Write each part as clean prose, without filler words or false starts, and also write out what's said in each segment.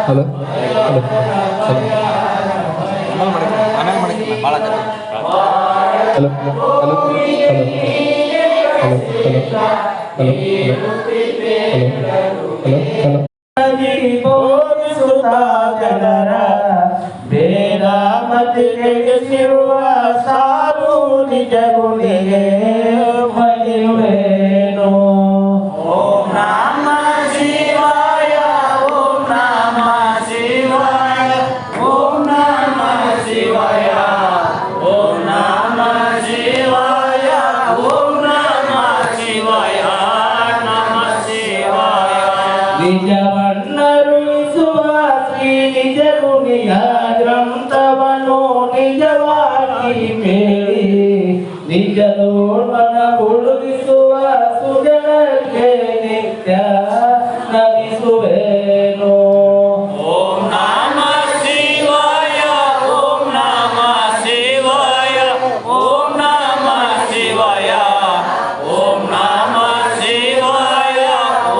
Hello hello hello hello ಜನರ ಭೇದ ಮತಿರುವ ಸಾರು ನಿಜ ಗುಣಿಗೆ ಮಹಿವೇನು. ಓಂ ನಮ ಶಿವಾಯ ಓಂ ನಮ ಶಿವಾಯ ಓಂ ನಮ ಶಿವಾಯ ಓಂ ನಮ ಶಿವಾಯ ಓಂ ನಮ ಶಿವಾಯ ನಮ ಶಿವಾಯ. ನಿಜವನ್ನರುಳಿಸುವ ಶ್ರೀ ನಿಜ ಗುಣಿಯ ಗ್ರಂಥವನ್ನು ನಿಜವಾಗಿ ಕೇಳಿ ನಿಜದೋರ್ಮನ ಉಳಿಸುವ ಸುಜನಕ್ಕೆ ನಿತ್ಯ ನಮಿಸುವೇನು. ಓಂ ನಮ ಶಿವಾಯ ಓಂ ನಮ ಶಿವಾಯ ಓಂ ನಮ ಶಿವಾಯ ಓಂ ನಮ ಶಿವಾಯ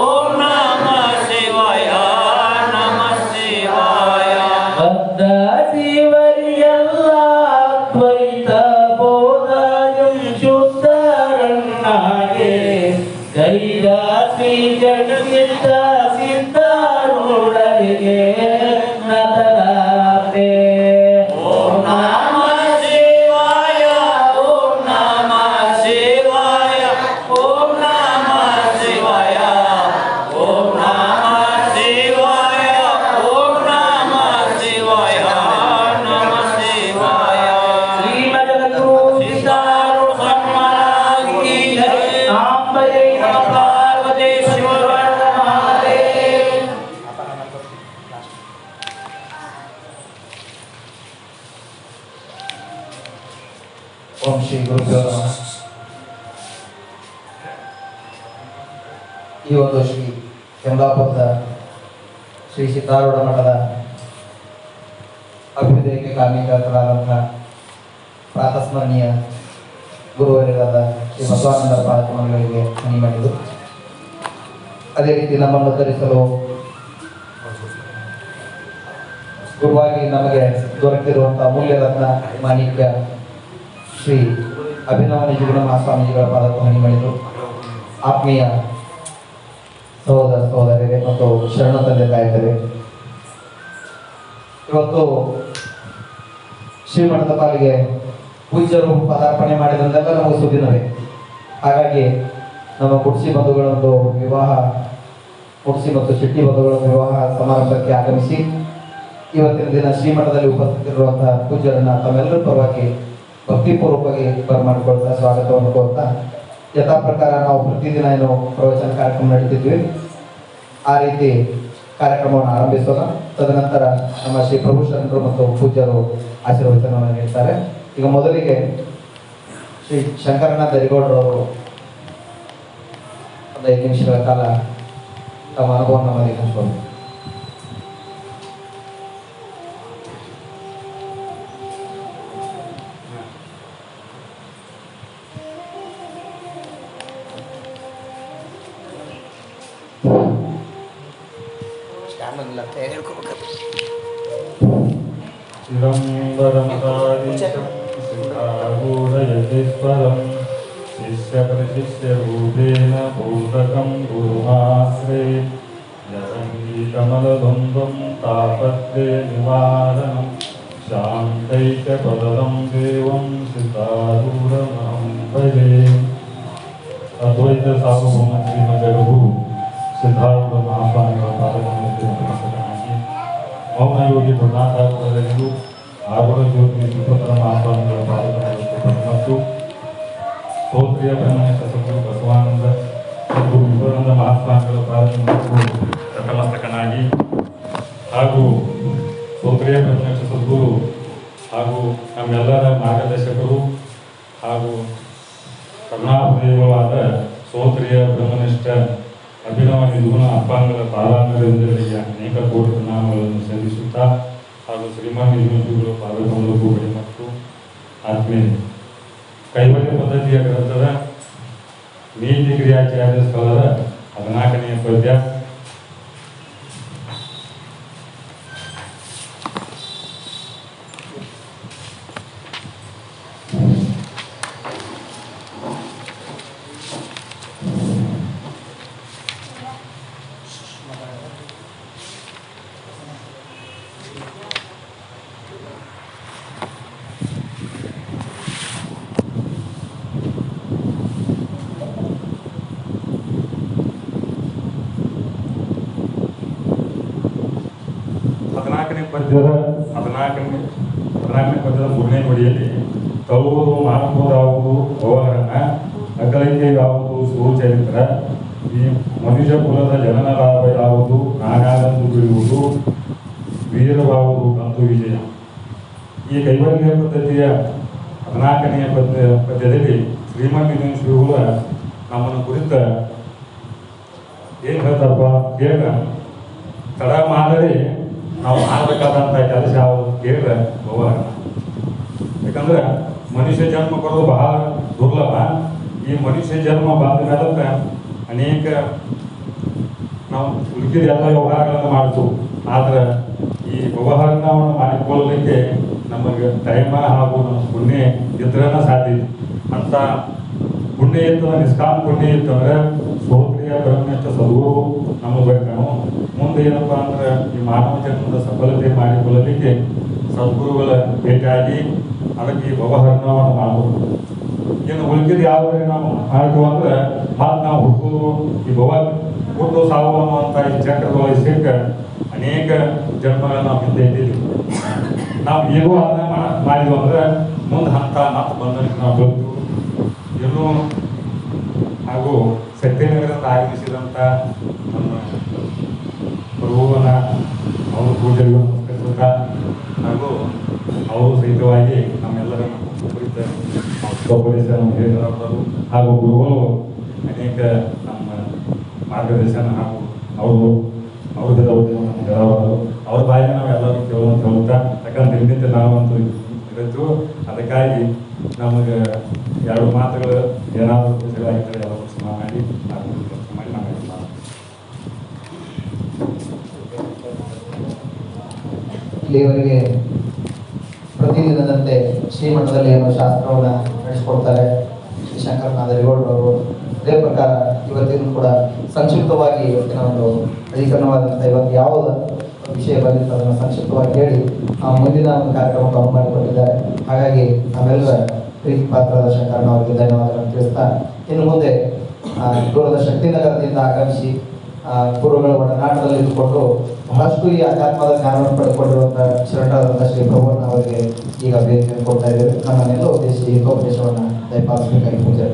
ಓಂ ನಮ ಶಿವಾಯ ನಮ ಶಿವಾಯ. ಬದ್ಧ ಜೀವರಿಯಲ್ಲ ಅದ್ವೈತ ಬೋಧಯುಂ ಶುದ್ಧರನ್ನಾಗೆ ಗೈದ ಶ್ರೀ ಜಗಸಿದ್ಧ ಸಿದ್ಧಾರೂಢರಿಗೆ ನತರಾತೆ. ಓಂ ನಮ ಶಿವಾಯ ಓಂ ನಮ ಶಿವಾಯ ಓಂ ನಮ ಶಿವಾಯ ಓಂ ನಮ ಶಿವಾಯ ಓಂ ನಮ ಶಿವಾಯ ನಮ ಶಿವಾಯ. ಶ್ರೀಮದ್ಗುರು ಸಿದ್ಧಾರೂಢ ಸ್ವಾಮಿಮಹಾರಾಜ್ ಕಿ ಜೈ. ಅಂಬೆ ನಮಃ ಪಾರ್ವತೇಶ್ವರ ಮಹಾದೇವ. ಓಂ ಶ್ರೀ ಗುರುಭ್ಯೋ ನಮಃ. ಈ ಒಂದು ಶ್ರೀ ಕೆಂಬಾಪುರದ ಶ್ರೀ ಸಿದ್ಧಾರೂಢ ಮಠದ ಅಭ್ಯುದಯಕ್ಕೆ ಕಾರಣೀಕರ್ತರಾದಂತಹ ಪ್ರಾತಸ್ಮರಣೀಯ ಗುರುವರಿಯಾದ ಶ್ರೀ ಬಸವಾನಂದ ಪಾದಕಮಗಳಿಗೆ ಮನಿ ಮಾಡಿದ್ದು, ಅದೇ ರೀತಿ ನಮ್ಮನ್ನು ಧರಿಸಲು ಗುರುವಾಗಿ ನಮಗೆ ದೊರಕಿರುವಂತಹ ಅಮೂಲ್ಯ ರತ್ನ ಮಾಣಿಕ್ಯ ಶ್ರೀ ಅಭಿನವ ನಿಜಗುಣ ಮಹಾಸ್ವಾಮೀಜಿಗಳ ಪಾದಕ್ಕೆ ಮನಿ ಮಾಡಿದ್ದು, ಆತ್ಮೀಯ ಸಹೋದರ ಸಹೋದರರೇ ಮತ್ತು ಶರಣ ತಂದೆ ತಾಯಿದರೆ, ಇವತ್ತು ಶ್ರೀಮಠದ ಪಾಲಿಗೆ ಪೂಜ್ಯರು ಪದಾರ್ಪಣೆ ಮಾಡಿದಂತೆಲ್ಲ ನಮಗೆ ಸುದ್ದಿನವೇ. ಹಾಗಾಗಿ ನಮ್ಮ ಕುಡ್ಸಿ ಬಂಧುಗಳೊಂದು ವಿವಾಹ, ಕುಡ್ಸಿ ಮತ್ತು ಶೆಟ್ಟಿ ಬಂಧುಗಳೊಂದು ವಿವಾಹ ಸಮಾರಂಭಕ್ಕೆ ಆಗಮಿಸಿ ಇವತ್ತಿನ ದಿನ ಶ್ರೀಮಠದಲ್ಲಿ ಉಪಸ್ಥಿತರಿರುವಂತಹ ಪೂಜ್ಯರನ್ನ ತಮ್ಮೆಲ್ಲರ ಪರವಾಗಿ ಭಕ್ತಿಪೂರ್ವಕವಾಗಿ ಬರಮಾಡಿಕೊಳ್ತಾ ಸ್ವಾಗತವನ್ನು ಕೋರ್ತಾ, ಯಥಾ ಪ್ರಕಾರ ನಾವು ಪ್ರತಿದಿನ ಏನು ಪ್ರವಚನ ಕಾರ್ಯಕ್ರಮ ನಡೀತಿದ್ವಿ ಆ ರೀತಿ ಕಾರ್ಯಕ್ರಮವನ್ನು ಆರಂಭಿಸೋಣ. ತದನಂತರ ನಮ್ಮ ಶ್ರೀ ಪ್ರಭು ಶರಣರು ಮತ್ತು ಪೂಜ್ಯರು ಆಶೀರ್ವಚನವನ್ನು ನೀಡ್ತಾರೆ. ಈಗ ಮೊದಲಿಗೆ ಶ್ರೀ ಶಂಕರನಾಥ ದರಿಗೌಡರವರು ಒಂದು 5 ನಿಮಿಷಗಳ ಕಾಲ ತಮ್ಮ ಅನುಭವವನ್ನು ನಮ್ಮಲ್ಲಿ ಹಂಚಿಕೊಂಡು. चिदम्बरमतारीशं शिष्यप्रशिष्यरूपेण भूतकं गुरुमाश्रे यसङ्गीकमलद्वन्द्वं तापत्रे निवारणं शान्तैकपदं देवं सिद्धारूढमहं भजे. अद्वैत सार्वभौम श्रीमद्गुरु ಸಿದ್ಧಾರೂಢ ಮಹಾಸ್ವಾಮಿಗಳ ಪಾದಕಮಲಕ್ಕೆ ನಮಸ್ಕರಿಸಿ, ಮೌನ ಯೋಗಿ ಗುರುನಾಥಾಚಾರ್ಯರು ಆರುಢ ಜ್ಯೋತಿ ಸುಪುತ್ರ ಮಹಾಸ್ವಾಮಿಗಳ ಪಾದಕಮಲಕ್ಕೆ ಮತ್ತು ಸ್ತೋತ್ರಿಯ ಬ್ರಹ್ಮನೇಶ ಸದ್ಗುರು ಬಸವಾನಂದ ಸದ್ಗುರು ವಿಶ್ವಾನಂದ ಮಹಾಸ್ವಾಮಿಗಳ ಪಾದಕಮಲಕ್ಕೂ ನತಮಸ್ತಕನಾಗಿ ಹಾಗೂ ಸ್ತೋತ್ರಿಯ ಬ್ರಹ್ಮನೇಶ ಸದ್ಗುರು ಹಾಗೂ ನಮ್ಮೆಲ್ಲರ ಮಾರ್ಗದರ್ಶಕರು ಹಾಗೂ ಕರುಣಾಹೃದಯವಾದ ಸ್ತೋತ್ರಿಯ ಬ್ರಹ್ಮನಿಷ್ಠ ಅಭಿನವ ನಿಜಗುಣ ಅಪ್ಪಾಂಗದ ಪಾದಾಂಗರವರಿಗೆ ಅನೇಕ ಕೋಟಿ ಪ್ರಣಾಮಗಳನ್ನು ಸಲ್ಲಿಸುತ್ತಾ ಹಾಗೂ ಶ್ರೀಮಾನ್ ನಿಜಗುಣ ಪಾದಕಮಲಕ್ಕೂ ಬಳಿ ಮತ್ತು ಆತ್ಮೀಯ ಕೈವಲ್ಯ ಪದ್ಧತಿಯ ಗ್ರಂಥದ ನೀತಿ ಕ್ರಿಯಾಚಾರ್ಯ ಸ್ಥಳದ 14ನೇ ಪದ್ಯ ಹದಿನಾಲ್ಕನೇ ಪದ್ಯದ ಮೂರನೇ ನುಡಿಯಲ್ಲಿ ತರುವುದು ಮಾಡುವುದಾವುದು ವ್ಯವಹಾರನ ಅಕಲಿಕೆ ಯಾವುದು ಸುಚರಿತ್ರ ಈ ಮನುಷ್ಯ ಕುಲದ ಜನನ ಲಾಭ ಯಾವುದು ನಾನಾದಂದು ಬಿಡುವುದು ವೀರವಾವುದು ಕಂದು ವಿಜಯ. ಈ ಕೈವಲ್ಯ ಪದ್ಧತಿಯ 14ನೇ ಪದ್ಯದಲ್ಲಿ ಶ್ರೀಮಂತ ಶ್ರೀಗಳ ನಮ್ಮನ್ನು ಕುರಿತ ಏನು ಹೇಳ್ತಾರಪ್ಪ ಕೇಳ ತಡ ಮಾಡಿ ನಾವು ಮಾಡಬೇಕಾದಂಥ ಕೆಲಸ ಯಾವುದು ಕೇಳಿದ್ರೆ ವ್ಯವಹಾರ. ಯಾಕಂದ್ರೆ ಮನುಷ್ಯ ಜನ್ಮ ಕೊಡೋದು ಬಹಳ ದುರ್ಲಭ. ಈ ಮನುಷ್ಯ ಜನ್ಮ ಬಂದ ಮೇಲೆ ಅನೇಕ ನಾವು ಉಳಿದ ಎಲ್ಲ ವ್ಯವಹಾರಗಳನ್ನು ಮಾಡ್ತೀವಿ. ಆದ್ರೆ ಈ ವ್ಯವಹಾರವನ್ನು ಮಾಡಿಕೊಳ್ಳಲಿಕ್ಕೆ ನಮಗೆ ಟೈಮ ಹಾಗೂ ನಮ್ಮ ಪುಣ್ಯ ಇದ್ರನ್ನ ಸಾಧ್ಯ. ಅಂತ ಪುಣ್ಯ ಇತ್ತು, ನಿಷ್ಕಾಮ ಪುಣ್ಯ ಇತ್ತಂದ್ರೆ ಸೋತ್ರಿಯ ಬ್ರಹ್ಮನಿಷ್ಠ ಸದ್ಗುರು ನಮಗೆ ಬೇಕಾನು. ಮುಂದೆ ಏನಪ್ಪ ಅಂದ್ರೆ ಈ ಮಾನವ ಜನ್ಮದ ಸಫಲತೆ ಮಾಡಿಕೊಳ್ಳಲಿಕ್ಕೆ ಸದ್ಗುರುಗಳ ಭೇಟಿಯಾಗಿ ಅದಕ್ಕೆ ಈ ವ್ಯವಹಾರವನ್ನು ಮಾಡಬಹುದು. ಇನ್ನು ಉಳಿದಿದ್ದು ಯಾವುದೇ ನಾವು ಮಾಡ್ತೀವಿ ಅಂದ್ರೆ ಮತ್ತು ನಾವು ಹುಟ್ಟು ಸಾವು ಅನ್ನುವಂಥ ಈ ಚಕ್ರದೊಳಗೆ ಸಿಕ್ಕ ಅನೇಕ ಜನ್ಮಗಳನ್ನ ನಾವು ಹಿಂದೆ ಇಟ್ಟಿದ್ದೀವಿ. ನಾವು ಈಗೂ ಅದನ್ನ ಮಾಡಿದ್ವಿ ಅಂದ್ರೆ ಮುಂದೆ ಹಂತ ಮತ್ತೆ ಬಂಧನಕ್ಕೆ ನಾವು ಬದುಕು ಇನ್ನೂ ಹಾಗೂ ಸತ್ಯನಗರದಿಂದ ಆಗಮಿಸಿದಂಥ ನಮ್ಮ ಪ್ರಭುವನ್ನ ಅವರು ಪೂಜೆಗಳು ನಮಸ್ಕರಿಸುತ್ತಾ ಹಾಗೂ ಅವರು ಸಹಿತವಾಗಿ ನಮ್ಮೆಲ್ಲರನ್ನು ಕುರಿತ ಹೇಳಿದರು ಹಾಗೂ ಗುರುಗಳು ಅನೇಕ ನಮ್ಮ ಮಾರ್ಗದರ್ಶನ ಹಾಗೂ ಅವರು ಅವ್ರ ಬಾಯಿಗೆ ನಾವು ಎಲ್ಲರೂ ಕೇಳುತ್ತಾ ಯಾಕಂದ್ರೆ ನಿಂತೆ ನಾವಂತೂ ಇರತ್ತು. ಅದಕ್ಕಾಗಿ ನಮಗೆ ಎರಡು ಮಾತುಗಳು ಏನಾದರೂ ಖುಷಿಯಾಗಿದ್ದರೆ ಎಲ್ಲ ಶ್ರಮ ಮಾಡಿ ನಾವು ಇಲ್ಲಿಯವರೆಗೆ ಪ್ರತಿದಿನದಂತೆ ಶ್ರೀಮಠದಲ್ಲಿ ಏನೋ ಶಾಸ್ತ್ರವನ್ನು ನಡೆಸಿಕೊಡ್ತಾರೆ ಶ್ರೀ ಶಂಕರನಾಥ ರೇವಣ್ಣವರು. ಅದೇ ಪ್ರಕಾರ ಇವತ್ತಿಗೂ ಕೂಡ ಸಂಕ್ಷಿಪ್ತವಾಗಿ ಇವತ್ತಿನ ಒಂದು ಅಧಿಕರಣವಾದಂಥ ಇವತ್ತು ಯಾವುದು ವಿಷಯ ಬಂದಿತ್ತು ಅದನ್ನು ಸಂಕ್ಷಿಪ್ತವಾಗಿ ಹೇಳಿ ಮುಂದಿನ ಒಂದು ಕಾರ್ಯಕ್ರಮವನ್ನು ಮಾಡಿಕೊಟ್ಟಿದ್ದಾರೆ. ಹಾಗಾಗಿ ನಾವೆಲ್ಲರ ಪ್ರೀತಿ ಪಾತ್ರದ ಶಂಕರನವರಿಗೆ ಧನ್ಯವಾದಗಳನ್ನು ತಿಳಿಸ್ತಾ ಇನ್ನು ಮುಂದೆ ದೂರದ ಶಕ್ತಿನಗರದಿಂದ ಆಗಮಿಸಿ ಗುರುಗಳ ಒಡನಾಟದಲ್ಲಿ ಇದ್ದುಕೊಂಡು ಬಹಳಷ್ಟು ಈ ಅಧ್ಯಾತ್ಮದ ಜ್ಞಾನವನ್ನು ಪಡೆದುಕೊಂಡಿರುವಂಥ ಶರಣರಾದಂಥ ಶ್ರೀ ಪ್ರಭುವಣ್ಣ ಅವರಿಗೆ ಈಗ ವೇದಿಕೆ ಕೊಡ್ತಾ ಇದ್ದೇವೆ. ನಮ್ಮನ್ನೆಲ್ಲ ಉದ್ದೇಶಿಸಿ ಹಿತೋಪದೇಶವನ್ನು ದಯಪಾಲಿಸಬೇಕಾಗಿ ಪೂಜೆ.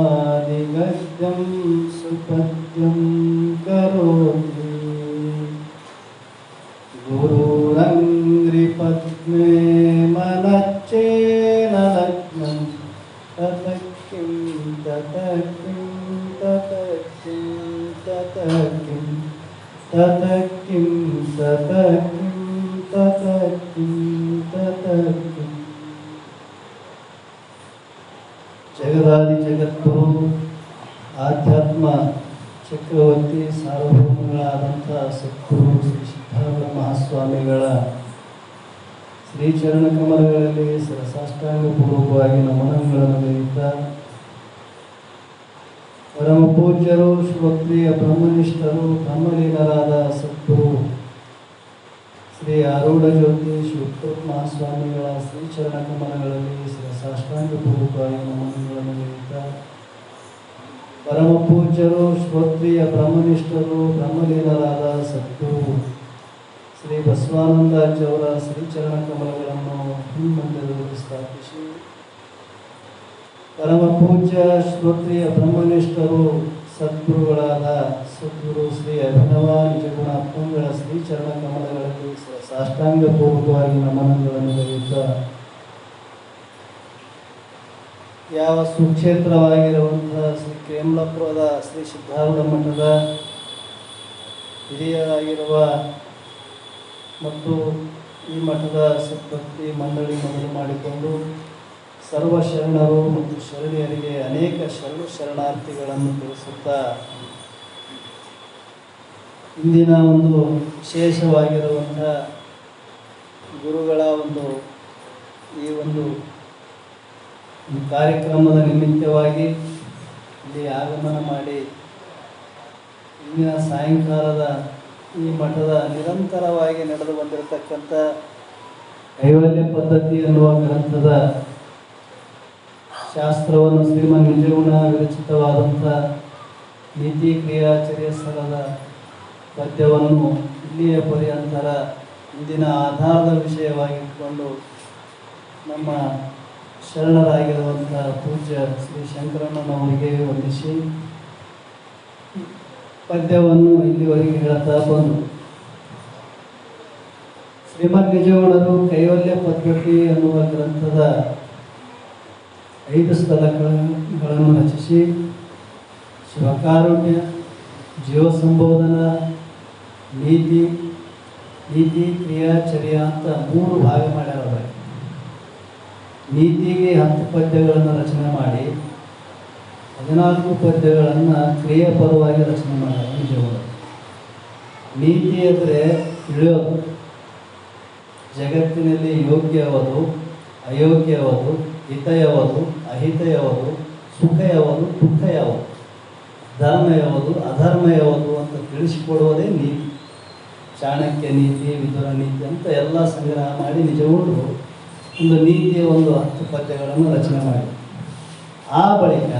कवित्वादिगद्यं सुपद्यं ತತಕಿಂ ತತಕಿಂ ತತಕಿಂ ತತಕಿಂ. ಜಗದಾದಿ ಜಗದ್ಗುರು ಆಧ್ಯಾತ್ಮ ಚಕ್ರವರ್ತಿ ಸಾರ್ವಭೌಮಗಳಾದಂಥ ಸದ್ಗುರು ಶ್ರೀ ಸಿದ್ಧಾರೂಢ ಮಹಾಸ್ವಾಮಿಗಳ ಶ್ರೀ ಚರಣ ಕಮಲಗಳಲ್ಲಿ ಸಾಷ್ಟಾಂಗ ಪೂರ್ವಕವಾಗಿ ನಮನಗಳನ್ನು ಗೈಯುತ್ತಾ ಪರಮ ಪೂಜ್ಯರು ಶ್ರೋತ್ರಿಯ ಬ್ರಹ್ಮನಿಷ್ಠರು ಬ್ರಹ್ಮಲೀನರಾದ ಸದ್ಗುರು ಶ್ರೀ ಆರೂಢ ಜ್ಯೋತಿ ಶಿವಕೃತ ಮಹಾಸ್ವಾಮಿಗಳ ಶ್ರೀ ಚರಣ ಕಮಲಗಳಲ್ಲಿ ಸಾಷ್ಟಾಂಗ ಪೂರ್ವಕವಾಗಿ ನಮನಗಳನ್ನು ಗೈಯುತ್ತಾ ಪರಮ ಪೂಜ್ಯರು ಶ್ರೋತ್ರಿಯ ಬ್ರಹ್ಮನಿಷ್ಠರು ಬ್ರಹ್ಮಲೀನರಾದ ಸದ್ಗುರು ಶ್ರೀ ಬಸವಾನಂದಾಜಿಯವರ ಶ್ರೀಚರಣ ಕಮಲಗಳನ್ನು ಹಿಂಮಂದಿರದಲ್ಲಿ ಸ್ಥಾಪಿಸಿ ಪರಮ ಪೂಜ್ಯ ಶ್ರೋತ್ರಿಯ ಬ್ರಹ್ಮನಿಷ್ಠರು ಸದ್ಗುರುಗಳಾದ ಸದ್ಗುರು ಶ್ರೀ ಅಭಿನವ ನಿಜಗುಣ ಅಪ್ಪಂಗಳ ಶ್ರೀಚರಣ ಕಮಲಗಳಲ್ಲಿ ಸಾಷ್ಟಾಂಗ ಪೂರ್ವಕವಾಗಿ ನಮನಗಳನ್ನು ಗೈಯುತ್ತಾ ಯಾವ ಸುಕ್ಷೇತ್ರವಾಗಿರುವಂತಹ ಶ್ರೀ ಕೇಮಲಾಪುರದ ಶ್ರೀ ಸಿದ್ಧಾರೂಢ ಮಠದ ಹಿರಿಯರಾಗಿರುವ ಮತ್ತು ಈ ಮಠದ ಸದ್ಭಕ್ತಿ ಮಂಡಳಿ ಮೊದಲು ಮಾಡಿಕೊಂಡು ಸರ್ವ ಶರಣರು ಮತ್ತು ಶರಣೆಯರಿಗೆ ಅನೇಕ ಶರಣಾರ್ಥಿಗಳನ್ನು ತಿಳಿಸುತ್ತಾ ಇಂದಿನ ಒಂದು ವಿಶೇಷವಾಗಿರುವಂಥ ಗುರುಗಳ ಈ ಒಂದು ಕಾರ್ಯಕ್ರಮದ ನಿಮಿತ್ತವಾಗಿ ಇಲ್ಲಿ ಆಗಮನ ಮಾಡಿ ಇಂದಿನ ಸಾಯಂಕಾಲದ ಈ ಮಠದ ನಿರಂತರವಾಗಿ ನಡೆದು ಬಂದಿರತಕ್ಕಂಥ ಕೈವಲ್ಯ ಪದ್ಧತಿ ಎನ್ನುವ ಗ್ರಂಥದ ಶಾಸ್ತ್ರವನ್ನು ಶ್ರೀಮನ್ ನಿಜಗುಣ ವಿರಚಿತವಾದಂಥ ನೀತಿ ಕ್ರಿಯಾಚರ್ಯ ಸರದ ಪದ್ಯವನ್ನು ಇಲ್ಲಿಯ ಪರ್ಯಂತರ ಇಂದಿನ ಆಧಾರದ ವಿಷಯವಾಗಿಟ್ಟುಕೊಂಡು ನಮ್ಮ ಶರಣರಾಗಿರುವಂಥ ಪೂಜ್ಯ ಶ್ರೀ ಶಂಕರಣ್ಣನವರಿಗೆ ವಂದಿಸಿ ಪದ್ಯವನ್ನು ಇಲ್ಲಿವರೆಗೆ ಹೇಳ್ತಾ ಬಂದು ಶ್ರೀಮನ್ ನಿಜಗುಣರು ಕೈವಲ್ಯ ಪದ್ಧತಿ ಎನ್ನುವ ಗ್ರಂಥದ 5 ಸ್ಥಳಗಳನ್ನು ರಚಿಸಿ ಶಿವಕಾರುಣ್ಯ ಜೀವ ಸಂಬೋಧನ ನೀತಿ ಕ್ರಿಯಾಚರ್ಯ ಅಂತ 3 ಭಾಗ ಮಾಡ್ಯಾರ. ನೀತಿಗೆ 10 ಪದ್ಯಗಳನ್ನು ರಚನೆ ಮಾಡಿ 14 ಪದ್ಯಗಳನ್ನು ಕ್ರಿಯಾಪರವಾಗಿ ರಚನೆ ಮಾಡ್ಯಾರ ನಿಜಗುಣ. ನೀತಿ ಅಂದರೆ ತಿಳಿಯೋದು, ಜಗತ್ತಿನಲ್ಲಿ ಯೋಗ್ಯ ಯಾವುದು, ಅಯೋಗ್ಯ ಯಾವುದು, ಹಿತ ಯಾವುದು, ಅಹಿತ ಯಾವುದು, ಸುಖ ಯಾವುದು, ದುಃಖ ಯಾವುದು, ಧರ್ಮ ಯಾವುದು, ಅಧರ್ಮ ಯಾವುದು ಅಂತ ತಿಳಿಸಿಕೊಡುವುದೇ ನೀತಿ. ಚಾಣಕ್ಯ ನೀತಿ, ವಿದುರ ನೀತಿ ಅಂತ ಎಲ್ಲ ಸಂಗ್ರಹ ಮಾಡಿ ನಿಜಗುಣರು ಒಂದು ನೀತಿಯ 10 ಪದ್ಯಗಳನ್ನು ರಚನೆ ಮಾಡಿ ಆ ಬಳಿಕ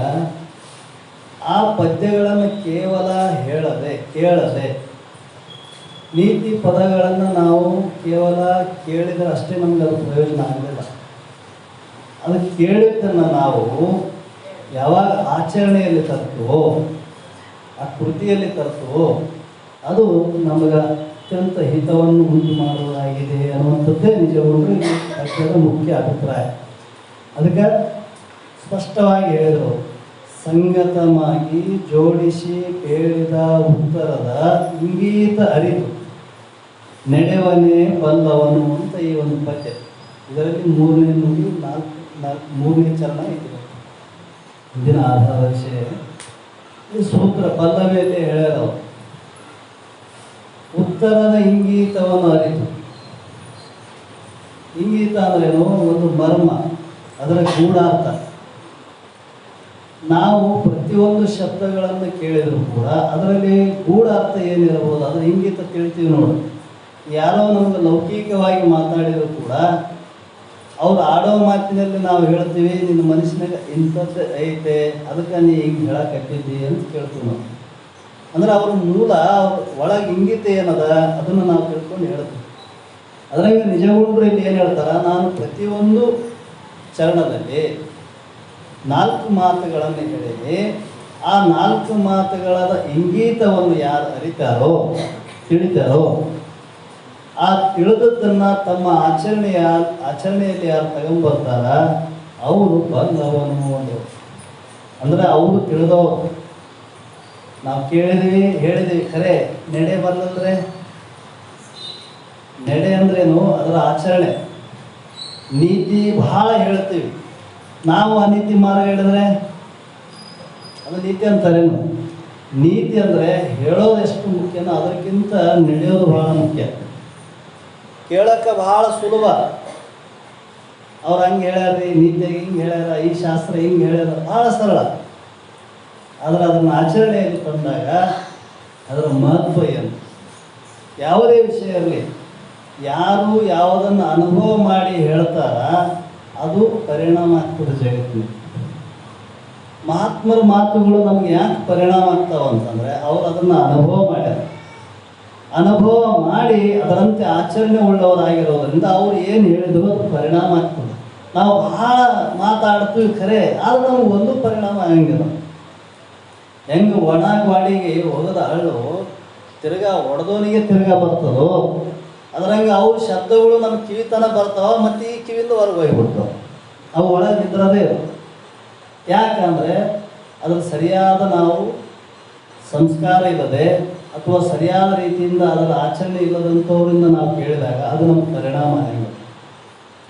ಆ ಪದ್ಯಗಳನ್ನು ಕೇವಲ ಕೇಳದೆ ನೀತಿ ಪದಗಳನ್ನು ನಾವು ಕೇವಲ ಕೇಳಿದರೆ ಅಷ್ಟೇ ನಮಗೆ ಅದು ಪ್ರಯೋಜನ ಆಗಲಿಲ್ಲ. ಅದು ಕೇಳಿದ್ದನ್ನು ನಾವು ಯಾವಾಗ ಆಚರಣೆಯಲ್ಲಿ ತರ್ತೀವೋ, ಆ ಕೃತಿಯಲ್ಲಿ ತರ್ತೀವೋ ಅದು ನಮಗೆ ಅತ್ಯಂತ ಹಿತವನ್ನು ಉಂಟು ಮಾಡುವುದಾಗಿದೆ ಅನ್ನುವಂಥದ್ದೇ ನಿಜವಾಗ್ಲೂ ಈ ಪದ್ಯದ ಮುಖ್ಯ ಅಭಿಪ್ರಾಯ. ಅದಕ್ಕೆ ಸ್ಪಷ್ಟವಾಗಿ ಹೇಳಿದರು, ಸಂಗತವಾಗಿ ಜೋಡಿಸಿ ಕೇಳಿದ ಉತ್ತರದ ಇಂಗೀತ ಅರಿತು ನಡೆವನೇ ಬಲ್ಲವನು ಅಂತ ಈ ಒಂದು ಪದ್ಯ. ಇದರಲ್ಲಿ 3ನೇ ನುಡಿ 3ನೇ ಚರಣ ಇದೆ. ಇಂದಿನ ಆಧಾರ ವಿಷಯ ಈ ಸೂತ್ರ ಪಲ್ಲವಿಯಲ್ಲಿ ಹೇಳ್ಯಾರ, ಉತ್ತರದ ಇಂಗೀತವನ್ನು ಅರಿತು. ಇಂಗೀತ ಅಂದ್ರೇನು? ಒಂದು ಮರ್ಮ, ಅದರ ಗೂಢಾರ್ಥ. ನಾವು ಪ್ರತಿಯೊಂದು ಶಬ್ದಗಳನ್ನು ಕೇಳಿದರೂ ಕೂಡ ಅದರಲ್ಲಿ ಗೂಢಾರ್ಥ ಏನಿರಬಹುದು, ಅದರ ಇಂಗಿತ ತಿಳಿತೀವಿ ನೋಡಿ. ಯಾರೋ ನಮ್ಗೆ ಲೌಕಿಕವಾಗಿ ಮಾತಾಡಿದರೂ ಕೂಡ ಅವ್ರು ಆಡೋ ಮಾತಿನಲ್ಲಿ ನಾವು ಹೇಳ್ತೀವಿ, ನಿನ್ನ ಮನಸ್ಸಿನಾಗ ಇಂಥದ್ದು ಐತೆ, ಅದಕ್ಕೆ ನೀ ಹಿಂಗೆ ಹೇಳಕತ್ತಿದ್ದಿ ಅಂತ ಕೇಳ್ತೀವಿ ನಾವು. ಅಂದ್ರೆ ಅವ್ರ ಮೂಲ ಅವ್ರ ಒಳಗೆ ಇಂಗಿತ ಏನದ ಅದನ್ನು ನಾವು ತಿಳ್ಕೊಂಡು ಹೇಳ್ತೀವಿ. ಅದರಾಗ ನಿಜಗುಣರು ಇಲ್ಲಿ ಏನು ಹೇಳ್ತಾರ, ನಾನು ಪ್ರತಿಯೊಂದು ಚರಣದಲ್ಲಿ 4 ಮಾತುಗಳನ್ನು ಹೇಳಿ ಆ 4 ಮಾತುಗಳ ಇಂಗೀತವನ್ನು ಯಾರು ಅರಿತಾರೋ, ತಿಳಿತಾರೋ, ಆ ತಿಳಿದದ್ದನ್ನು ತಮ್ಮ ಆಚರಣೆಯಲ್ಲಿ ಯಾರು ತಗೊಂಡ್ಬರ್ತಾರ ಅವರು ಬಂದವನು. ಅಂದರೆ ಅವರು ತಿಳಿದವರು. ನಾವು ಕೇಳಿದ್ವಿ ಹೇಳಿದ್ವಿ, ಖರೆ ನಡೆ ಬರಲ್ಲಂದ್ರೆ ನಡೆ ಅಂದ್ರೇನು? ಅದರ ಆಚರಣೆ. ನೀತಿ ಬಹಳ ಹೇಳ್ತೀವಿ, ನಾವು ಅನೀತಿ ಮಾರ್ಗ ಹೇಳಿದ್ರೆ ಅದು ನೀತಿ ಅಂತಾರೇನು? ನೀತಿ ಅಂದರೆ ಹೇಳೋದು ಎಷ್ಟು ಮುಖ್ಯನೋ ಅದಕ್ಕಿಂತ ನಡೆಯೋದು ಬಹಳ ಮುಖ್ಯ. ಕೇಳೋಕ್ಕೆ ಬಹಳ ಸುಲಭ, ಅವ್ರು ಹಂಗೆ ಹೇಳ್ಯಾರ್ರಿ, ನೀತಿಯಾಗಿ ಹಿಂಗೆ ಹೇಳ್ಯಾರ, ಈ ಶಾಸ್ತ್ರ ಹಿಂಗೆ ಹೇಳ್ಯಾರ, ಭಾಳ ಸರಳ. ಆದರೆ ಅದನ್ನು ಆಚರಣೆಯಲ್ಲಿ ತಂದಾಗ ಅದರ ಮಹತ್ವ ಏನು? ಯಾವುದೇ ವಿಷಯ ಇರಲಿ, ಯಾರು ಯಾವುದನ್ನು ಅನುಭವ ಮಾಡಿ ಹೇಳ್ತಾರ ಅದು ಪರಿಣಾಮ ಆಗ್ತದೆ ಜಗತ್ತಿನ. ಮಹಾತ್ಮರ ಮಾತುಗಳು ನಮ್ಗೆ ಯಾಕೆ ಪರಿಣಾಮ ಆಗ್ತಾವ ಅಂತಂದರೆ ಅವ್ರು ಅದನ್ನು ಅನುಭವ ಮಾಡ್ಯಾರ. ಅನುಭವ ಮಾಡಿ ಅದರಂತೆ ಆಚರಣೆ ಉಳ್ಳವರಾಗಿರೋದ್ರಿಂದ ಅವ್ರು ಏನು ಹೇಳಿದ್ರು ಅದು ಪರಿಣಾಮ ಆಗ್ತದೆ. ನಾವು ಬಹಳ ಮಾತಾಡ್ತೀವಿ ಖರೆ, ಆದ್ರೆ ನಮ್ಗೆ ಒಂದು ಪರಿಣಾಮ ಆಗಂಗಿಲ್ಲ. ಹೆಂಗೆ ಒಣ ಗಾಡಿಗೆ ಹೋಗದ ಹಳ್ಳು ತಿರ್ಗಾ ಹೊಡೆದವನಿಗೆ ತಿರ್ಗಾ ಬರ್ತದೋ ಅದ್ರಂಗೆ ಅವ್ರ ಶಬ್ದಗಳು ನಮ್ಮ ಕಿವಿತನ ಬರ್ತಾವ, ಮತ್ತು ಈ ಕಿವಿಯಿಂದ ಹೊರಗೆ ಹೋಗ್ಬಿಡ್ತಾವೆ. ಅವು ಒಳಗೆ ನಿದ್ರದೇ ಇರೋ. ಯಾಕಂದರೆ ಅದ್ರ ಸರಿಯಾದ ನಾವು ಸಂಸ್ಕಾರ ಇಲ್ಲದೆ ಅಥವಾ ಸರಿಯಾದ ರೀತಿಯಿಂದ ಅದರ ಆಚರಣೆ ಇಲ್ಲದಂಥವರಿಂದ ನಾವು ಕೇಳಿದಾಗ ಅದು ನಮ್ಗೆ ಪರಿಣಾಮ ಆಗಂಗಿಲ್ಲ.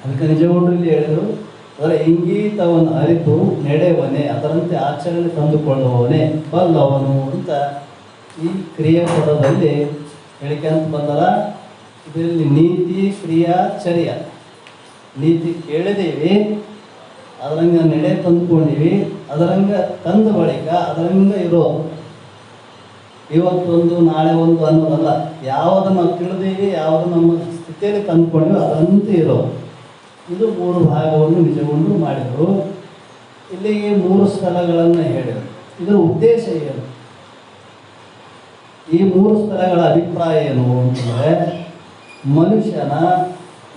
ಅದಕ್ಕೆ ನಿಜಗೊಂಡ್ರಲ್ಲಿ ಹೇಳಿದರು, ಅದರ ಇಂಗೀತವನ್ನು ಅರಿತು ನಡೆಯವನೇ, ಅದರಂತೆ ಆಚರಣೆ ತಂದುಕೊಳ್ಳುವವನೇ ಬಲ್ಲವನು ಅಂತ ಈ ಕ್ರಿಯೆ ಪದದಲ್ಲಿ ಹೇಳಿಕೆಂತ ಬಂದರ. ಇದರಲ್ಲಿ ನೀತಿ, ಕ್ರಿಯಾ, ಚರ್ಯ. ನೀತಿ ಕೇಳಿದೀವಿ, ಅದರಂಗ ನಡೆ ತಂದುಕೊಂಡಿವಿ, ಅದರಂಗ ತಂದ ಬಳಿಕ ಅದರಂಗ ಇರೋದು. ಇವತ್ತೊಂದು ನಾಳೆ ಒಂದು ಅನ್ನೋದಲ್ಲ, ಯಾವುದನ್ನು ನಾವು ತಿಳಿದೀವಿ, ಯಾವುದು ನಮ್ಮ ಸ್ಥಿತಿಯಲ್ಲಿ ತಂದುಕೊಂಡಿವಿ ಅದಂತೆ ಇರೋದು. ಇದು 3 ಭಾಗವನ್ನು ನಿಜಗೊಂಡು ಮಾಡಿದರು. ಇಲ್ಲಿಗೆ 3 ಸ್ಥಳಗಳನ್ನು ಹೇಳಿದರು. ಇದರ ಉದ್ದೇಶ ಏನು? ಈ 3 ಸ್ಥಳಗಳ ಅಭಿಪ್ರಾಯ ಏನು ಅಂತಂದರೆ, ಮನುಷ್ಯನ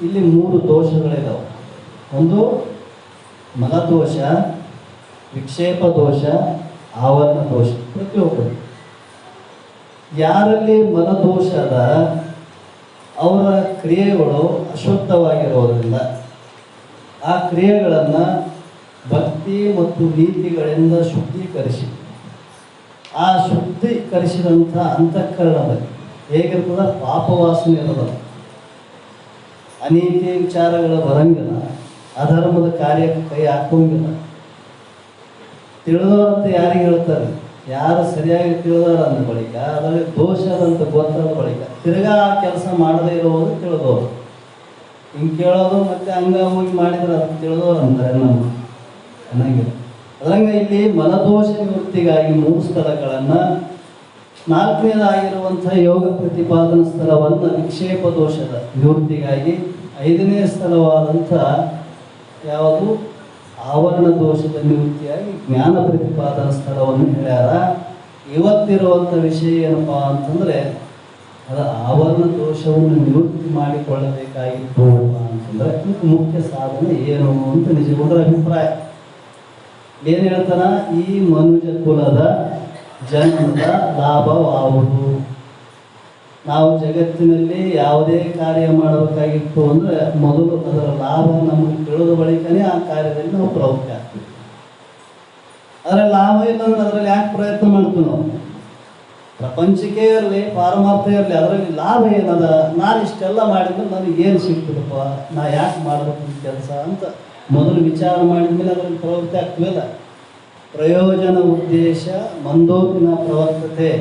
ಇಲ್ಲಿ 3 ದೋಷಗಳಿದಾವೆ. ಒಂದು ಮಲದೋಷ, ವಿಕ್ಷೇಪ ದೋಷ, ಆವರಣ ದೋಷ. ಪ್ರತಿಯೊಬ್ಬರು ಯಾರಲ್ಲಿ ಮಲದೋಷ ಅದ ಅವರ ಕ್ರಿಯೆಗಳು ಅಶುದ್ಧವಾಗಿರೋದ್ರಿಂದ ಆ ಕ್ರಿಯೆಗಳನ್ನು ಭಕ್ತಿ ಮತ್ತು ನೀತಿಗಳಿಂದ ಶುದ್ಧೀಕರಿಸಿ, ಆ ಶುದ್ಧೀಕರಿಸಿದಂಥ ಅಂತಃಕರಣದಲ್ಲಿ ಹೇಗಿರ್ತದ? ಪಾಪವಾಸನೆ ಇರೋದ, ಅನೀತಿ ವಿಚಾರಗಳ ಬರಂಗಿಲ್ಲ, ಅಧರ್ಮದ ಕಾರ್ಯಕ್ಕೆ ಕೈ ಹಾಕೋಂಗಿಲ್ಲ. ತಿಳಿದವರಂತ ಯಾರಿಗೆ ಹೇಳ್ತಾರೆ? ಯಾರು ಸರಿಯಾಗಿ ತಿಳಿದವರು ಅಂದ ಬಳಿಕ ಅದರಲ್ಲಿ ದೋಷದಂತ ಗೊತ್ತಾದ ಬಳಿಕ ತಿರ್ಗಾ ಆ ಕೆಲಸ ಮಾಡದೇ ಇರೋದು ತಿಳಿದವರು. ಹಿಂಗೆ ಕೇಳೋದು ಮತ್ತೆ ಹಂಗ ಹೋಗಿ ಮಾಡಿದ್ರೆ ಅದು ತಿಳಿದವರು ಅಂತಾರೆ ನಮ್ಮ ಅನ್ನಂಗಿಲ್ಲ. ಅದರಂಗೆ ಇಲ್ಲಿ ಮಲದೋಷ ನಿವೃತ್ತಿಗಾಗಿ 3 ಸ್ಥಳಗಳನ್ನು, 4ನೇದಾಗಿರುವಂಥ ಯೋಗ ಪ್ರತಿಪಾದನಾ ಸ್ಥಳವನ್ನು ವಿಕ್ಷೇಪ ದೋಷದ ನಿವೃತ್ತಿಗಾಗಿ, 5ನೇ ಸ್ಥಳವಾದಂಥ ಯಾವುದು ಆವರಣ ದೋಷದ ನಿವೃತ್ತಿಯಾಗಿ ಜ್ಞಾನ ಪ್ರತಿಪಾದನಾ ಸ್ಥಳವನ್ನು ಹೇಳ್ಯಾರ. ಇವತ್ತಿರುವಂಥ ವಿಷಯ ಏನಪ್ಪ ಅಂತಂದರೆ, ಅದು ಆವರಣ ದೋಷವನ್ನು ನಿವೃತ್ತಿ ಮಾಡಿಕೊಳ್ಳಬೇಕಾಗಿತ್ತು ಅಂತಂದರೆ ಮುಖ್ಯ ಸಾಧನೆ ಏನು ಅಂತ ನಿಜಗೊಂಡ್ರ ಅಭಿಪ್ರಾಯ. ಏನು ಹೇಳ್ತಾನ? ಈ ಮನುಜ ಕುಲದ ಜನ್ಮದ ಲಾಭವಾವುದು. ನಾವು ಜಗತ್ತಿನಲ್ಲಿ ಯಾವುದೇ ಕಾರ್ಯ ಮಾಡಬೇಕಾಗಿತ್ತು ಅಂದರೆ ಮೊದಲು ಅದರ ಲಾಭ ನಮಗೆ ತಿಳಿದ ಬಳಿಕನೇ ಆ ಕಾರ್ಯದಲ್ಲಿ ನಾವು ಪ್ರವೃತ್ತಿ ಆಗ್ತೀವಿ. ಅದರ ಲಾಭ ಇಲ್ಲ ಅಂದ್ರೆ ಅದರಲ್ಲಿ ಯಾಕೆ ಪ್ರಯತ್ನ ಮಾಡ್ತೀವಿ ನಾವು? ಪ್ರಪಂಚಕ್ಕೆ ಇರಲಿ, ಪಾರಮಾರ್ಥ ಇರಲಿ, ಅದರಲ್ಲಿ ಲಾಭ ಏನದ? ನಾನು ಇಷ್ಟೆಲ್ಲ ಮಾಡಿದ್ರೆ ನನಗೆ ಏನು ಸಿಗ್ತದಪ್ಪ, ನಾ ಯಾಕೆ ಮಾಡಬೇಕು ಈ ಕೆಲಸ ಅಂತ ಮೊದಲು ವಿಚಾರ ಮಾಡಿದ್ಮೇಲೆ ಅದರಲ್ಲಿ ಪ್ರವೃತ್ತಿ ಆಗ್ತೀವಲ್ಲ. ಪ್ರಯೋಜನ ಉದ್ದೇಶ ಮಂದೋಪಿನ ಪ್ರವರ್ತತೆ.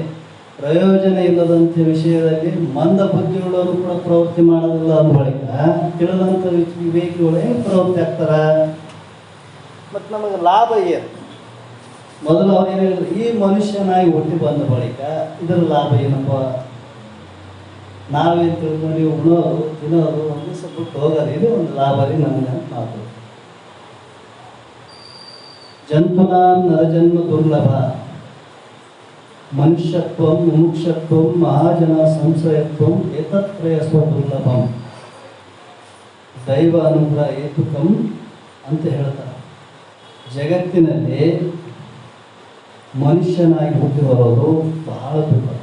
ಪ್ರಯೋಜನ ಇಲ್ಲದಂಥ ವಿಷಯದಲ್ಲಿ ಮಂದ ಬುದ್ಧಿಗಳವರು ಕೂಡ ಪ್ರವೃತ್ತಿ ಮಾಡೋದಿಲ್ಲ ಅಂದ ಬಳಿಕ ತಿಳಿದಂಥ ವಿವೇಕಿಗಳು ಹೆಂಗೆ ಪ್ರವೃತ್ತಿ ಆಗ್ತಾರ? ಮತ್ತು ನಮಗೆ ಲಾಭ ಏನು? ಮೊದಲು ಅವ್ರು ಏನು ಹೇಳಿದ್ರು? ಈ ಮನುಷ್ಯನಾಗಿ ಹುಟ್ಟಿ ಬಂದ ಬಳಿಕ ಇದರ ಲಾಭ ಏನಪ್ಪ? ನಾವೇನು ತಿಳ್ಕೊಂಡು ಉಣೋದು ತಿನ್ನೋದು ಒಂದು ಸ್ವಲ್ಪ ಹೋಗೋದು, ಇದು ಒಂದು ಲಾಭ ರೀ ನಮಗೆ ಮಾತು. ಜಂತುನಾಂ ನರಜನ್ಮ ದುರ್ಲಭ, ಮನುಷ್ಯತ್ವಂ ಮುಮುಕ್ಷತ್ವಂ ಮಹಾಜನ ಸಂಶಯತ್ವಂ ಏತತ್ಪ್ರೇಯಸ್ವ ದುರ್ಲಭಂ ದೈವ ಅನುಗ್ರಹ ಏತುಕಂ ಅಂತ ಹೇಳ್ತಾರೆ. ಜಗತ್ತಿನಲ್ಲಿ ಮನುಷ್ಯನಾಗಿ ಹುಟ್ಟಿ ಬರೋದು ಬಹಳ ದುರ್ಲಭ.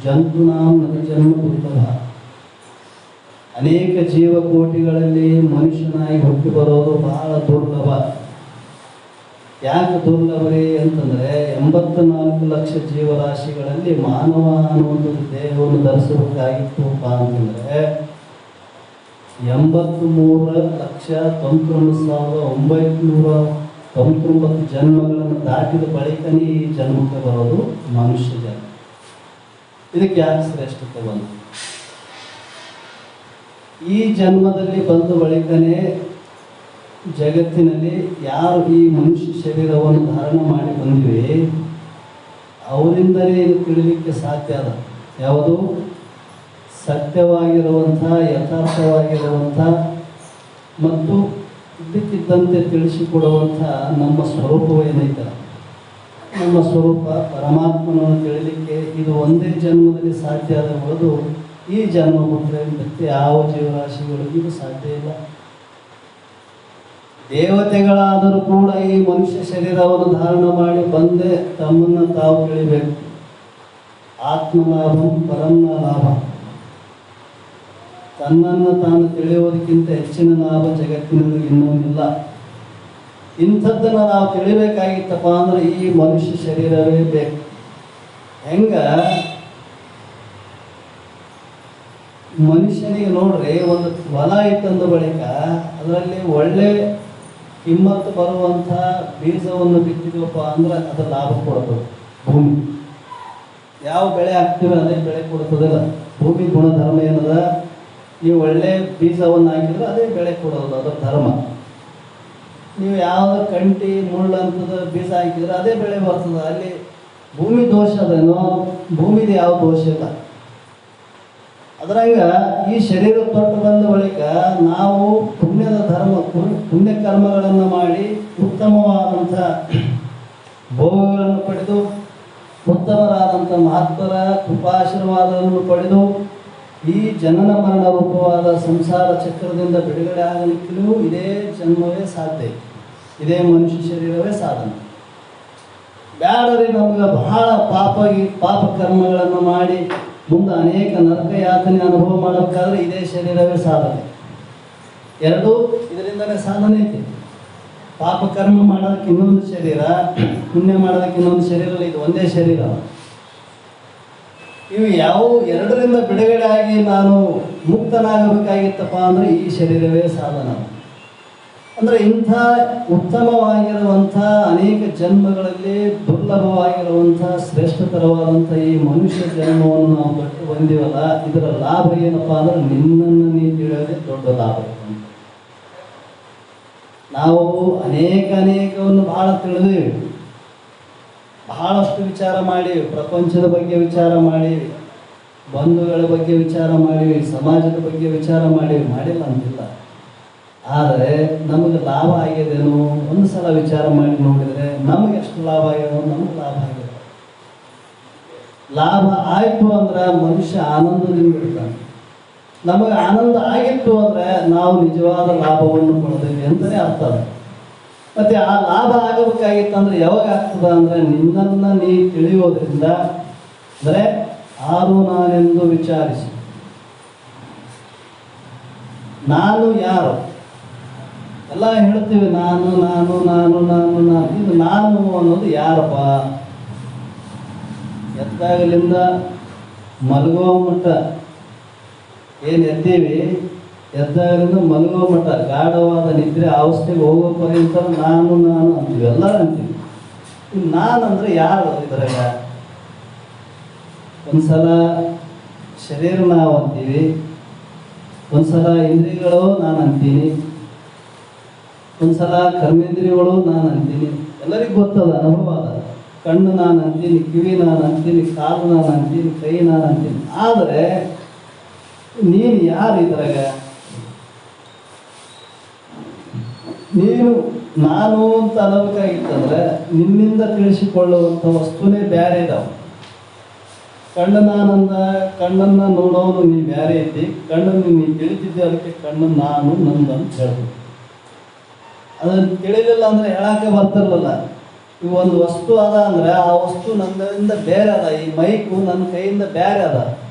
ಜಂತುನಾಂ ನರಜನ್ಮ ದುರ್ಲಭ. ಅನೇಕ ಜೀವಕೋಟಿಗಳಲ್ಲಿ ಮನುಷ್ಯನಾಗಿ ಹುಟ್ಟಿ ಬರೋದು ಬಹಳ ದುರ್ಲಭ. ಯಾಕೆ ದುರ್ಲಭರಿ ಅಂತಂದರೆ 84 ಲಕ್ಷ ಜೀವರಾಶಿಗಳಲ್ಲಿ ಮಾನವ ಅನ್ನುವಂಥ ದೇಹವನ್ನು ಧರಿಸಬೇಕಾಗಿತ್ತುಪ್ಪ ಅಂತಂದರೆ 83,91,999 ಜನ್ಮಗಳನ್ನು ದಾಟಿದ ಬಳಿಕನೇ ಈ ಜನ್ಮಕ್ಕೆ ಬರೋದು ಮನುಷ್ಯ ಜನ್ಮ. ಇದಕ್ಕೆ ಯಾಕೆ ಶ್ರೇಷ್ಠತೆ ಬಂತು? ಈ ಜನ್ಮದಲ್ಲಿ ಬಂದ ಬಳಿಕನೇ ಜಗತ್ತಿನಲ್ಲಿ ಯಾರು ಈ ಮನುಷ್ಯ ಶರೀರವನ್ನು ಧಾರಣ ಮಾಡಿ ಬಂದಿವೆ ಅವರಿಂದಲೇ ಇದು ತಿಳಿಲಿಕ್ಕೆ ಸಾಧ್ಯ ಅದ. ಯಾವುದು ಸತ್ಯವಾಗಿರುವಂಥ, ಯಥಾರ್ಥವಾಗಿರುವಂಥ ಮತ್ತು ಇದ್ದಕ್ಕಿದ್ದಂತೆ ತಿಳಿಸಿಕೊಡುವಂಥ ನಮ್ಮ ಸ್ವರೂಪವೇನೈತೆ, ನಮ್ಮ ಸ್ವರೂಪ ಪರಮಾತ್ಮನನ್ನು ತಿಳಿಲಿಕ್ಕೆ ಇದು ಒಂದೇ ಜನ್ಮದಲ್ಲಿ ಸಾಧ್ಯ ಆದ ಹೊರತು ಈ ಜನ್ಮ ಬಿಟ್ಟರೆ ಮತ್ತೆ ಯಾವ ಜೀವರಾಶಿಗಳಿಗೂ ಸಾಧ್ಯ ಇಲ್ಲ. ದೇವತೆಗಳಾದರೂ ಕೂಡ ಈ ಮನುಷ್ಯ ಶರೀರವನ್ನು ಧಾರಣ ಮಾಡಿ ಬಂದೇ ತಮ್ಮನ್ನು ತಾವು ತಿಳಿಬೇಕು. ಆತ್ಮಲಾಭ ಪರಮ ಲಾಭ. ತನ್ನನ್ನು ತಾನು ತಿಳಿಯೋದಕ್ಕಿಂತ ಹೆಚ್ಚಿನ ಲಾಭ ಜಗತ್ತಿನಲ್ಲಿ ಇನ್ನೊಂದಿಲ್ಲ. ಇಂಥದ್ದನ್ನು ನಾವು ತಿಳಿಬೇಕಾಗಿತ್ತಪ್ಪ ಅಂದ್ರೆ ಈ ಮನುಷ್ಯ ಶರೀರವೇ ಬೇಕು. ಹೆಂಗ ಮನುಷ್ಯನಿಗೆ ನೋಡ್ರಿ, ಒಂದು ಹೊಲ ಇತ್ತಂದ ಬಳಿಕ ಅದರಲ್ಲಿ ಒಳ್ಳೆ ಕಿಮ್ಮತ್ತು ಬರುವಂಥ ಬೀಜವನ್ನು ಬಿತ್ತಿದವಪ್ಪ ಅಂದ್ರೆ ಅದು ಲಾಭ ಕೊಡ್ತದೆ. ಭೂಮಿ ಯಾವ ಬೆಳೆ ಹಾಕ್ತೀವಿ ಅದೇ ಬೆಳೆ ಕೊಡ್ತದಿಲ್ಲ. ಭೂಮಿ ಗುಣಧರ್ಮ ಏನದ, ನೀವು ಒಳ್ಳೆ ಬೀಜವನ್ನು ಹಾಕಿದ್ರೆ ಅದೇ ಬೆಳೆ ಕೊಡೋದು, ಅದರ ಧರ್ಮ. ನೀವು ಯಾವುದೋ ಕಂಟಿ ಮುಳ್ಳಂಥದ್ದು ಬೀಜ ಹಾಕಿದ್ರೆ ಅದೇ ಬೆಳೆ ಬರ್ತದೆ. ಅಲ್ಲಿ ಭೂಮಿ ದೋಷ ಅದೇನೋ, ಭೂಮಿದು ಯಾವ ದೋಷ ಇಲ್ಲ. ಅದರಂಗ ಈ ಶರೀರ ತೊಟ್ಟು ಬಂದ ಬಳಿಕ ನಾವು ಪುಣ್ಯದ ಧರ್ಮ ಪುಣ್ಯ ಕರ್ಮಗಳನ್ನು ಮಾಡಿ ಉತ್ತಮವಾದಂಥ ಭೋಗಗಳನ್ನು ಪಡೆದು ಉತ್ತಮರಾದಂಥ ಮಹತ್ವರ ಕೃಪಾಶೀರ್ವಾದವನ್ನು ಪಡೆದು ಈ ಜನನ ಮರಣ ರೂಪವಾದ ಸಂಸಾರ ಚಕ್ರದಿಂದ ಬಿಡುಗಡೆ ಆಗಲಿಕ್ಕೂ ಇದೇ ಜನ್ಮವೇ ಸಾಧ್ಯ, ಇದೇ ಮನುಷ್ಯ ಶರೀರವೇ ಸಾಧನ. ಬ್ಯಾಡರಿ ನಮಗೆ ಬಹಳ ಪಾಪ ಕರ್ಮಗಳನ್ನು ಮಾಡಿ ಮುಂದೆ ಅನೇಕ ನರಕ ಯಾತನೆ ಅನುಭವ ಮಾಡಬೇಕಾದ್ರೆ ಇದೇ ಶರೀರವೇ ಸಾಧನೆ. ಎರಡೂ ಇದರಿಂದಲೇ ಸಾಧನೆ ಐತಿ. ಪಾಪ ಕರ್ಮ ಮಾಡೋದಕ್ಕೆ ಇನ್ನೊಂದು ಶರೀರ, ಪುಣ್ಯ ಮಾಡೋದಕ್ಕೆ ಇನ್ನೊಂದು ಶರೀರ, ಇದು ಒಂದೇ ಶರೀರ. ಇವು ಯಾವ ಎರಡರಿಂದ ಬಿಡುಗಡೆ ಆಗಿ ನಾನು ಮುಕ್ತನಾಗಬೇಕಾಗಿತ್ತಪ್ಪ ಅಂದರೆ ಈ ಶರೀರವೇ ಸಾಧನ. ಅಂದರೆ ಇಂಥ ಉತ್ತಮವಾಗಿರುವಂಥ ಅನೇಕ ಜನ್ಮಗಳಲ್ಲಿ ದುರ್ಲಭವಾಗಿರುವಂಥ ಶ್ರೇಷ್ಠತರವಾದಂಥ ಈ ಮನುಷ್ಯ ಜನ್ಮವನ್ನು ನಾವು ಬಿಟ್ಟು ಬಂದೀವಲ್ಲ, ಇದರ ಲಾಭ ಏನಪ್ಪ ಅಂದ್ರೆ ನಿನ್ನನ್ನು ನೀ ತಿಳಿಯೋದೇ ದೊಡ್ಡ ಲಾಭ. ನಾವು ಅನೇಕವನ್ನು ಬಹಳ ತಿಳಿದೀವಿ, ಬಹಳಷ್ಟು ವಿಚಾರ ಮಾಡೀವಿ, ಪ್ರಪಂಚದ ಬಗ್ಗೆ ವಿಚಾರ ಮಾಡೀವಿ, ಬಂಧುಗಳ ಬಗ್ಗೆ ವಿಚಾರ ಮಾಡೀವಿ, ಸಮಾಜದ ಬಗ್ಗೆ ವಿಚಾರ ಮಾಡೀವಿ, ಮಾಡಿಲ್ಲ ಅಂತಿಲ್ಲ. ಆದರೆ ನಮಗೆ ಲಾಭ ಆಗಿದೇನೋ ಒಂದು ಸಲ ವಿಚಾರ ಮಾಡಿ ನೋಡಿದರೆ ನಮಗೆ ಎಷ್ಟು ಲಾಭ ಆಗ್ಯದೋ, ನಮಗೆ ಲಾಭ ಆಗಿದೆ. ಲಾಭ ಆಯಿತು ಅಂದ್ರೆ ಮನುಷ್ಯ ಆನಂದದಿಂದ ಇರ್ತಾನೆ. ನಮಗೆ ಆನಂದ ಆಗಿತ್ತು ಅಂದರೆ ನಾವು ನಿಜವಾದ ಲಾಭವನ್ನು ಪಡೆದೇವೆ ಅಂತಲೇ ಅರ್ಥ. ಮತ್ತು ಆ ಲಾಭ ಆಗಬೇಕಾಗಿತ್ತಂದ್ರೆ ಯಾವಾಗ ಆಗ್ತದ ಅಂದರೆ ನಿನ್ನನ್ನು ನೀ ತಿಳಿಯೋದ್ರಿಂದ. ಅಂದರೆ ಆರು ನಾನೆಂದು ವಿಚಾರಿಸಿ, ನಾನು ಯಾರು ಎಲ್ಲ ಹೇಳ್ತೀವಿ, ನಾನು ನಾನು ನಾನು ನಾನು ನಾನು ಇದು ನಾನು ಅನ್ನೋದು ಯಾರಪ್ಪ? ಎದ್ದಾಗಲಿಂದ ಮಲಗೋ ಮಟ್ಟ ಏನು ಎದ್ದೀವಿ, ಎದ್ದಾಗಲಿಂದ ಮಲಗೋ ಮಟ್ಟ ಗಾಢವಾದ ನಿದ್ರೆ ಅವಸ್ಥೆಗೆ ಹೋಗೋ ಪರ್ಯಂತ ನಾನು ನಾನು ಅಂತೀವಿ, ಎಲ್ಲರೂ ಅಂತೀವಿ. ನಾನು ಅಂದರೆ ಯಾರು ಇದ್ರಾಗ? ಒಂದ್ಸಲ ಶರೀರ ನಾವು ಅಂತೀವಿ, ಒಂದ್ಸಲ ಇಂದ್ರಿಯಗಳು ನಾನು ಅಂತೀನಿ, ಒಂದ್ಸಲ ಕರ್ಮೇಂದ್ರಿಯಗಳು ನಾನು ಅಂತೀನಿ. ಎಲ್ಲರಿಗೂ ಗೊತ್ತದ, ಅನುಭವ ಅದ. ಕಣ್ಣು ನಾನು ಅಂತೀನಿ, ಕಿವಿ ನಾನು ಅಂತೀನಿ, ಕಾಲು ನಾನು ಅಂತೀನಿ, ಕೈ ನಾನು ಅಂತೀನಿ. ಆದರೆ ನೀನು ಯಾರು ಇದ್ರಾಗ? ನೀನು ನಾನು ಅಂತ ಅನ್ನಬೇಕಾಗಿತ್ತಂದ್ರೆ ನಿನ್ನಿಂದ ತಿಳಿಸಿಕೊಳ್ಳುವಂಥ ವಸ್ತುನೇ ಬೇರೆ ಇದಾವೆ. ಕಣ್ಣು ನಾನಂದ, ಕಣ್ಣನ್ನು ನೋಡೋನು ನೀ ಬೇರೆ ಇದ್ದಿ, ಕಣ್ಣನ್ನು ನೀ ತಿಳಿತಿದ್ದೆ, ಅದಕ್ಕೆ ಕಣ್ಣು ನಾನು ನಂದು ಅಂತ ಹೇಳ್ಬೇಕು. ಅದನ್ನು ತಿಳಿಲಿಲ್ಲ ಅಂದರೆ ಹೇಳಕ್ಕೆ ಬರ್ತಿರ್ಲಿಲ್ಲ. ಈ ಒಂದು ವಸ್ತು ಅದ ಅಂದರೆ ಆ ವಸ್ತು ನನ್ನಿಂದ ಬೇರೆ ಅದ, ಈ ಮೈಕು ನನ್ನ ಕೈಯಿಂದ ಬೇರೆ ಅದ,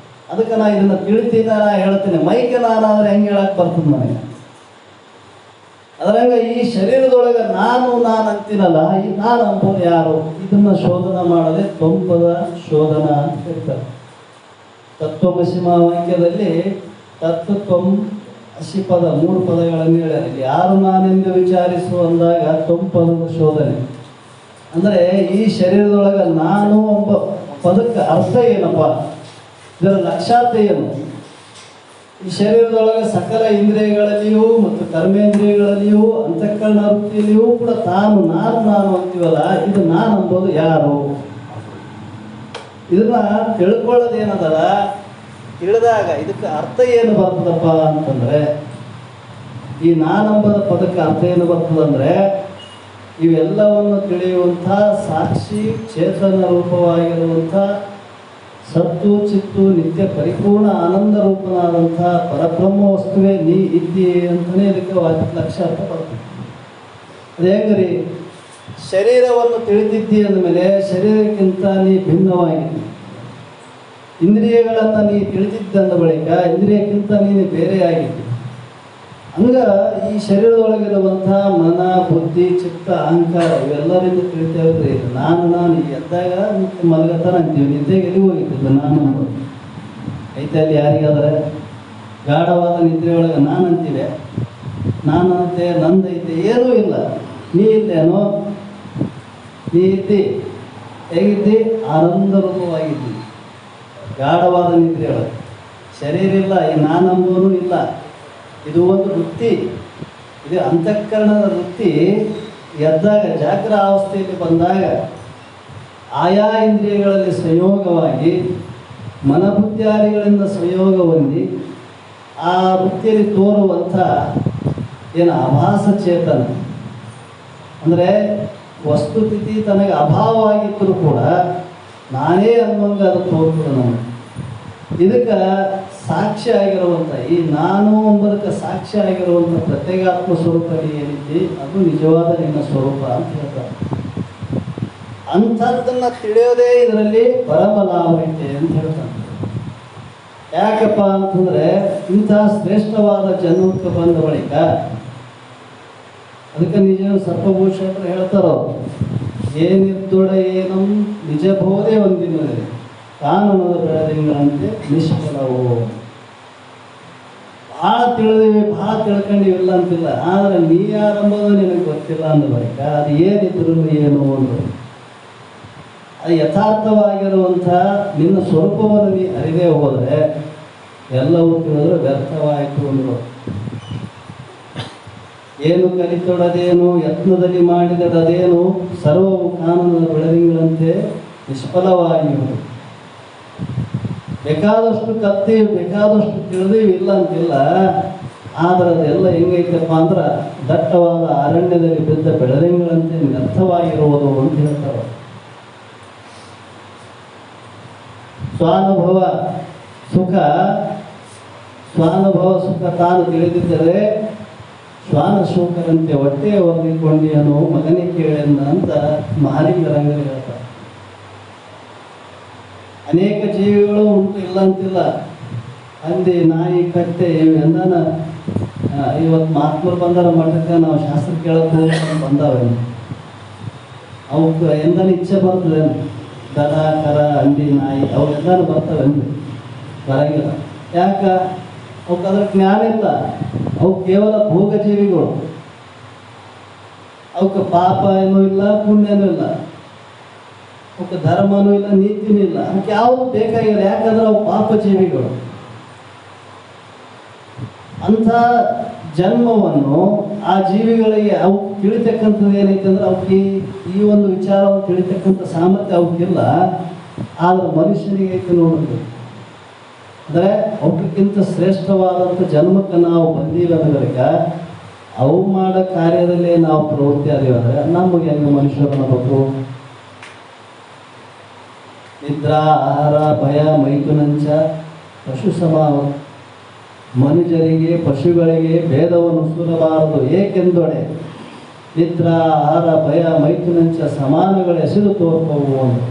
ಅದಕ್ಕೆ ನಾ ಇದನ್ನು ತಿಳಿತೀನಿ, ನಾ ಹೇಳ್ತೀನಿ. ಮೈಕೆ ನಾನಾದರೆ ಹೆಂಗೆ ಹೇಳಕ್ಕೆ ಬರ್ತದೆ ನನಗೆ? ಅದ್ರಾಗ ಈ ಶರೀರದೊಳಗೆ ನಾನು ಅಂತೀನಲ್ಲ, ಈ ನಾನು ಅಂಬೋದು ಯಾರು? ಇದನ್ನ ಶೋಧನ ಮಾಡದೆ ತ್ವಂಪದ ಶೋಧನ ಅಂತ ಹೇಳ್ತಾರೆ. ತತ್ವಮಸಿ ವಾಕ್ಯದಲ್ಲಿ ತತ್ವಂ ಅಸಿ ಪದ 3 ಪದಗಳನ್ನು ಹೇಳ್ಯಾರ. ಇಲ್ಲಿ ಯಾರು ನಾನೆಂದು ವಿಚಾರಿಸು ಅಂದಾಗ ತ್ವಂಪದದ ಶೋಧನೆ ಅಂದರೆ ಈ ಶರೀರದೊಳಗೆ ನಾನು ಎಂಬ ಪದಕ್ಕೆ ಅರ್ಥ ಏನಪ್ಪ, ಇದರ ಲಕ್ಷ್ಯಾರ್ಥ ಏನು? ಈ ಶರೀರದೊಳಗೆ ಸಕಲ ಇಂದ್ರಿಯಗಳಲ್ಲಿಯೂ ಮತ್ತು ಕರ್ಮೇಂದ್ರಿಯಗಳಲ್ಲಿಯೂ ಅಂತಃಕರಣ ವೃತ್ತಿಯಲ್ಲಿಯೂ ಕೂಡ ನಾನು ಅಂತೀವಲ್ಲ, ಇದು ನಾನು ಅಂಬೋದು ಯಾರು? ಇದನ್ನ ತಿಳ್ಕೊಳ್ಳೋದೇನದಲ್ಲ, ತಿಳಿದಾಗ ಇದಕ್ಕೆ ಅರ್ಥ ಏನು ಬರ್ತದಪ್ಪ ಅಂತಂದ್ರೆ, ಈ ನಾನಂಬದ ಪದಕ್ಕೆ ಅರ್ಥ ಏನು ಬರ್ತದಂದ್ರೆ, ಇವೆಲ್ಲವನ್ನು ತಿಳಿಯುವಂಥ ಸಾಕ್ಷಿ ಚೇತನ ರೂಪವಾಗಿರುವಂಥ ಸತ್ತು ಚಿತ್ತು ನಿತ್ಯ ಪರಿಪೂರ್ಣ ಆನಂದ ರೂಪನಾದಂಥ ಪರಬ್ರಹ್ಮ ವಸ್ತುವೇ ನೀ ಇದ್ದಿ ಅಂತಲೇ ಇದಕ್ಕೆ ಲಕ್ಷ್ಯಾರ್ಥ ಬರ್ತದೆ. ಅದೇ ಹೆಂಗ್ರಿ, ಶರೀರವನ್ನು ತಿಳಿದಿದ್ದಿ ಅಂದಮೇಲೆ ಶರೀರಕ್ಕಿಂತ ನೀ ಭಿನ್ನವಾಗಿದ್ದಿ. ಇಂದ್ರಿಯಗಳನ್ನು ನೀ ತಿಳಿದಿದ್ದಂದ ಬಳಿಕ ಇಂದ್ರಿಯಕ್ಕಿಂತ ನೀನು ಬೇರೆಯಾಗಿದ್ದಿ. ಹಂಗ ಈ ಶರೀರದೊಳಗಿರುವಂಥ ಮನ ಬುದ್ಧಿ ಚಿತ್ತ ಅಹಂಕಾರ ಇವೆಲ್ಲರಿಂದ ತಿಳಿತೇವ್ರಿ. ನಾನು ಎದ್ದಾಗ ಮಲಗತನ ಅಂತೀವಿ, ನಿದ್ದೆಗೆ ಎಲ್ಲಿ ಹೋಗಿದ್ದಿಲ್ಲ ನಾನು ಅಂಬೋದು ಐತೆ. ಅಲ್ಲಿ ಯಾರಿಗಾದ್ರೆ ಗಾಢವಾದ ನಿದ್ರೆಯೊಳಗೆ ನಾನು ಅಂತೀವಿ, ನಾನಂತೆ ನಂದೈತೆ ಏನೂ ಇಲ್ಲ. ನೀ ಇದ್ದೇನೋ, ನೀ ಇದ್ದಿ, ಹೇಗಿದ್ದಿ? ಆನಂದ ರೂಪವಾಗಿದ್ದಿ ಗಾಢವಾದ ನಿದ್ರೆಯೊಳಗೆ. ಶರೀರ ಇಲ್ಲ, ಈ ನಾನಂಬೋನು ಇಲ್ಲ. ಇದು ಒಂದು ವೃತ್ತಿ, ಇದು ಅಂತಃಕರಣದ ವೃತ್ತಿ. ಎದ್ದಾಗ ಜಾಗ್ರ ಅವಸ್ಥೆಯಲ್ಲಿ ಬಂದಾಗ ಆಯಾ ಇಂದ್ರಿಯಗಳಲ್ಲಿ ಸಂಯೋಗವಾಗಿ ಮನಬುದ್ಧಿಯಾದಿಗಳಿಂದ ಸಂಯೋಗ ಹೊಂದಿ ಆ ವೃತ್ತಿಯಲ್ಲಿ ತೋರುವಂಥ ಏನು ಆಭಾಸ ಚೇತನ ಅಂದರೆ ವಸ್ತುಸ್ಥಿತಿ ತನಗೆ ಅಭಾವವಾಗಿದ್ದರೂ ಕೂಡ ನಾನೇ ಅನ್ನುವಂಗೆ ಅದು ತೋರ್ತದೆ ನಮಗೆ. ಇದಕ್ಕೆ ಸಾಕ್ಷಿ ಆಗಿರುವಂಥ ಈ ನಾನು ಎಂಬುದಕ್ಕೆ ಸಾಕ್ಷಿ ಆಗಿರುವಂಥ ಪ್ರತ್ಯೇಗಾತ್ಮ ಸ್ವರೂಪ ಏನಿದೆ ಅದು ನಿಜವಾದ ನಿನ್ನ ಸ್ವರೂಪ ಅಂತ ಹೇಳ್ತಾರೆ. ಅಂಥದ್ದನ್ನು ತಿಳಿಯೋದೇ ಇದರಲ್ಲಿ ಪರಮ ಲಾಭ ಐತೆ ಅಂತ ಹೇಳ್ತಾರೆ. ಯಾಕಪ್ಪ ಅಂತಂದರೆ ಇಂತಹ ಶ್ರೇಷ್ಠವಾದ ಜನ್ಮಕ್ಕೆ ಬಂದ ಬಳಿಕ ಅದಕ್ಕೆ ನಿಜ ಸರ್ಪಭೂಷಣರು ಹೇಳ್ತಾರೋ, ಏನಿದ್ದೊಡ ಏನಂ ನಿಜ ಬೋಧೆ ಹೊಂದಿನದೆ ಕಾನೂನದ ಬೆಳೆದಿಂಗಳಂತೆ ನಿಷ್ಫಲವು. ಭಾಳ ತಿಳಿದಿವಿ, ಭಾಳ ತಿಳ್ಕೊಂಡಿವಿಲ್ಲ ಅಂತಿಲ್ಲ, ಆದರೆ ನೀ ಯಾರಂಬೋದು ನಿನಗೆ ಗೊತ್ತಿಲ್ಲ ಅಂದ ಬಳಿಕ ಅದು ಏನಿದ್ರು ಏನು ಅಂದರು. ಅದು ಯಥಾರ್ಥವಾಗಿರುವಂಥ ನಿನ್ನ ಸ್ವರೂಪವನ್ನು ನೀ ಅರಿದೇ ಹೋದರೆ ಎಲ್ಲವೂ ತಿಳಿದ್ರೆ ವ್ಯರ್ಥವಾಯಿತು ಅಂದರು. ಏನು ಕಲಿತೊಡದೇನು ಯತ್ನದಲ್ಲಿ ಮಾಡಿದಡದೇನು ಸರ್ವವು ಕಾನೂನದ ಬೆಳದಿಂಗಳಂತೆ ನಿಷ್ಫಲವಾಗಿರುವುದು. ಬೇಕಾದಷ್ಟು ಕತ್ತೀವಿ, ಬೇಕಾದಷ್ಟು ತಿಳಿದೀವಿ ಇಲ್ಲ ಅಂತಿಲ್ಲ, ಆದರೆ ಅದೆಲ್ಲ ಹೆಂಗೈತಪ್ಪ ಅಂದ್ರೆ ದಟ್ಟವಾದ ಅರಣ್ಯದಲ್ಲಿ ಬಿದ್ದ ಬೆಳದಿಂಗಳಂತೆ ವ್ಯರ್ಥವಾಗಿರುವುದು ಅಂತ ಹೇಳ್ತಾರೆ. ಸ್ವಾನುಭವ ಸುಖ ತಾನು ತಿಳಿದಿದ್ದರೆ ಶ್ವಾನ ಶೋಕರಂತೆ ಹೊಟ್ಟೆ ಒರೆದಿಕೊಂಡಿಯನು ಮಗನೇ ಕೇಳೆಂದ ಅಂತ ಮಹಾಲಿಂಗರಂಗರು ಹೇಳ್ತಾರೆ. ಅನೇಕ ಜೀವಿಗಳು ಉಂಟು ಇಲ್ಲ ಅಂತಿಲ್ಲ, ಹಂದಿ ನಾಯಿ ಕತ್ತೆ ಇವೆಂದನ ಇವತ್ತು ಮಹಾತ್ಮರು ಬಂದಾರ ಮಠಕ್ಕೆ ನಾವು ಶಾಸ್ತ್ರ ಕೇಳಕ್ಕೆ ಬಂದಾವೆ. ಅವಕ್ಕೆ ಎಂದನ ಇಚ್ಛೆ ಬರ್ತದೆ, ದನ ಕರ ಹಂದಿ ನಾಯಿ ಅವೆಲ್ಲನೂ ಬರ್ತವೆ ಬರಂಗಿಲ್ಲ. ಯಾಕೆ? ಅವಕ್ಕೆ ಅದ್ರ ಜ್ಞಾನ ಇಲ್ಲ. ಅವು ಕೇವಲ ಭೋಗ ಜೀವಿಗಳು, ಅವಕ್ಕೆ ಪಾಪ ಏನೂ ಇಲ್ಲ, ಪುಣ್ಯನೂ ಇಲ್ಲ, ಅವಕ್ಕೆ ಧರ್ಮನೂ ಇಲ್ಲ, ನೀತಿನೂ ಇಲ್ಲ, ಅವಕ್ಕೆ ಯಾವುದು ಬೇಕಾಗಿಲ್ಲ. ಯಾಕಂದ್ರೆ ಅವು ಪಾಪ ಜೀವಿಗಳು. ಅಂಥ ಜನ್ಮವನ್ನು ಆ ಜೀವಿಗಳಿಗೆ ಅವು ತಿಳಿತಕ್ಕಂಥದ್ದು ಏನೈತೆ ಅಂದ್ರೆ ಅವಕ್ಕೆ ಈ ಒಂದು ವಿಚಾರವನ್ನು ತಿಳಿತಕ್ಕಂಥ ಸಾಮರ್ಥ್ಯ ಅವಕ್ಕಿಲ್ಲ. ಆದ್ರೆ ಮನುಷ್ಯನಿಗೆ ಐತೆ ನೋಡೋದು ಅಂದರೆ ಅವಕ್ಕಿಂತ ಶ್ರೇಷ್ಠವಾದಂಥ ಜನ್ಮಕ್ಕೆ ನಾವು ಬಂದೀವಿ ಅನ್ನೋದಕ್ಕೆ ಅವು ಮಾಡೋ ಕಾರ್ಯದಲ್ಲೇ ನಾವು ಪ್ರವೃತ್ತಿ ಆದೀವಿ ಅಂದರೆ ನಮಗೆ ಹೆಂಗೆ ಮನುಷ್ಯರು ಅನ್ನಬೇಕು? ನಿದ್ರಾ ಆಹಾರ ಭಯ ಮೈಥುನಂಚ ಪಶು ಸಮಾವ. ಮನುಷ್ಯರಿಗೆ ಪಶುಗಳಿಗೆ ಭೇದವನ್ನು ಸುರಬಾರದು ಏಕೆಂದೊಡೆ ನಿದ್ರಾ ಆಹಾರ ಭಯ ಮೈಥುನಂಚ ಸಮಾನಗಳು ಎಸೆದು ತೋರ್ಪವು ಅಂತ.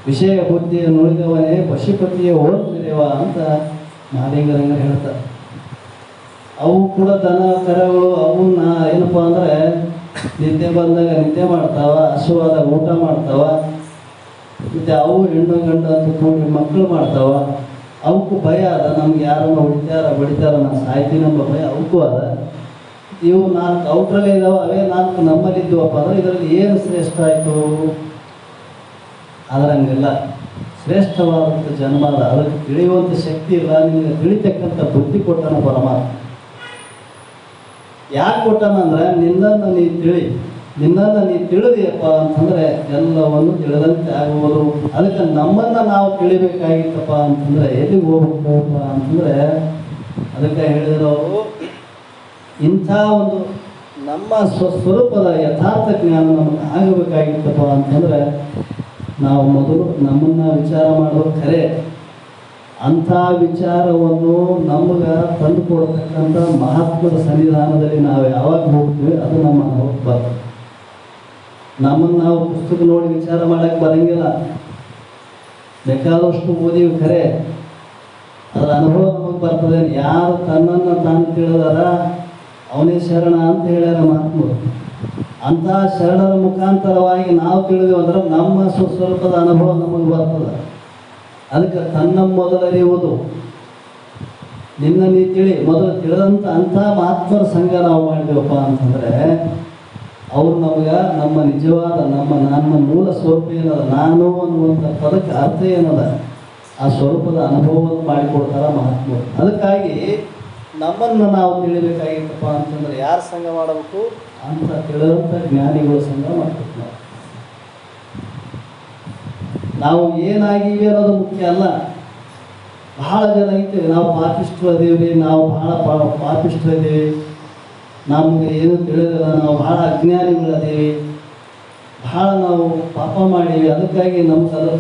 ವಿಷಯ ಬುದ್ಧಿಯನ್ನು ನುಳಿದವನೇ ಪಶುಪತಿಯ ಓದ್ತಿರೇವ ಅಂತ ಮಹಾಲಿಂಗರಂಗ ಹೇಳ್ತಾರೆ. ಅವು ಕೂಡ ದನ ಕರಗಳು ಅವನ್ನ ಏನಪ್ಪ ಅಂದರೆ ನಿದ್ದೆ ಬಂದಾಗ ನಿದ್ದೆ ಮಾಡ್ತಾವ, ಹಸುವಾದಾಗ ಊಟ ಮಾಡ್ತಾವ, ಮತ್ತು ಅವು ಹೆಣ್ಣು ಗಂಡು ಅಂತ ಕೂಡಿ ಮಕ್ಕಳು ಮಾಡ್ತಾವ. ಅವಕ್ಕೂ ಭಯ ಅದ, ನಮ್ಗೆ ಯಾರನ್ನ ಹೊಡಿತಾರ ನಾನು ಸಾಯ್ತೀನಿ ಎಂಬ ಭಯ ಅವಕ್ಕೂ ಅದ. ಇವು 4 ಔಟ್ರಲ್ಲೇ ಇದಾವೆ, ಅವೇ 4 ನಮ್ಮಲ್ಲಿ ಇದ್ವಪ್ಪ ಅಂದರೆ ಇದರಲ್ಲಿ ಏನು ಶ್ರೇಷ್ಠ ಆಯಿತು? ಅದರಂಗಿಲ್ಲ. ಶ್ರೇಷ್ಠವಾದಂಥ ಜನ್ಮ ಅದ, ಅದಕ್ಕೆ ತಿಳಿಯುವಂಥ ಶಕ್ತಿ ಇಲ್ಲ. ನಿಮಗೆ ತಿಳಿತಕ್ಕಂಥ ಬುದ್ಧಿ ಕೊಟ್ಟನ ಪರಮಾತ್ಮ. ಯಾಕೆ ಕೊಟ್ಟನ ಅಂದ್ರೆ ನಿನ್ನನ್ನು ನೀ ತಿಳಿದಿಯಪ್ಪ ಅಂತಂದರೆ ಎಲ್ಲವನ್ನು ತಿಳಿದಂತೆ ಆಗುವುದು. ಅದಕ್ಕೆ ನಮ್ಮನ್ನು ನಾವು ತಿಳಿಬೇಕಾಗಿತ್ತಪ್ಪ ಅಂತಂದರೆ ಎಲ್ಲಿಗೆ ಹೋಗ್ಬೇಕಪ್ಪ ಅಂತಂದರೆ ಅದಕ್ಕೆ ಹೇಳಿದವರು ಇಂಥ ಒಂದು ನಮ್ಮ ಸ್ವರೂಪದ ಯಥಾರ್ಥ ಜ್ಞಾನ ನಮಗೆ ಆಗಬೇಕಾಗಿತ್ತಪ್ಪ ಅಂತಂದರೆ ನಾವು ಮೊದಲು ನಮ್ಮನ್ನು ವಿಚಾರ ಮಾಡೋದು ಖರೆ. ಅಂಥ ವಿಚಾರವನ್ನು ನಮಗೆ ತಂದು ಕೊಡ್ತಕ್ಕಂಥ ಮಹಾತ್ಮದ ಸನ್ನಿಧಾನದಲ್ಲಿ ನಾವು ಯಾವಾಗ ಹೋಗ್ತೀವಿ ಅದು ನಮ್ಮ ಅನುಭವಕ್ಕೆ ಬರ್ತದೆ. ನಮ್ಮನ್ನು ನಾವು ಪುಸ್ತಕ ನೋಡಿ ವಿಚಾರ ಮಾಡೋಕ್ಕೆ ಬರೋಂಗಿಲ್ಲ. ಬೇಕಾದಷ್ಟು ಓದಿವಿ ಖರೆ, ಅದರ ಅನುಭವ ನಮಗೆ ಬರ್ತದೆ. ಯಾರು ತನ್ನನ್ನು ತಾನು ತಿಳಿದಾರ ಅವನೇ ಶರಣ ಅಂತ ಹೇಳ್ಯಾರ ಮಹಾತ್ಮರು. ಅಂಥ ಶರಣರ ಮುಖಾಂತರವಾಗಿ ನಾವು ತಿಳಿದೆವು ಅಂದ್ರೆ ನಮ್ಮ ಸ್ವಸ್ವರೂಪದ ಅನುಭವ ನಮಗೆ ಬರ್ತದೆ. ಅದಕ್ಕೆ ತನ್ನ ಮೊದಲರಿಯುವುದು ನಿನ್ನ ನೀ ಮೊದಲು ತಿಳಿದಂಥ ಅಂಥ ಮಹಾತ್ಮರ ಸಂಘ ನಾವು ಮಾಡಿದೆವಪ್ಪ ಅಂತಂದರೆ ಅವ್ರು ನಮಗೆ ನಮ್ಮ ನಿಜವಾದ ನನ್ನ ಮೂಲ ಸ್ವರೂಪ ಏನದ, ನಾನು ಅನ್ನುವಂಥ ಪದಕ್ಕೆ ಅರ್ಥ ಏನದ, ಆ ಸ್ವರೂಪದ ಅನುಭವವನ್ನು ಮಾಡಿಕೊಡ್ತಾರ ಮಹಾತ್ಮರು. ಅದಕ್ಕಾಗಿ ನಮ್ಮನ್ನು ನಾವು ತಿಳಿಬೇಕಾಗಿತ್ತಪ್ಪ ಅಂತಂದ್ರೆ ಯಾರು ಸಂಘ ಮಾಡಬೇಕು? ಅಂತ ತಿಳಿದಂಥ ಜ್ಞಾನಿಗಳ ಸಂಘ ಮಾಡಬೇಕು. ನಾವು ಏನಾಗಿವೆ ಅನ್ನೋದು ಮುಖ್ಯ ಅಲ್ಲ. ಬಹಳ ಜನ ಐತೀವಿ ನಾವು ಪಾಪಿಷ್ಟ್ರು ಅದೇವ್ರಿ, ನಾವು ಬಹಳ ಪಾಪಿಷ್ಟ್ರು ಇದ್ದೀವಿ, ನಮಗೆ ಏನು ತಿಳಿದಿಲ್ಲ, ನಾವು ಬಹಳ ಅಜ್ಞಾನಿಗಳದೇವಿ, ಬಹಳ ನಾವು ಪಾಪ ಮಾಡೀವಿ, ಅದಕ್ಕಾಗಿ ನಮ್ಗೆ ಅದು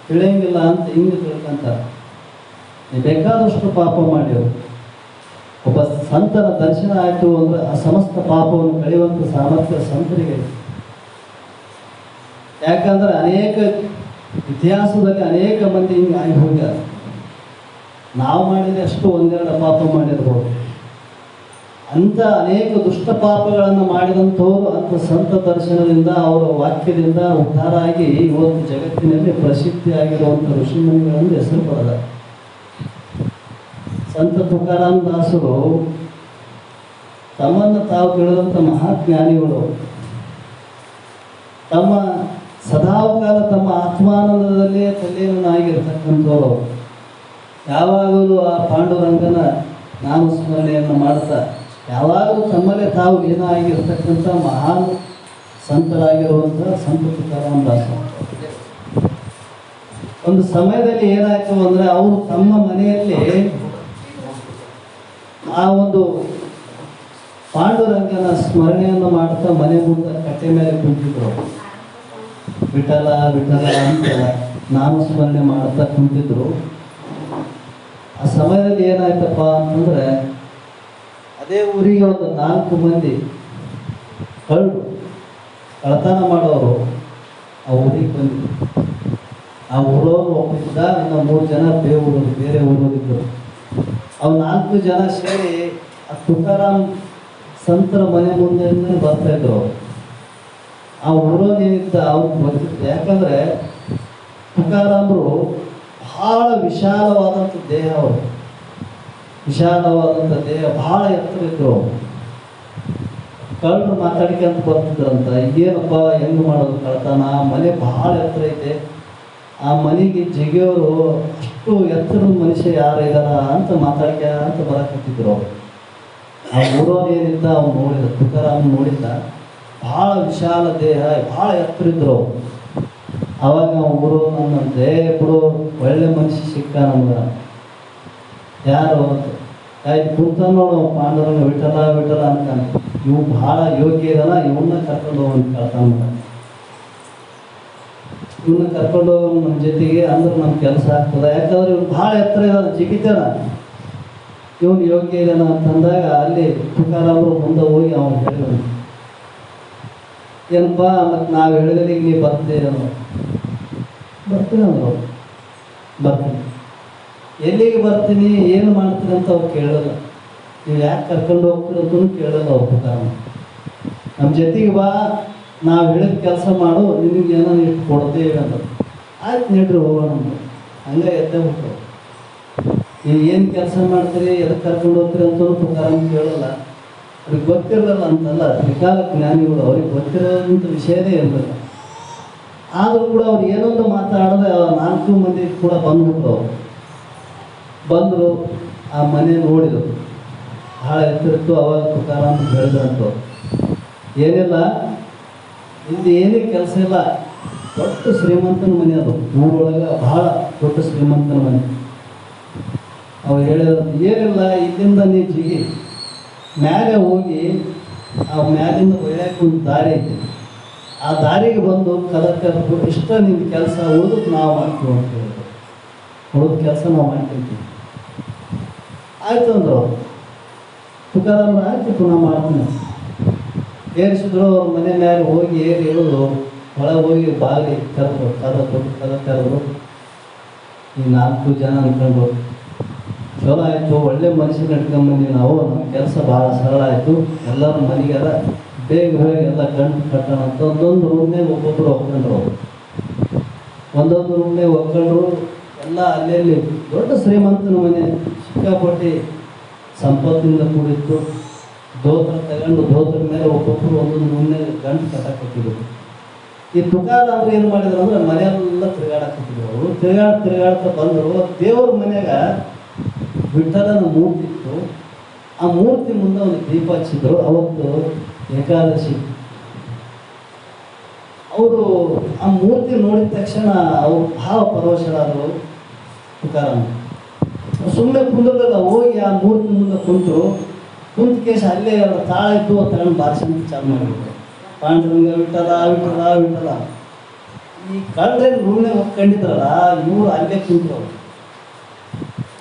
ತಿಳಿಯಂಗಿಲ್ಲ ಅಂತ ಹಿಂಗೆ ತಿಳ್ಕೊಂತಾರೆ. ಬೇಕಾದಷ್ಟು ಪಾಪ ಮಾಡಿರು. ಒಬ್ಬ ಸಂತರ ದರ್ಶನ ಆಯಿತು ಅಂದರೆ ಆ ಸಮಸ್ತ ಪಾಪವನ್ನು ಕಳೆಯುವಂಥ ಸಾಮರ್ಥ್ಯ ಸಂತರಿಗೆ. ಯಾಕಂದರೆ ಅನೇಕ ಇತಿಹಾಸದಲ್ಲಿ ಅನೇಕ ಮಂದಿ ಹಿಂಗೆ ಆಗಿ ಹೋಗ್ಯಾರ. ನಾವು ಮಾಡಿದರೆ ಅಷ್ಟು ಒಂದೆರಡು ಪಾಪ ಮಾಡಿರ್ಬೋದು. ಅಂಥ ಅನೇಕ ದುಷ್ಟ ಪಾಪಗಳನ್ನು ಮಾಡಿದಂಥವ್ರು ಅಂಥ ಸಂತ ದರ್ಶನದಿಂದ ಅವರ ವಾಕ್ಯದಿಂದ ಉದ್ಧಾರ ಆಗಿ ಇವತ್ತು ಜಗತ್ತಿನಲ್ಲಿ ಪ್ರಸಿದ್ಧಿಯಾಗಿರುವಂಥ ಋಷಿಮುನಿಗಳನ್ನು ಹೆಸರು ಪಡೆದ ಸಂತ ತುಕಾರಾಮ್ ದಾಸರು ತಮ್ಮನ್ನು ತಾವು ತಿಳಿದಂಥ ಮಹಾಜ್ಞಾನಿಗಳು ತಮ್ಮ ಸದಾಕಾಲ ತಮ್ಮ ಆತ್ಮಾನಂದದಲ್ಲೇ ತಲ್ಲೀನನಾಗಿರ್ತಕ್ಕಂಥವ್ರು ಯಾವಾಗಲೂ ಆ ಪಾಂಡುರಂಗನ ನಾಮಸ್ಮರಣೆಯನ್ನು ಮಾಡ್ತಾ ಯಾವಾಗಲೂ ತಮ್ಮಲ್ಲೇ ತಾವು ಲೀನಾಗಿರ್ತಕ್ಕಂಥ ಮಹಾನ್ ಸಂತರಾಗಿರುವಂಥ ಸಂತ ತುಕಾರಾಮ್ ದಾಸರು. ಒಂದು ಸಮಯದಲ್ಲಿ ಏನಾಯಿತು ಅಂದರೆ ಅವರು ತಮ್ಮ ಮನೆಯಲ್ಲಿ ಆ ಒಂದು ಪಾಂಡುರಂಗನ ಸ್ಮರಣೆಯನ್ನು ಮಾಡ್ತಾ ಮನೆ ಮುಂದೆ ಕಟ್ಟೆ ಮೇಲೆ ಕುಂತಿದ್ರು. ವಿಠಲ ವಿಠಲ ಅಂತ ನಾಮಸ್ಮರಣೆ ಮಾಡ್ತಾ ಕುಂತಿದ್ರು. ಆ ಸಮಯದಲ್ಲಿ ಏನಾಯ್ತಪ್ಪ ಅಂತಂದರೆ ಅದೇ ಊರಿಗೆ ಒಂದು 4 ಮಂದಿ ಕಳ್ತನ ಮಾಡೋರು ಆ ಊರಿಗೆ ಬಂದಿದ್ರು. ಆ ಊರವರು ಒಪ್ಪಿದ್ದ, ಇನ್ನು 3 ಜನ ಬೇರೆ ಊರವರಿದ್ದರು. ಅವು 4 ಜನ ಸೇರಿ ಆ ತುಕಾರಾಮ್ ಸಂತರ ಮನೆ ಮುಂದೆ ಬರ್ತಾ ಇದ್ರು ಅವರು. ಆ ಊರವರೇನಿದ್ದ ಅವ್ರಿಗೆ ಗೊತ್ತಿತ್ತು. ಯಾಕಂದರೆ ತುಕಾರಾಮರು ಬಹಳ ವಿಶಾಲವಾದಂಥ ದೇಹ, ಅವರು ವಿಶಾಲವಾದಂಥ ದೇಹ, ಬಹಳ ಎತ್ತರ ಇದ್ರು. ಕಳ್ಳರು ಮಾತಾಡ್ಕೊಂತ ಬರ್ತಿದ್ರಂತ, ಏನಪ್ಪ ಹೆಂಗೆ ಮಾಡೋದು ಕಳ್ತನ, ಮನೆ ಬಹಳ ಎತ್ತರ ಐತೆ, ಆ ಮನೆಗೆ ಜಿಗಿಯೋರು ಅಷ್ಟು ಎತ್ತರದ ಮನುಷ್ಯ ಯಾರು ಇದ್ದಾರ ಅಂತ ಮಾತಾಡ್ಕೊಂತ ಬರಕತ್ತಿದ್ರು ಅವರು. ಆ ಊರವ್ರು ಏನಿದ್ದ ಅವ್ನು ನೋಡಿದ, ತುಕಾರಾಮ್ ನೋಡಿದ್ದ, ಭಾಳ ವಿಶಾಲ ದೇಹ, ಭಾಳ ಎತ್ತರ ಇದ್ರು ಅವರು. ಅವಾಗ ಊರು ನನ್ನಂತೆ ಬಿಡು ಒಳ್ಳೆ ಮನುಷ್ಯ ಸಿಕ್ಕ ನಮ್ಗೆ, ಯಾರು ಆಯ್ತು ಕುಂತ ನೋಡು ಪಾಂಡುರಂಗ ವಿಠಲ ವಿಠಲ ಅಂತಾನೆ, ಇವು ಭಾಳ ಯೋಗ್ಯ ಇದಲ್ಲ, ಇವನ್ನ ಕರ್ಕೊಂಡು ಹೋಗಿ ಕಳ್ತಾನ, ಇವನ್ನ ಕರ್ಕೊಂಡು ಹೋಗಿ ನಮ್ಮ ಜೊತೆಗೆ ಅಂದ್ರೆ ನಮ್ಮ ಕೆಲಸ ಆಗ್ತದೆ. ಯಾಕಂದ್ರೆ ಇವ್ನು ಭಾಳ ಎತ್ತರ ಇದ್ದಾನೆ, ಜಿಗಿತಾನ, ಇವನು ಯೋಗ್ಯ ಇದ್ದಾನ ಅಂತಂದಾಗ ಅಲ್ಲಿ ತುಕಾರಾಮರು ಮುಂದೆ ಹೋಗಿ ಅವನು ಹೇಳಿದನು, ಏನಪ್ಪ ಮತ್ತು ನಾವು ಹೇಳಿದ್ರೆ ಈಗ ನೀ ಬರ್ತೀರ? ಬರ್ತೀನಿ ಅಂದರು. ಬರ್ತೀನಿ. ಎಲ್ಲಿಗೆ ಬರ್ತೀನಿ, ಏನು ಮಾಡ್ತೀನಿ ಅಂತ ಅವ್ರು ಕೇಳೋಲ್ಲ. ನೀವು ಯಾಕೆ ಕರ್ಕೊಂಡು ಹೋಗ್ತೀರ ಅಂತಲೂ ಕೇಳಲ್ಲ ಅವ್ರು ತುಕಾರಾಮ್. ನಮ್ಮ ಜೊತೆಗೆ ಬಾ, ನಾವು ಹೇಳಿದ ಕೆಲಸ ಮಾಡು, ನಿನಗೆ ಏನೋ ಇಟ್ಟು ಕೊಡ್ತೇವೆ ಅಂತ. ಆಯ್ತು ನಡ್ರಿ ಹೋಗೋಣ ಅಂತ ಹಂಗೆ ಎದ್ದೇ ಬಿಟ್ಟು. ನೀವು ಏನು ಕೆಲಸ ಮಾಡ್ತೀರಿ, ಎದಕ್ಕೆ ಕರ್ಕೊಂಡು ಹೋಗ್ತೀರಿ ಅಂತಲೂ ತುಕಾರಾಮ್ ಕೇಳಲ್ಲ. ಅವ್ರಿಗೆ ಗೊತ್ತಿರಲ್ಲ ಅಂತಲ್ಲ, ತ್ರಿಕಾಲ ಜ್ಞಾನಿಗಳು, ಅವ್ರಿಗೆ ಗೊತ್ತಿರೋಂಥ ವಿಷಯನೇ ಇರಲಿಲ್ಲ. ಆದರೂ ಕೂಡ ಅವ್ರು ಏನೊಂದು ಮಾತಾಡಿದ್ರೆ 4 ಮಂದಿ ಕೂಡ ಬಂದ್ಬಿಟ್ರು. ಅವರು ಬಂದರು, ಆ ಮನೆ ನೋಡಿದರು, ಭಾಳ ಎತ್ತಿತ್ತು. ಅವಾಗ ತುಕಾರಾಮ್ ಹೇಳಿದ್ರಂತು, ಏನಿಲ್ಲ ಇಲ್ಲಿ ಏನೇ ಕೆಲಸ ಇಲ್ಲ, ದೊಡ್ಡ ಶ್ರೀಮಂತನ ಮನೆ ಅದು, ಊರೊಳಗೆ ಭಾಳ ದೊಡ್ಡ ಶ್ರೀಮಂತನ ಮನೆ. ಅವ್ರು ಹೇಳಿದ್ರು, ಏನಿಲ್ಲ ಇಲ್ಲಿಂದ ನೀ ಜಿಗಿ ಮ್ಯಾಲೆ ಹೋಗಿ ಆ ಮ್ಯಾಲಿಂದ ಒಯ್ಯಕ್ಕೆ ಒಂದು ದಾರಿ ಐತಿ, ಆ ದಾರಿಗೆ ಬಂದು ಕದಕ್ಕು ಇಷ್ಟ ನಿನ್ನ ಕೆಲಸ, ಉಳಿದಕ್ಕೆ ನಾವು ಮಾಡ್ತೀವಿ ಅಂತ ಹೇಳಿದ್ರು. ಉಳಿದ ಕೆಲಸ ನಾವು ಮಾಡ್ಕೊಳ್ತೀವಿ. ಆಯ್ತು ಅಂದರು ಅವರು. ತುಕಾರಾಮ್ ಆಯ್ತು ಪುನಃ ಮಾಡ್ತೀನಿ ಏರಿಸಿದ್ರು. ಅವ್ರ ಮನೆ ಮೇಲೆ ಹೋಗಿ ಏರಿ ಇಳಿದು ಒಳಗೆ ಹೋಗಿ ಬಾಗಿ ಕರೆದ್ರು, ಕದ ಕರೆದ್ರು. ಈ 4 ಜನ ಅಂದ್ಕೊಂಡು ಚಲೋ ಆಯಿತು, ಒಳ್ಳೆ ಮನುಷ್ಯನ ಇಟ್ಕೊಂಡ್ಬಂದು ನಾವು, ನಮ್ಮ ಕೆಲಸ ಭಾಳ ಸರಳ ಆಯಿತು, ಎಲ್ಲರೂ ಮನೆಗೆಲ್ಲ ಬೇಗ ಬೇಗ ಎಲ್ಲ ಗಂಟು ಕಟ್ಟೋಣ ಅಂತ ಒಂದೊಂದು ರೂಮ್ನೇ ಒಬ್ಬೊಬ್ಬರು ಒಪ್ಕೊಂಡ್ರು. ಅವರು ಒಂದೊಂದು ರೂಮ್ನೇ ಒಪ್ಕೊಂಡ್ರು. ಎಲ್ಲ ಅಲ್ಲೆಲ್ಲಿ ದೊಡ್ಡ ಶ್ರೀಮಂತನ ಮನೆ, ಸಿಕ್ಕಾಪಟ್ಟಿ ಸಂಪತ್ತಿನಿಂದ ಕೂಡಿತ್ತು. ದೋತ್ರ ತಗೊಂಡು ದೋತ್ರ ಮೇಲೆ ಒಬ್ಬೊಬ್ಬರು ಒಂದೊಂದು ರೂಮ್ನೇ ಗಂಟು ಕಟ್ಟಕ್ಕೊಟ್ಟಿದ್ರು. ಈ ತುಕಾರಾಮ್ ಏನು ಮಾಡಿದ್ರು ಅಂದ್ರೆ ಮನೆಯೆಲ್ಲ ತಿರುಗಾಡಕ್ಕೊಟ್ಟಿದ್ರು. ಅವರು ತಿರುಗಾಡ್ತಾ ಬಂದರು. ದೇವ್ರ ಮನೆಯಾಗ ವಿಠಲನ ಮೂರ್ತಿ ಇತ್ತು. ಆ ಮೂರ್ತಿ ಮುಂದೆ ಒಂದು ದೀಪ ಹಚ್ಚಿದ್ರು. ಅವತ್ತು ಏಕಾದಶಿ. ಅವರು ಆ ಮೂರ್ತಿ ನೋಡಿದ ತಕ್ಷಣ ಅವರು ಭಾವ ಪರವಶರಾದರು. ತುಕಾರಾಮ್ ಸುಮ್ಮನೆ ಕುಂದ್ರಲ್ಲ, ಹೋಗಿ ಆ ಮೂರ್ತಿ ಮುಂದೆ ಕುಂತರು. ಕುಂತ ಕೇಶ ಅಲ್ಲೇ ಅವ್ರ ತಾಳ ಇತ್ತು, ತಗೊಂಡು ಭಾಷಣ ಚಾಲು ಮಾಡಿಬಿಟ್ರು. ಪಾಂಡುರಂಗ ವಿಠಲ ವಿಠಲ ವಿಠಲ. ಈ ಕಳ್ರೆ ರೂಮ್ನೆ ಒಪ್ಕೊಂಡಿದ್ರಲ್ಲ, ಇವರು ಅಲ್ಲೇ ಕುಂತರು.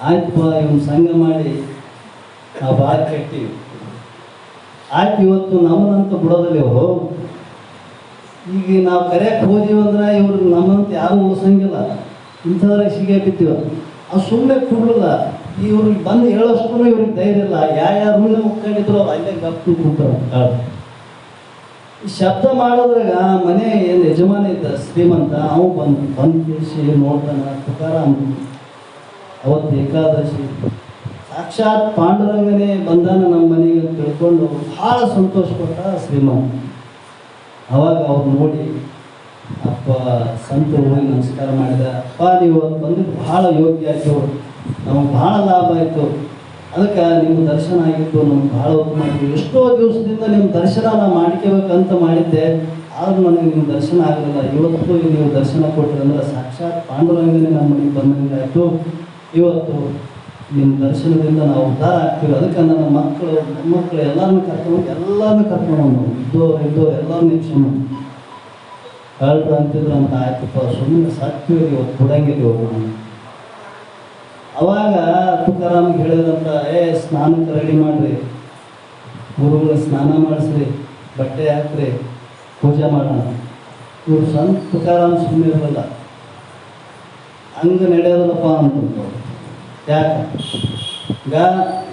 ಆಯ್ತಪ್ಪ ಇವನು ಸಂಘ ಮಾಡಿ ನಾವು ಬಾಯಿ ಕಟ್ತೀವಿ. ಆಯ್ತು ಇವತ್ತು ನಮ್ಮನ್ನಂತ ಬಿಡೋದಿಲ್ಲ ಇವರು. ಈಗ ನಾವು ಕರೆಯಕ್ಕೆ ಹೋದೀವಿ ಅಂದ್ರೆ ಇವ್ರು ನಮ್ಮಂತ ಯಾರು ಉಳಿಸಂಗಿಲ್ಲ. ಇಂಥದ್ರಾಗ ಸಿಗೇ ಬಿತ್ತೀವ. ಅವ್ರು ಸುಮ್ಮನೆ ಕೂಡಲ್ಲ. ಇವ್ರಿಗೆ ಬಂದು ಹೇಳೋಷ್ಟು ಇವ್ರಿಗೆ ಧೈರ್ಯ ಇಲ್ಲ. ಯಾರು ಒಪ್ಕೊಂಡಿದ್ರು ಅವ್ರು ಅಲ್ಲೇ ಗಪ್ಪು ಕೂತಾರೆ. ಈ ಶಬ್ದ ಮಾಡೋದ್ರಾಗ ಮನೆ ಏನು ಯಜಮಾನ ಇದ್ದ ಶ್ರೀಮಂತ, ಅವು ಬಂದು ಕೇಳಿಸಿ ನೋಡ್ತಾನೆ. ತುಕಾರಾಮ್ ಅವತ್ತು ಏಕಾದಶಿ, ಸಾಕ್ಷಾತ್ ಪಾಂಡುರಂಗನೇ ಬಂದಾನ ನಮ್ಮ ಮನೆಗೆ ಅಂತ ತಿಳ್ಕೊಂಡು ಭಾಳ ಸಂತೋಷಪಟ್ಟ ಶ್ರೀಮಂತ. ಅವಾಗ ಅವ್ರು ನೋಡಿ ಅಪ್ಪ ಸಂತರು ಹೋಗಿ ನಮಸ್ಕಾರ ಮಾಡಿದ. ಅಪ್ಪ ನೀವು ಬಂದಿದ್ದು ಭಾಳ ಯೋಗ್ಯ ಆಯಿತು, ನಮಗೆ ಭಾಳ ಲಾಭ ಆಯಿತು, ಅದಕ್ಕೆ ನಿಮ್ಮ ದರ್ಶನ ಆಗಿತ್ತು, ನಮ್ಗೆ ಭಾಳ ಉತ್ತಮ ಆಯಿತು. ಎಷ್ಟೋ ದಿವಸದಿಂದ ನಿಮ್ಮ ದರ್ಶನ ನಾನು ಮಾಡ್ಕೋಬೇಕಂತ ಮಾಡಿದ್ದೆ, ಆದರೂ ನನಗೆ ನಿಮ್ಮ ದರ್ಶನ ಆಗಲಿಲ್ಲ. ಇವತ್ತು ನೀವು ದರ್ಶನ ಕೊಟ್ಟರಂದ್ರೆ ಸಾಕ್ಷಾತ್ ಪಾಂಡುರಂಗನೇ ನಮ್ಮ ಮನೆಗೆ ಬಂದಂಗೆ ಆಯಿತು. ಇವತ್ತು ನಿಮ್ಮ ದರ್ಶನದಿಂದ ನಾವು ಉದ್ಧಾರ ಆಗ್ತೀವಿ. ಅದಕ್ಕೆ ನನ್ನ ಮಕ್ಕಳು ಮೊಮ್ಮಕ್ಕಳು ಎಲ್ಲರನ್ನೂ ಕರ್ಕೊಂಡು ಇದ್ದೋರು ಎಲ್ಲರನ್ನೂ ಕ್ಷಮ ಕಳ್ರು ಅಂತಿದ್ರು ಅಂತ. ಆಯ್ತಪ್ಪ ಸುಮ್ಮನೆ ಸತ್ಯ ಇವತ್ತು ಕೊಡಂಗಿಲ್ಲ ನಾನು. ಅವಾಗ ತುಕಾರಾಮ್ಗೆ ಹೇಳಿದಂತ, ಸ್ನಾನಕ್ಕೆ ರೆಡಿ ಮಾಡಿರಿ, ಗುರುಗಳು ಸ್ನಾನ ಮಾಡಿಸ್ರಿ, ಬಟ್ಟೆ ಹಾಕ್ರಿ, ಪೂಜೆ ಮಾಡೋಣ. ಇವ್ರು ಸಂತ ತುಕಾರಾಮ್ ಸುಮ್ಮನೆ ಇರಲ್ಲ. ಹಂಗೆ ನಡೆಯೋದಲ್ಲಪ್ಪ ಅಂತಂದ್ರು. ಯಾಕೆ ಈಗ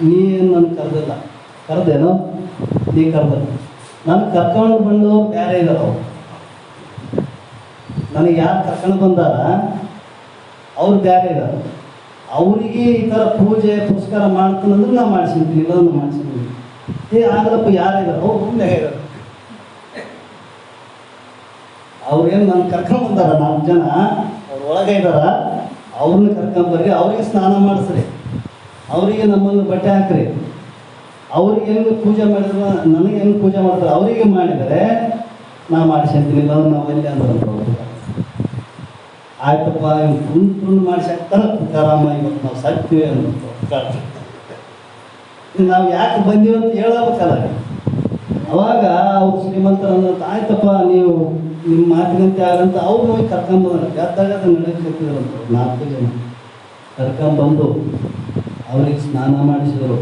ನೀನು ನನ್ನ ಕರೆದಿಲ್ಲ, ಕರೆದೇನೋ ನೀ ಕರೆದ, ನಾನು ಕರ್ಕೊಂಡು ಬಂದು ಬೇರೆ ಇದ್ದಾರೆ. ಅವ್ರು ನನಗೆ ಯಾರು ಕರ್ಕೊಂಡು ಬಂದಾರ ಅವ್ರು ಬೇರೆ ಇದ್ದಾರೆ. ಅವರಿಗೆ ಈ ಥರ ಪೂಜೆ ಪುರಸ್ಕಾರ ಮಾಡ್ತಾನಂದ್ರೆ ನಾನು ಮಾಡಿಸಿರ್ತೀನಿ, ಇಲ್ಲ ನಾನು ಮಾಡಿಸಿರ್ತೀನಿ. ಆಗಲಪ್ಪ ಯಾರಿದ್ದಾರೆ ಅವ್ರು ಮುಂದೆ ಇದ್ದಾರೆ. ಅವ್ರೇನು ನನ್ನ ಕರ್ಕೊಂಡು ಬಂದಾರ 4 ಜನ, ಅವ್ರ ಒಳಗೆ ಇದ್ದಾರ. ಅವ್ರನ್ನ ಕರ್ಕೊಂಬರ್ರಿ, ಅವ್ರಿಗೆ ಸ್ನಾನ ಮಾಡಿಸ್ರಿ, ಅವರಿಗೆ ನಮ್ಮನ್ನು ಬಟ್ಟೆ ಹಾಕ್ರಿ. ಅವ್ರಿಗೆ ಹೆಂಗೆ ಪೂಜೆ ಮಾಡಿದ್ರೆ ನನಗೆ ಹೆಂಗೆ ಪೂಜೆ ಮಾಡ್ತಾರೆ ಅವರಿಗೆ ಮಾಡಿದರೆ ನಾ ಮಾಡಿಸಿರ್ತೀನಿ, ಇಲ್ಲ ನಾವು ಅಲ್ಲಿ ಅಂದ್ರೆ ಆಯ್ತಪ್ಪ ತುಂಡು ಮಾಡಿಸಾಕ್ತಾನೆ ತುಕಾರಾಮ. ಇವತ್ತು ನಾವು ಸಾಕ್ತೀವಿ ಅಂತ ನಾವು ಯಾಕೆ ಬಂದೀವಿ ಅಂತ ಹೇಳಬೇಕಲ್ಲ. ಅವಾಗ ಅವ್ರು ಶ್ರೀಮಂತರನ್ನ ಆಯ್ತಪ್ಪ ನೀವು ನಿಮ್ಮ ಮಾತಿನಂತೆ ಆಗಂತ ಅವ್ರು ಹೋಗಿ ಕರ್ಕೊಂಬಂದ್ರೆ ಗದ್ದಾಗ ನಡೆಯುತ್ತಿದ್ರಂತ. 4 ಜನ ಕರ್ಕೊಂಬಂದು ಅವ್ರಿಗೆ ಸ್ನಾನ ಮಾಡಿಸಿದರು.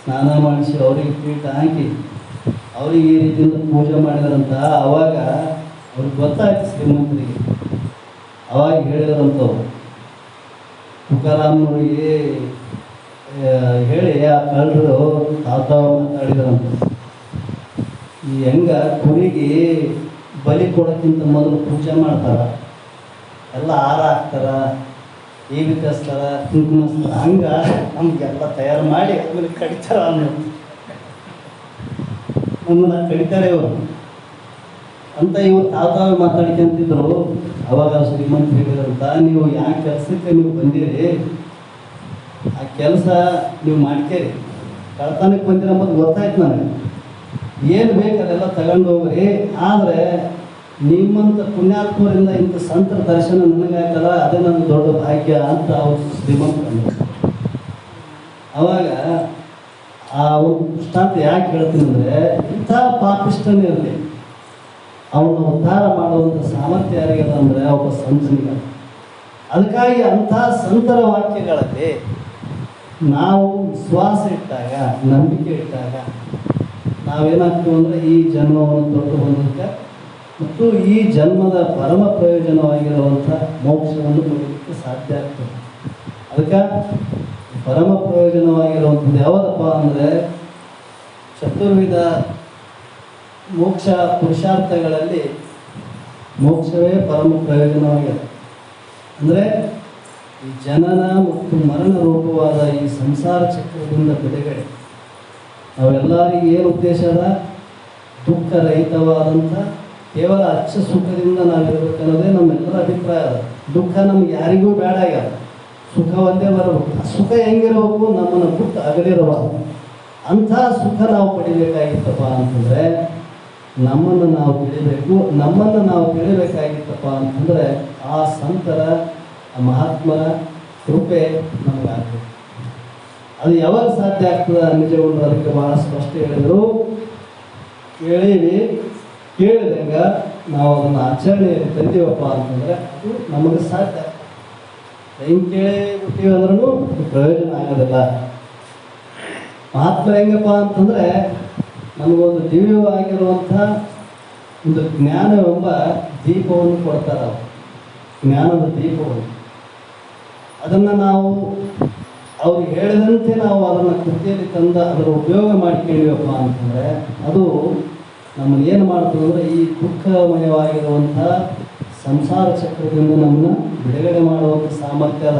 ಸ್ನಾನ ಮಾಡಿಸಿ ಅವ್ರಿಗೆ ಪೀಠ ಹಾಕಿ ಅವ್ರಿಗೆ ಈ ರೀತಿಯಿಂದ ಪೂಜೆ ಮಾಡಿದ್ರಂತ. ಅವಾಗ ಅವ್ರಿಗೆ ಗೊತ್ತಾಯ್ತು ಶ್ರೀಮಂತರಿಗೆ. ಅವಾಗ ಹೇಳಿದ್ರಂತವ್ರು ತುಕಾರಾಮ್ನವ್ರಿಗೆ, ಹೇಳಿ ಆ ಕಳ್ಳರು ತಾತ ಮಾತಾಡಿದ್ರಂತ. ಈ ಹೆಂಗ ಕುರಿಗೆ ಬಲಿ ಕೊಡೋಕ್ಕಿಂತ ಮೊದಲು ಪೂಜೆ ಮಾಡ್ತಾರ, ಎಲ್ಲ ಹಾರ ಹಾಕ್ತಾರ, ಈ ಬಿತ್ತಿಸ್ತಾರ, ಕುಂಕುಮಿಸ್ತಾರ, ಹಂಗ ನಮಗೆಲ್ಲ ತಯಾರು ಮಾಡಿ ಆಮೇಲೆ ಕಡಿತಾರ ಅನ್ನೋದು. ನಮ್ಮನ್ನ ಕಡಿತಾರೆ ಇವರು ಅಂತ ಇವ್ರು ತಾತಾವೆ ಮಾತಾಡ್ಕೊಂತಿದ್ರು. ಅವಾಗ ಶ್ರೀಮಂತ ಹೇಳಿದ್ರಂತ, ನೀವು ಯಾವ ಕೆಲಸಕ್ಕೆ ನೀವು ಬಂದಿರಿ ಆ ಕೆಲಸ ನೀವು ಮಾಡ್ಕೇರಿ, ಕಳ್ತನಕ್ಕೆ ಬಂದಿರ ಅಂಬದು ಗೊತ್ತಾಯ್ತು ನನಗೆ. ಏನು ಬೇಕು ಅದೆಲ್ಲ ತಗೊಂಡು ಹೋಗ್ರಿ, ಆದರೆ ನಿಮ್ಮಂಥ ಪುಣ್ಯಾತ್ಮರಿಂದ ಇಂಥ ಸಂತರ ದರ್ಶನ ನನಗಾಯ್ತಲ್ಲ ಅದೇ ನನ್ನ ದೊಡ್ಡ ಭಾಗ್ಯ ಅಂತ ಅವ್ರು ಶ್ರೀಮಂತ. ಅವಾಗ ಆ ಒಂದು ದೃಷ್ಟಾಂತ ಯಾಕೆ ಹೇಳ್ತೀನಿ ಅಂದರೆ, ಇಂಥ ಪಾಪಿಷ್ಟನೇ ಇರಲಿ ಅವನ್ನ ಉದ್ಧಾರ ಮಾಡುವಂಥ ಸಾಮರ್ಥ್ಯ ಯಾರಿಗಲ್ಲ ಅಂದರೆ ಒಬ್ಬ ಸಂತನಿಗೆ. ಅದಕ್ಕಾಗಿ ಅಂಥ ಸಂತರ ವಾಕ್ಯಗಳಲ್ಲಿ ನಾವು ವಿಶ್ವಾಸ ಇಟ್ಟಾಗ, ನಂಬಿಕೆ ಇಟ್ಟಾಗ ನಾವೇನಾಗ್ತೀವಿ ಅಂದರೆ ಈ ಜನ್ಮವನ್ನು ದೊಡ್ಡ ಹೊಂದಕ್ಕೆ ಮತ್ತು ಈ ಜನ್ಮದ ಪರಮ ಪ್ರಯೋಜನವಾಗಿರುವಂಥ ಮೋಕ್ಷವನ್ನು ಪಡೆಯಲಿಕ್ಕೆ ಸಾಧ್ಯ ಆಗ್ತದೆ. ಅದಕ್ಕೆ ಪರಮ ಪ್ರಯೋಜನವಾಗಿರುವಂಥದ್ದು ಯಾವುದಪ್ಪ ಅಂದರೆ ಚತುರ್ವಿಧ ಮೋಕ್ಷ ಪುರುಷಾರ್ಥಗಳಲ್ಲಿ ಮೋಕ್ಷವೇ ಪರಮ ಪ್ರಯೋಜನವಾಗಿದೆ. ಅಂದರೆ ಈ ಜನನ ಮತ್ತು ಮರಣ ರೂಪವಾದ ಈ ಸಂಸಾರ ಚಕ್ರದಿಂದ ಬಿಡುಗಡೆ. ನಾವೆಲ್ಲರಿಗೂ ಏನು ಉದ್ದೇಶ ಅದ? ದುಃಖರಹಿತವಾದಂಥ ಕೇವಲ ಅಚ್ಚ ಸುಖದಿಂದ ನಾವಿರಬೇಕನ್ನೋದೇ ನಮ್ಮೆಲ್ಲರ ಅಭಿಪ್ರಾಯ ಅದ. ದುಃಖ ನಮ್ಗೆ ಯಾರಿಗೂ ಬೇಡ ಆಗ್ಯದ, ಸುಖ ಒಂದೇ ಬರಬೇಕು. ಆ ಸುಖ ಹೆಂಗಿರಬೇಕು? ನಮ್ಮನ್ನು ಬಿಟ್ಟು ಅಗಲಿರಬಾರ್ದು. ಅಂಥ ಸುಖ ನಾವು ಪಡಿಬೇಕಾಗಿತ್ತಪ್ಪ ಅಂತಂದರೆ ನಮ್ಮನ್ನು ನಾವು ತಿಳಿಬೇಕಾಗಿತ್ತಪ್ಪ ಅಂತಂದರೆ ಆ ಸಂತರ, ಆ ಮಹಾತ್ಮರ ಕೃಪೆ ನಮಗಾಗಬೇಕು. ಅದು ಯಾವಾಗ ಸಾಧ್ಯ ಆಗ್ತದೆ? ನಿಜಗೊಂಡು ಅದಕ್ಕೆ ಭಾಳ ಸ್ಪಷ್ಟ ಹೇಳಿದರು. ಕೇಳಿದಾಗ ನಾವು ಅದನ್ನು ಆಚರಣೆಯಲ್ಲಿ ತಂದೀವಪ್ಪ ಅಂತಂದರೆ ಅದು ನಮಗೆ ಸಾಧ್ಯ. ಹೆಂಗೆ ಕೇಳಿಬಿಟ್ಟಿವಿ ಅಂದ್ರೂ ಪ್ರಯೋಜನ ಆಗೋದಿಲ್ಲ. ಮಹಾತ್ಮ ಹೆಂಗಪ್ಪ ಅಂತಂದರೆ ನಮಗೊಂದು ದಿವ್ಯವಾಗಿರುವಂಥ ಒಂದು ಜ್ಞಾನವೆಂಬ ದೀಪವನ್ನು ಕೊಡ್ತಾರೆ. ಅವರು ಜ್ಞಾನದ ದೀಪವನ್ನು, ಅದನ್ನು ನಾವು ಅವ್ರಿಗೆ ಹೇಳಿದಂತೆ ನಾವು ಅದನ್ನು ಕೃತಿಯಲ್ಲಿ ತಂದ ಅದರ ಉಪಯೋಗ ಮಾಡಿಕೊಂಡಿವಪ್ಪ ಅಂತಂದರೆ ಅದು ನಮ್ಮನ್ನು ಏನು ಮಾಡ್ತದೆ ಅಂದರೆ ಈ ದುಃಖಮಯವಾಗಿರುವಂಥ ಸಂಸಾರ ಚಕ್ರದಿಂದ ನಮ್ಮನ್ನು ಬಿಡುಗಡೆ ಮಾಡುವಂಥ ಸಾಮರ್ಥ್ಯ ಅದ.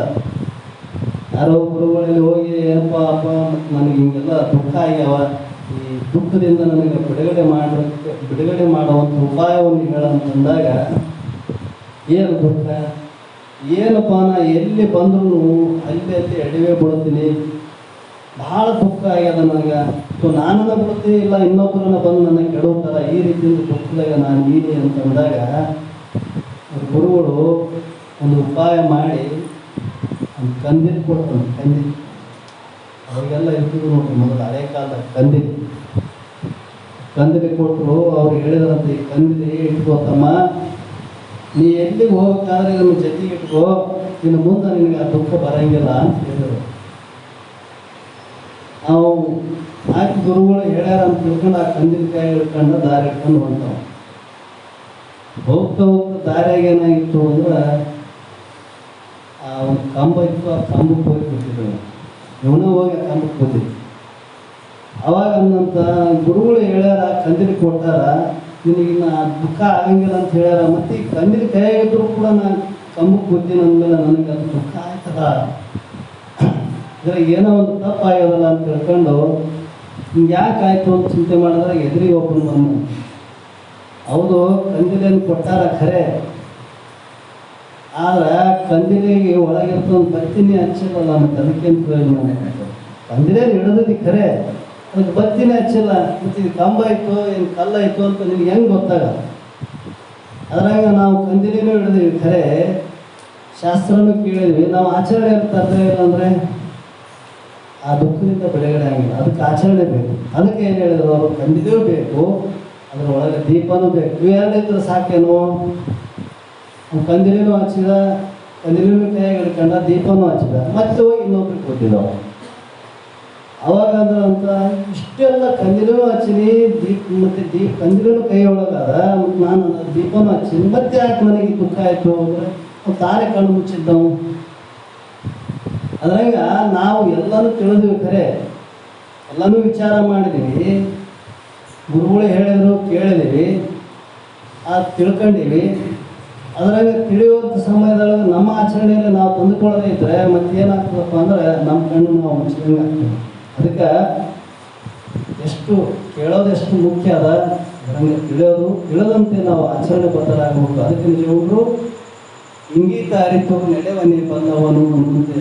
ಯಾರೋ ಗುರುಗಳಲ್ಲಿ ಹೋಗಿ ಏನಪ್ಪ ಅಪ್ಪ ನನಗೆ ಹಿಂಗೆಲ್ಲ ದುಃಖ ಆಗ್ಯಾವ, ಈ ದುಃಖದಿಂದ ನನಗೆ ಬಿಡುಗಡೆ ಮಾಡುವಂಥ ಉಪಾಯವನ್ನು ಹೇಳಂತಂದಾಗ ಏನು ದುಃಖ? ಏನಪ್ಪ ನಾ ಎಲ್ಲಿ ಬಂದರೂ ಅಲ್ಲಿ ಎಡವೆ ಬಿಡ್ತೀನಿ, ಭಾಳ ದುಃಖ ಆಗ್ಯದ ನನಗೆ, ಸೊ ನಾನನ್ನ ಬಿಡ್ತೀನಿ, ಇಲ್ಲ ಇನ್ನೊಬ್ಬರನ್ನ ಬಂದು ನನಗೆ ಕೆಡುತ್ತಾರೆ, ಈ ರೀತಿಯಿಂದ ದುಃಖದಾಗ ನಾನು ನೀಡಿ ಅಂತಂದಾಗ ಗುರುಗಳು ಒಂದು ಉಪಾಯ ಮಾಡಿ ಒಂದು ಕಂದಿಲ್ ಕೊಡ್ತಾನೆ. ಕಂದಿಲ್ ಅವಾಗೆಲ್ಲ ಇರ್ತಿದ್ರು ನೋಡ್ರಿ ಮೊದಲು ಹಳೆ ಕಾಲದಾಗ ಕಂದಿಲಿ ಕೊಟ್ಟರು. ಅವ್ರು ಹೇಳಿದ್ರಂತ, ಈ ಕಂದಿಲಿ ಇಟ್ಕೋತಮ್ಮ, ನೀ ಎಲ್ಲಿಗೆ ಹೋಗ್ಬೇಕಾದ್ರೆ ನಮ್ಮ ಜೊತೆಗೆ ಇಟ್ಕೋ, ಇನ್ನು ಮುಂದೆ ನಿನಗೆ ಆ ದುಃಖ ಬರಂಗಿಲ್ಲ ಅಂತ ಹೇಳಿದ್ರು. ನಾವು ಆಯ್ತು ಗುರುಗಳು ಹೇಳ್ಯಾರ ಅಂತ ತಿಳ್ಕೊಂಡು ಆ ಕಂದಿನ ಕಾಯಿ ಹಿಡ್ಕೊಂಡು ದಾರಿ ಹಿಡ್ಕೊಂಡು ಹೊಂಟಾವ. ಹೋಗ್ತಾ ದಾರಿಯಾಗ ಏನಾಗಿತ್ತು ಅಂದ್ರೆ ಆ ಒಂದು ಕಂಬ ಇತ್ತು, ಆ ಕಂಬಕ್ಕೆ ಹೋಗಿ ಬಿಟ್ಟಿದ್ರು. ಇವನ ಹೋಗಿ ಆ ಕಂಬಕ್ಕೆ ಬಂದಿತ್ತು. ಅವಾಗ ಅಂದಂತ ಗುರುಗಳು ಹೇಳ್ಯಾರ, ಕಂದಿಲಿ ಕೊಟ್ಟಾರ, ನಿನಗಿನ್ನ ದುಃಖ ಆಗಂಗಿಲ್ಲ ಅಂತ ಹೇಳ್ಯಾರ, ಮತ್ತು ಈ ಕಂದಿಲಿ ಕೈಯಾಗಿದ್ರು ಕೂಡ ನಾನು ಕಂಬಕ್ಕೆ ಕೂತೀನಿ ಅಂದಮೇಲೆ ನನಗೆ ಅದು ದುಃಖ ಆಯ್ತದ, ಇದ್ರಾಗ ಏನೋ ಒಂದು ತಪ್ಪು ಆಗ್ಯೋದಲ್ಲ ಅಂತ ತಿಳ್ಕೊಂಡು ಹಿಂಗೆ ಯಾಕೆ ಆಯಿತು ಅಂತ ಚಿಂತೆ ಮಾಡಿದ್ರೆ ಎದುರಿಗೆ ಒಬ್ಬನು ಬಂದು, ಹೌದು ಕಂದಿಲೇನು ಕೊಟ್ಟಾರ ಖರೆ, ಆದ್ರೆ ಕಂದಿಲಿಗೆ ಒಳಗಿರ್ತೊಂದು ಬತ್ತಿನಿ ಹಚ್ಚಿಲ್ಲ, ಮತ್ತು ಅದಕ್ಕೇನು ಪ್ರಯೋಜನ? ಕಂದಿಲೇನು ಹಿಡಿದಿದ್ದು ಖರೆ, ಅದಕ್ಕೆ ಬತ್ತಿನೇ ಹಚ್ಚಿಲ್ಲ, ಮತ್ತು ಇದು ಕಂಬ ಆಯಿತು ಏನು ಕಲ್ಲಾಯಿತು ಅಂತ ನಿಮ್ಗೆ ಹೆಂಗೆ ಗೊತ್ತಾಗಲ್ಲ. ಅದ್ರಾಗ ನಾವು ಕಂದಿಲಿನೂ ಹಿಡಿದೀವಿ ಖರೆ, ಶಾಸ್ತ್ರನೂ ಕೇಳಿದ್ವಿ, ನಾವು ಆಚರಣೆ ತರದೇ ಇಲ್ಲ ಅಂದರೆ ಆ ದುಃಖದಿಂದ ಬಿಡುಗಡೆ ಆಗಿಲ್ಲ. ಅದಕ್ಕೆ ಆಚರಣೆ ಬೇಕು. ಅದಕ್ಕೆ ಏನು ಹೇಳಿದ್ರು ಅವರು? ಕಂದಿಲೂ ಬೇಕು, ಅದರ ಒಳಗೆ ದೀಪನೂ ಬೇಕು. ಇವೆರಡಿದ್ರೆ ಸಾಕೇನು? ಕಂದಿಲಿನೂ ಹಚ್ಚಿದ, ಕಂದಿಲಿನೂ ಕೈಯಾಗಿ ಹಿಡ್ಕೊಂಡ, ದೀಪನೂ ಹಚ್ಚಿದ, ಮತ್ತೆ ಹೋಗಿ ಇನ್ನೊಬ್ರಿಗೆ ಕೊಟ್ಟಿದ್ದವು. ಅವಾಗ ಅಂತ ಇಷ್ಟೆಲ್ಲ ಕಂದಿಲೂ ಹಚ್ಚಿನಿ, ಮತ್ತು ಕಂದಿಲೂ ಕೈ ಒಳಗಾದ, ಮತ್ತು ನಾನು ದೀಪನೂ ಹಚ್ಚಿನಿ, ಮತ್ತೆ ಯಾಕೆ ನನಗೆ ದುಃಖ ಆಯಿತು ಅಂದರೆ ತಾನೇ ಕಣ್ಣು ಮುಚ್ಚಿದ್ದವು. ಅದ್ರಾಗ ನಾವು ಎಲ್ಲನೂ ತಿಳಿದ್ವಿ, ಖರೆ ಎಲ್ಲನೂ ವಿಚಾರ ಮಾಡಿದ್ದೀವಿ, ಗುರುಗಳು ಹೇಳಿದ್ರು ಕೇಳಿದ್ದೀವಿ, ತಿಳ್ಕೊಂಡಿವಿ. ಅದ್ರಾಗ ತಿಳಿಯುವಂಥ ಸಮಯದೊಳಗೆ ನಮ್ಮ ಆಚರಣೆಯಲ್ಲಿ ನಾವು ತಂದುಕೊಳ್ಳದೇ ಇದ್ದರೆ ಮತ್ತೇನಾಗ್ತದಪ್ಪ ಅಂದ್ರೆ ನಮ್ಮ ಕಣ್ಣು ನಾವು ಮುಚ್ಚಿದಂಗೆ ಆಗ್ತದೆ. ಅದಕ್ಕೆ ಎಷ್ಟು ಕೇಳೋದು ಎಷ್ಟು ಮುಖ್ಯ ಅದ, ನಮಗೆ ತಿಳಿದಂತೆ ನಾವು ಆಚರಣೆ ಬದ್ಧರಾಗಬೇಕು. ಅದಕ್ಕೆ ನಿಜವಾಗ್ಲೂ ಇಂಗಿತ ಅರಿತು ನಡೆವನ್ನೇ ಬಂದವನು ಅನ್ನುವಂತೆ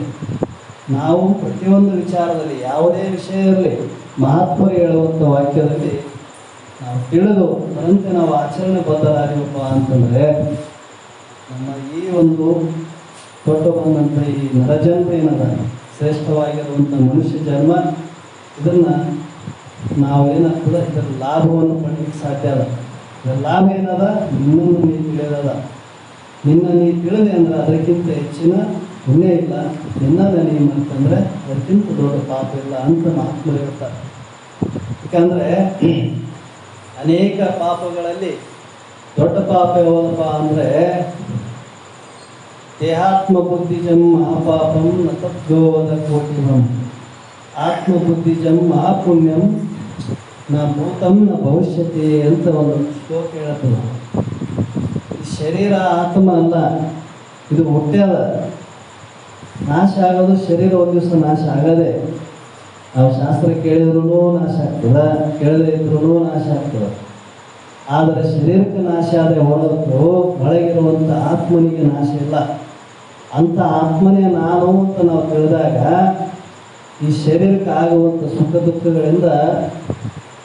ನಾವು ಪ್ರತಿಯೊಂದು ವಿಚಾರದಲ್ಲಿ ಯಾವುದೇ ವಿಷಯ ಇರಲಿ ಮಹಾತ್ಮರು ಹೇಳುವಂಥ ವಾಕ್ಯದಲ್ಲಿ ನಾವು ತಿಳಿದು ಅದರಂತೆ ನಾವು ಆಚರಣೆ ಬದ್ಧರಾಗಬೇಕಪ್ಪ ಅಂತಂದರೆ ನಮ್ಮ ಈ ಒಂದು ಕೊಟ್ಟು ಬಂದಂಥ ಈ ನರಜನ್ಮ ಏನದ ಶ್ರೇಷ್ಠವಾಗಿರುವಂಥ ಮನುಷ್ಯ ಜನ್ಮ, ಇದನ್ನು ನಾವೇನಾಗ್ತದೆ ಇದರ ಲಾಭವನ್ನು ಪಡಲಿಕ್ಕೆ ಸಾಧ್ಯ ಅದ. ಇದರ ಲಾಭ ಏನದ, ನಿನ್ನನ್ನು ನೀ ತಿಳಿಯೋದದ. ನಿನ್ನ ನೀ ತಿಳಿದೆ ಅಂದ್ರೆ ಅದಕ್ಕಿಂತ ಹೆಚ್ಚಿನ ಪುಣ್ಯ ಇಲ್ಲ, ನಿನ್ನದ ನೀ ಅಂತಂದರೆ ಅದಕ್ಕಿಂತ ದೊಡ್ಡ ಪಾಪ ಇಲ್ಲ ಅಂತ ಮಹಾತ್ಮರು ಹೇಳ್ತಾರೆ. ಯಾಕಂದರೆ ಅನೇಕ ಪಾಪಗಳಲ್ಲಿ ದೊಡ್ಡ ಪಾಪ ಯಾವುದಪ್ಪ ಅಂದರೆ ದೇಹಾತ್ಮಬುದ್ಧಿಜಂ ಮಹಾಪಾಪಂ ನ ತದ್ಗೋವದ ಕೋಟಿಭಂ ಆತ್ಮಬುದ್ಧಿಜಂ ಮಹಾಪುಣ್ಯಂ ನ ಭೂತಂ ನ ಭವಿಷ್ಯತಿ ಅಂತ ಒಂದು ಶ್ಲೋಕ ಹೇಳ್ತದೆ. ಈ ಶರೀರ ಆತ್ಮ ಅಲ್ಲ, ಇದು ಹುಟ್ಟ್ಯದ, ನಾಶ ಆಗೋದು ಶರೀರ ಒಂದು ದಿವಸ ನಾಶ ಆಗದೆ. ನಾವು ಶಾಸ್ತ್ರ ಕೇಳಿದ್ರೂ ನಾಶ ಆಗ್ತದೆ, ಕೇಳದೇ ಇದ್ರೂ ನಾಶ ಆಗ್ತದೆ. ಆದರೆ ಶರೀರಕ್ಕೆ ನಾಶ ಆದರೆ ಹೊರತು ಒಳಗಿರುವಂಥ ಆತ್ಮನಿಗೆ ನಾಶ ಇಲ್ಲ. ಅಂಥ ಆತ್ಮನೇ ನಾನು ಅಂತ ನಾವು ತಿಳಿದಾಗ ಈ ಶರೀರಕ್ಕೆ ಆಗುವಂಥ ಸುಖ ದುಃಖಗಳಿಂದ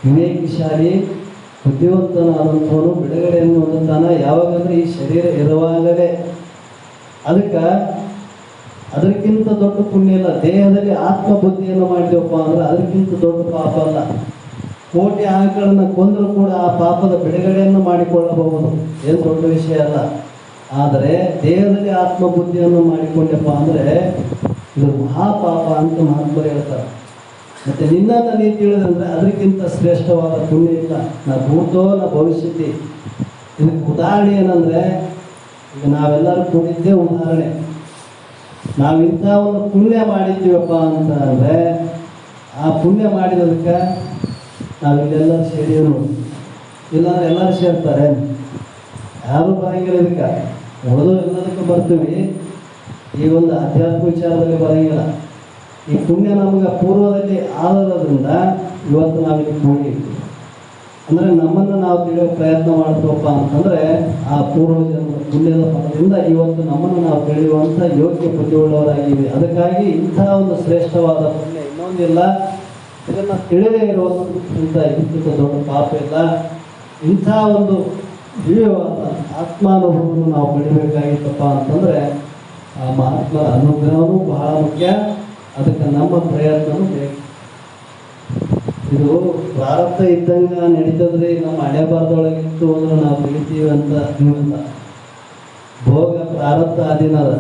ವಿವೇಕಿಶಾಲಿ ಬುದ್ಧಿವಂತನಾದಂಥವನು ಬಿಡುಗಡೆಯನ್ನು ಹೊಂದುತ್ತಾನೆ. ಯಾವಾಗಂದ್ರೆ ಈ ಶರೀರ ಇರುವಾಗಲೇ. ಅದಕ್ಕಿಂತ ದೊಡ್ಡ ಪುಣ್ಯ ಇಲ್ಲ. ದೇಹದಲ್ಲಿ ಆತ್ಮಬುದ್ಧಿಯನ್ನು ಮಾಡಿದೆವಪ್ಪ ಅಂದ್ರೆ ಅದಕ್ಕಿಂತ ದೊಡ್ಡ ಪಾಪ ಅಲ್ಲ. ಕೋಟಿ ಆಕಳನ್ನು ಕೊಂದರೂ ಕೂಡ ಆ ಪಾಪದ ಬಿಡುಗಡೆಯನ್ನು ಮಾಡಿಕೊಳ್ಳಬಹುದು, ಏನು ದೊಡ್ಡ ವಿಷಯ ಅಲ್ಲ. ಆದರೆ ದೇಹದಲ್ಲಿ ಆತ್ಮಬುದ್ಧಿಯನ್ನು ಮಾಡಿಕೊಂಡಪ್ಪ ಅಂದರೆ ಇದು ಮಹಾಪಾಪ ಅಂತ ಮಹಾತ್ಮರು ಹೇಳ್ತಾರೆ. ಮತ್ತು ನಿನ್ನನ್ನು ನೀ ತಿಳಿದಂದರೆ ಅದಕ್ಕಿಂತ ಶ್ರೇಷ್ಠವಾದ ಪುಣ್ಯ ಇಲ್ಲ. ನಾ ಭೂತೋ ನ ಭವಿಷ್ಯತಿ. ಇದಕ್ಕೆ ಉದಾಹರಣೆ ಏನಂದರೆ, ಈಗ ನಾವೆಲ್ಲರೂ ಕೂಡಿದ್ದೇ ಉದಾಹರಣೆ. ನಾವಿಂಥ ಒಂದು ಪುಣ್ಯ ಮಾಡಿದ್ದೀವಪ್ಪ ಅಂತ ಅಂದರೆ ಆ ಪುಣ್ಯ ಮಾಡಿದದಕ್ಕೆ ನಾವಿಲ್ಲೆಲ್ಲರೂ ಸೇರಿದ್ರು. ಇಲ್ಲಾಂದ್ರೆ ಎಲ್ಲರೂ ಸೇರ್ತಾರೆ, ಯಾರೂ ಬರಂಗಿಲ್ಲ. ಇದಕ್ಕೆ ಉಳಿದು ಎಲ್ಲದಕ್ಕೂ ಬರ್ತೀವಿ, ಈ ಒಂದು ಆಧ್ಯಾತ್ಮ ವಿಚಾರದಲ್ಲಿ ಬರಂಗಿಲ್ಲ. ಈ ಪುಣ್ಯ ನಮಗೆ ಪೂರ್ವದಲ್ಲಿ ಆದದ್ರಿಂದ ಇವತ್ತು ನಾವಿಲ್ಲಿ ಕೂಡಿರ್ತೀವಿ. ಅಂದರೆ ನಮ್ಮನ್ನು ನಾವು ತಿಳಿಯೋ ಪ್ರಯತ್ನ ಮಾಡ್ತೀವಪ್ಪ ಅಂತಂದರೆ ಆ ಪೂರ್ವಜನ್ಮದ ಪುಣ್ಯದ ಫಲದಿಂದ ಇವತ್ತು ನಮ್ಮನ್ನು ನಾವು ತಿಳಿಯುವಂಥ ಯೋಗ್ಯ ಬುದ್ಧಿಯುಳ್ಳವರಾಗಿವೆ. ಅದಕ್ಕಾಗಿ ಇಂಥ ಒಂದು ಶ್ರೇಷ್ಠವಾದ ಪುಣ್ಯ ಇನ್ನೊಂದಿಲ್ಲ. ಇದನ್ನು ತಿಳಿದೇ ಇರುವಂಥ ಇಂಥ ದೊಡ್ಡ ಪಾಪ ಇಲ್ಲ. ಇಂಥ ಒಂದು ದಿವ್ಯವಾದ ಆತ್ಮಾನುಭವವನ್ನು ನಾವು ಪಡಿಬೇಕಾಗಿತ್ತಪ್ಪ ಅಂತಂದರೆ ಆ ಮಹಾತ್ಮರ ಅನುಗ್ರಹವೂ ಬಹಳ ಮುಖ್ಯ. ಅದಕ್ಕೆ ನಮ್ಮ ಪ್ರಯತ್ನವೂ ಬೇಕು. ಇದು ಪ್ರಾರಬ್ಧ ಇದ್ದಂಗೆ ನಡೀತದ್ರಿ. ನಮ್ಮ ಹಣೆ ಬರದೊಳಗಿತ್ತು ಅಂದ್ರೆ ನಾವು ತಿಳಿತೀವಿ ಅಂತ ನೀವಂತ ಭೋಗ ಪ್ರಾರಬ್ಧ ಅಧೀನದ.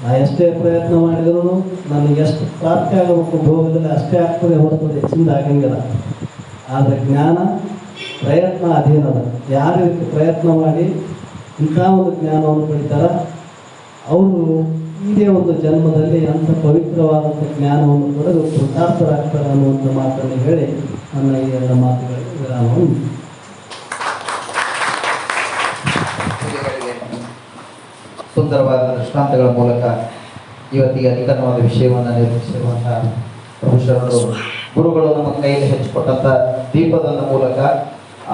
ನಾ ಎಷ್ಟೇ ಪ್ರಯತ್ನ ಮಾಡಿದ್ರು ನನಗೆ ಎಷ್ಟು ಪ್ರಾಪ್ತಿ ಆಗಬೇಕು ಭೋಗದಲ್ಲಿ ಅಷ್ಟೇ ಆಗ್ತದೆ ಹೊರತು ಹೆಚ್ಚಿಂದ ಆಗಂಗಿಲ್ಲ. ಆದರೆ ಜ್ಞಾನ ಪ್ರಯತ್ನ ಅಧೀನದ. ಯಾರು ಇದಕ್ಕೆ ಪ್ರಯತ್ನ ಮಾಡಿ ಇಂಥ ಒಂದು ಜ್ಞಾನವನ್ನು ಪಡಿತಾರ ಅವರು ಇದೇ ಒಂದು ಜನ್ಮದಲ್ಲಿ ಅಂಥ ಪವಿತ್ರವಾದಂಥ ಜ್ಞಾನವನ್ನು ಪಡೆದು ಕೃತಾರ್ಥರಾಗ್ತಾರೆ ಅನ್ನುವಂಥ ಮಾತನ್ನು ಹೇಳಿ ನನ್ನ ಈ ಎಲ್ಲ ಮಾತುಗಳಿಗೆ ವಿರಾಮವನ್ನು ಸುಂದರವಾದ ದೃಷ್ಟಾಂತಗಳ ಮೂಲಕ ಇವತ್ತಿಗೆ ಅಧಿಕರವಾದ ವಿಷಯವನ್ನು ನಿರ್ಮಿಸಿರುವಂತಹ ಪ್ರಭು ಶರಣರು ಗುರುಗಳು ನಮ್ಮ ಕೈಯಲ್ಲಿ ಹಚ್ಚಿಕೊಟ್ಟಂಥ ದೀಪದ ಮೂಲಕ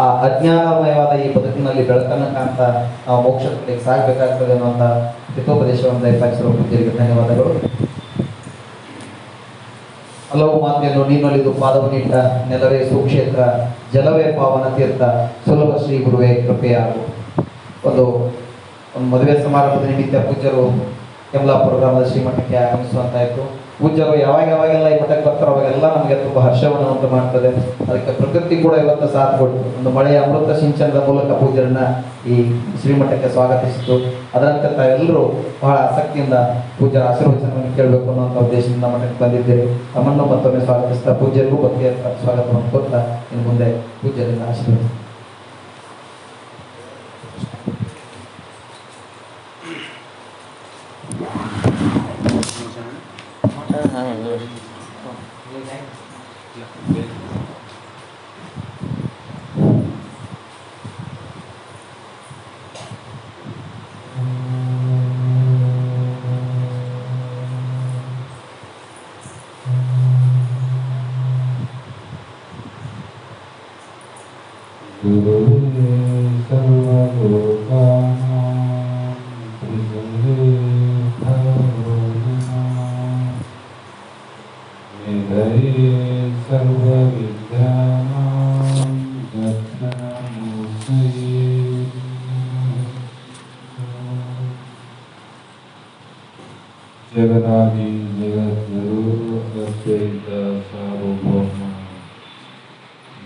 ಆ ಅಜ್ಞಾನಮಯವಾದ ಈ ಬದುಕಿನಲ್ಲಿ ಬೆಳಕನ್ನು ಕಾಣ್ತ ನಾವು ಮೋಕ್ಷದ ಕಡೆಗೆ ಸಾಗಬೇಕಾಗ್ತದೆ ಅನ್ನುವಂಥ ಹಿತೋಪದೇಶವನ್ನು ದಯಪಾಲಿಸಿರುವ ಪೂಜ್ಯರಿಗೆ ಧನ್ಯವಾದಗಳು. ಹಲವು ಮಾತೆಯನ್ನು ನೀನೊಲಿದು ಪಾದವನ್ನಿಟ್ಟ ನೆಲವೇ ಸುಕ್ಷೇತ್ರ, ಜಲವೇ ಪಾವನ ತೀರ್ಥ, ಸುಲಭ ಶ್ರೀ ಗುರುವೇ ಕೃಪೆಯಾಗು. ಒಂದು ಮದುವೆ ಸಮಾರಂಭದ ನಿಮಿತ್ತ ಪೂಜ್ಯರು ಯಮಲಾಪುರ ಗ್ರಾಮದ ಶ್ರೀಮಠಕ್ಕೆ ಆಗಮಿಸುವಂತಾಯಿತು. ಪೂಜ್ಯರು ಯಾವಾಗೆಲ್ಲ ಈ ಮಠಕ್ಕೆ ಬರ್ತಾರೋ ಅವಾಗೆಲ್ಲ ನಮಗೆ ತುಂಬ ಹರ್ಷವನ್ನು ಉಂಟು ಮಾಡ್ತದೆ. ಅದಕ್ಕೆ ಪ್ರಕೃತಿ ಕೂಡ ಇವತ್ತು ಸಾಥ್ ಕೊಟ್ಟು ಒಂದು ಮಳೆಯ ಅಮೃತ ಸಿಂಚನದ ಮೂಲಕ ಪೂಜ್ಯರನ್ನ ಈ ಶ್ರೀಮಠಕ್ಕೆ ಸ್ವಾಗತಿಸಿತು. ಅದರಂತೆ ತಾವೆಲ್ಲರೂ ಬಹಳ ಆಸಕ್ತಿಯಿಂದ ಪೂಜ್ಯರ ಆಶೀರ್ವಚನವನ್ನು ಕೇಳಬೇಕು ಅನ್ನುವಂಥ ಉದ್ದೇಶದಿಂದ ಮಠಕ್ಕೆ ಬಂದಿದ್ದೇವೆ. ತಮ್ಮನ್ನು ಮತ್ತೊಮ್ಮೆ ಸ್ವಾಗತಿಸ್ತಾ ಪೂಜ್ಯರಿಗೂ ಭಕ್ತಿಯ ಸ್ವಾಗತವನ್ನು ಕೊಡ್ತಾ ಇನ್ನು ಮುಂದೆ ಪೂಜ್ಯರಿಂದ ಆಶೀರ್ವದಿಸ್ತಾರೆ. ಮಠ जगदादि जगद्गुरु अद्वैत सार्वभौम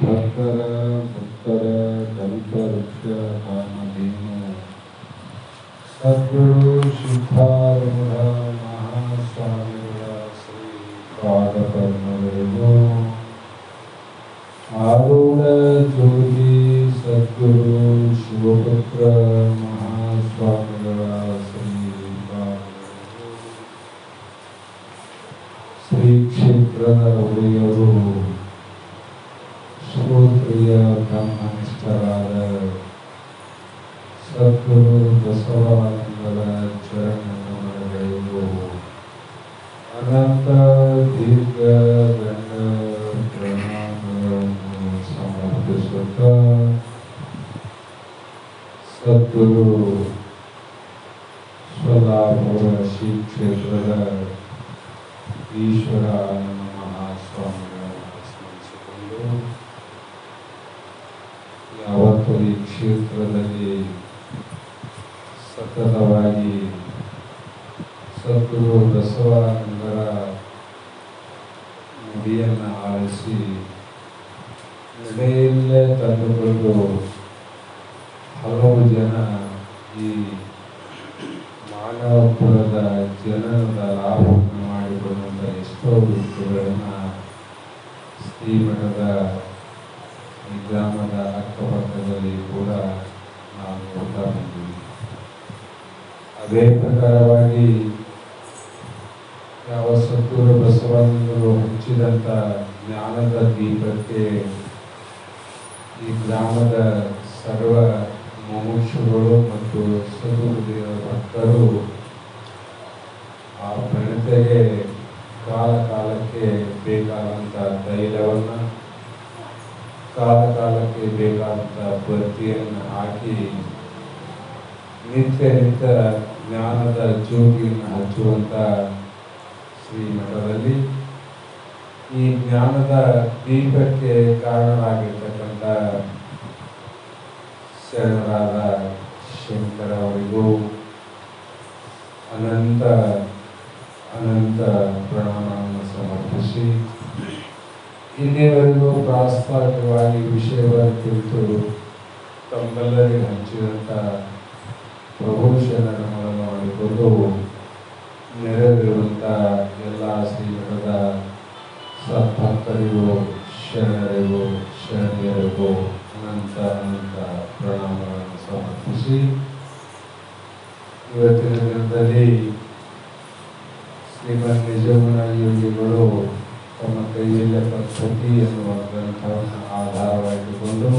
ಭಕ್ತರ ಕಲ್ಪವೃಕ್ಷ ಕಾಮಧೇನು ಸದ್ಗುರು ಸಿದ್ಧಾರೂಢ ಮಹಾಸ್ವಾಮಿಗಳ ಶ್ರೀ ಪಾದಕರ್ಮಗಳಿಗೂ ಆರೂಢ ಜ್ಯೋತಿ ಸದ್ಗುರು ಶಿವಪುತ್ರ ಮಹಾಸ್ವಾಮಿಗಳ ಶ್ರೀ ಕ್ಷೇತ್ರದ ಒಡೆಯರು ಶ್ರೋತ್ರಿಯ ಬ್ರಹ್ಮನಿಷ್ಠರಾದ ಸದ್ಗುರು ಬಸವಾನಂದರ ಚರಣಕಮಲಗಳಿಗೂ ಅನಂತ ದೀರ್ಘ ದಂಡ ಪ್ರಣಾಮಗಳನ್ನು ಸಮರ್ಪಿಸುತ್ತಾ ಸದ್ಗುರು ಸ್ವಲಾಪುರ ಶ್ರೀ ಕ್ಷೇತ್ರದ ಈಶ್ವರ ಮಹಾಸ್ವಾಮಿಗಳನ್ನು ಸ್ಮರಿಸಿಕೊಂಡು ಯಾವತ್ತೂ ಈ ಕ್ಷೇತ್ರದಲ್ಲಿ ಸತತವಾಗಿ ಸದ್ಗುರು ಬಸವಾನಂದರ ನುಡಿಯನ್ನು ಆಲಿಸಿ ನಡೆಯಲ್ಲೇ ತಂದುಕೊಂಡು ಹಲವು ಜನ ಈ ಮಾನವಪುರದ ಜನರದ ಲಾಭವನ್ನು ಮಾಡಿಕೊಳ್ಳುವಂಥ ಎಷ್ಟೋ ವ್ಯಕ್ತಿಗಳನ್ನು ಶ್ರೀಮಠದ ಈ ಗ್ರಾಮದ ಅಕ್ಕಪಕ್ಕದಲ್ಲಿ ಕೂಡ ನಾವು ನೋಡ್ತಾ ಬಂದಿದ್ದೀವಿ. ಅದೇ ಪ್ರಕಾರವಾಗಿ ಯಾವ ಸದ್ಗುರು ಬಸವಾನಂದರು ಹಚ್ಚಿದಂಥ ಜ್ಞಾನದ ದೀಪಕ್ಕೆ ಈ ಗ್ರಾಮದ ಸರ್ವ ಮುಮುಕ್ಷುಗಳು ಮತ್ತು ಸದ್ಗುರುದೇವ ಭಕ್ತರು ಆ ಪ್ರಣತೆಗೆ ಕಾಲ ಕಾಲಕ್ಕೆ ಬೇಕಾದಂಥ ತೈಲವನ್ನು ಕಾಲ ಕಾಲಕ್ಕೆ ಬೇಕಾದಂಥ ಬತ್ತಿಯನ್ನು ಹಾಕಿ ನಿತ್ಯ ನಿತ್ಯ ಜ್ಞಾನದ ಜ್ಯೋತಿಯನ್ನು ಹಚ್ಚುವಂಥ ಶ್ರೀಮಠದಲ್ಲಿ ಈ ಜ್ಞಾನದ ದೀಪಕ್ಕೆ ಕಾರಣರಾಗಿರ್ತಕ್ಕಂಥ ಶರಣರಾದ ಶಂಕರ ಅವರಿಗೂ ಅನಂತ ಅನಂತ ಪ್ರಣಾಮವನ್ನು ಸಮರ್ಪಿಸಿ ಇಲ್ಲಿಯವರೆಗೂ ಪ್ರಾಸ್ತಾವಿಕವಾಗಿ ವಿಷಯಗಳ ಕುರಿತು ತಮ್ಮೆಲ್ಲರಿಗೆ ಹಂಚಿದಂಥ ಪ್ರಭೋಷಣಗಳನ್ನು ಮಾಡಿಕೊಂಡು ನೆರವೇರುವಂಥ ಎಲ್ಲ ಶ್ರೀಮಠದ ಸದ್ಭಕ್ತರಿಗೂ ಶರಣರಿಗೂ ಶರಣೆಯರಿಗೂ ಅನಂತ ಅನಂತ ಪ್ರಣಾಮಗಳನ್ನು ಸಮರ್ಪಿಸಿ ಇವತ್ತಿನ ದಿನದಲ್ಲಿ ಶ್ರೀಮನ್ ನಿಜಗುಣ ಯೋಗಿಗಳು ತಮ್ಮ ಕೈಯಲ್ಲ ಪದ್ಧತಿ ಎನ್ನುವ ಗ್ರಂಥವನ್ನು ಆಧಾರವಾಗಿಟ್ಟುಕೊಂಡು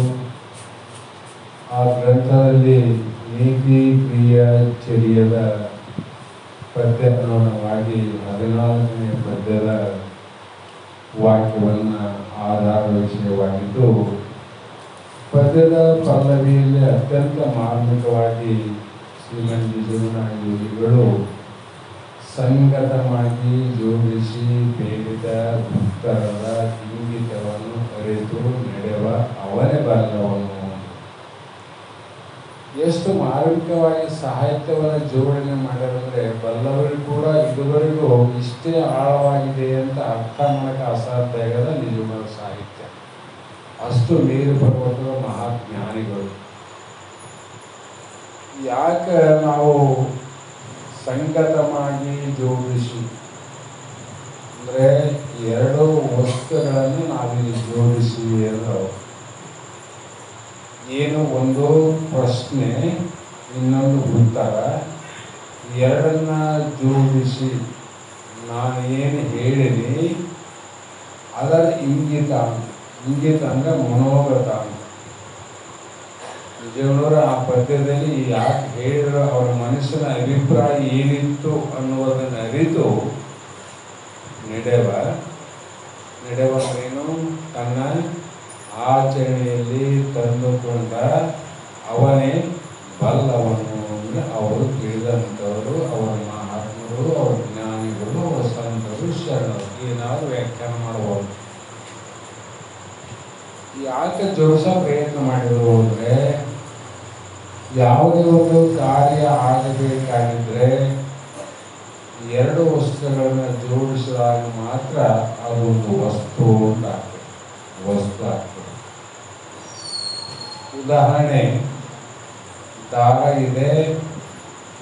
ಆ ಗ್ರಂಥದಲ್ಲಿ ನೀತಿ ಕ್ರಿಯ ಚರ್ಯದ ಪದ್ಯ ಅನುಗುಣವಾಗಿ 14ನೇ ಪದ್ಯದ ವಾಕ್ಯವನ್ನು ಆಧಾರ ವಿಷಯವಾಗಿದ್ದು ಪದ್ಯದ ಪಲ್ಲವಿಯಲ್ಲಿ ಅತ್ಯಂತ ಮಾರ್ಮಿಕವಾಗಿ ಶ್ರೀಮನ್ ನಿಜಗುಣ ಯೋಗಿಗಳು ಸಂಗತವಾಗಿ ಜೋಡಿಸಿ ಬೇಡಿದ ಭಕ್ತರದ ಇಂಗಿತವನ್ನು ಅರಿತು ನಡೆವ ಅವನೇ ಬಲ್ಲವನು. ಎಷ್ಟು ಮಾರ್ಮಿಕವಾಗಿ ಸಾಹಿತ್ಯವನ್ನು ಜೋಡಣೆ ಮಾಡ್ಯಾರಂದ್ರೆ ಬಲ್ಲವರು ಕೂಡ ಇದುವರೆಗೂ ಇಷ್ಟೇ ಆಳವಾಗಿದೆ ಅಂತ ಅರ್ಥ ಮಾಡಕ್ಕೆ ಅಸಾಧ್ಯ ಆಗದ ನಿಜವಾದ ಸಾಹಿತ್ಯ. ಅಷ್ಟು ಮೇರು ಪರ್ವತದ ಮಹಾಜ್ಞಾನಿಗಳು. ಯಾಕೆ ನಾವು ಸಂಗತವಾಗಿ ಜೋಡಿಸಿ ಅಂದರೆ ಎರಡು ವಸ್ತುಗಳನ್ನು ನಾವಿಲ್ಲಿ ಜೋಡಿಸಿ ಅನ್ನೋ ಏನು ಒಂದು ಪ್ರಶ್ನೆ ಇನ್ನೊಂದು ಉತ್ತರ ಎರಡನ್ನ ಜೋಡಿಸಿ ನಾನು ಏನು ಹೇಳಿನಿ ಅದರ ಇಂಗಿತ ಅಂದರೆ ಮನೋಗತ ಅಂತ. ವಿಜಯನವರು ಆ ಪದ್ಯದಲ್ಲಿ ಯಾಕೆ ಹೇಳಿದ್ರು, ಅವರ ಮನಸ್ಸಿನ ಅಭಿಪ್ರಾಯ ಏನಿತ್ತು ಅನ್ನುವುದನ್ನು ಅರಿತು ನಡೆವನೇನು ತನ್ನ ಆಚರಣೆಯಲ್ಲಿ ತಂದುಕೊಂಡ ಅವನೇ ಬಲ್ಲವನು ಅಂದರೆ ಅವರು ತಿಳಿದಂಥವರು, ಅವರ ಮಹಾತ್ಮರು, ಅವರ ಜ್ಞಾನಿಗಳು, ಅವರ ಸಂತರು, ಶರಣರು ಏನಾದರೂ ವ್ಯಾಖ್ಯಾನ ಮಾಡಬಹುದು. ಯಾಕೆ ಜೋಡಿಸೋ ಪ್ರಯತ್ನ ಮಾಡಿದ್ರು ಅಂದರೆ, ಯಾವುದೇ ಒಂದು ಕಾರ್ಯ ಆಗಬೇಕಾಗಿದ್ರೆ ಎರಡು ವಸ್ತುಗಳನ್ನು ಜೋಡಿಸಿದಾಗ ಮಾತ್ರ ಅದೊಂದು ವಸ್ತು ಆಗ್ತದೆ. ಉದಾಹರಣೆ, ದಾರ ಇದೆ,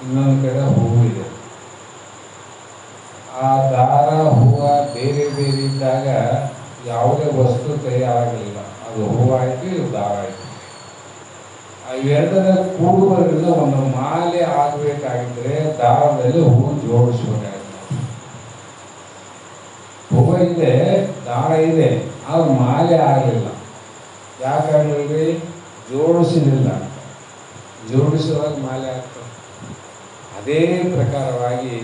ಇನ್ನೊಂದು ಕಡೆ ಹೂವಿದೆ. ಆ ದಾರ ಹೂವು ಬೇರೆ ಬೇರೆ ಇದ್ದಾಗ ಯಾವುದೇ ವಸ್ತು ತಯಾರಾಗಲಿಲ್ಲ. ಅದು ಹೂವಾಯಿತು, ಇದು ದಾರ ಆಯಿತು. ಇವೆರಡರ ಕೂಡುವುದರಿಂದ ಒಂದು ಮಾಲೆ ಆಗಬೇಕಾಗಿದ್ರೆ ದಾರದಲ್ಲಿ ಹೂವು ಜೋಡಿಸಬೇಕಾಗುತ್ತೆ. ಹೂವು ಇದೆ, ದಾರ ಇದೆ, ಆದ್ರೆ ಮಾಲೆ ಆಗಲಿಲ್ಲ. ಯಾಕಾಗಲಿಲ್ಲ? ಜೋಡಿಸಲಿಲ್ಲ. ಜೋಡಿಸುವಾಗ ಮಾಲೆ ಆಗ್ತದೆ. ಅದೇ ಪ್ರಕಾರವಾಗಿ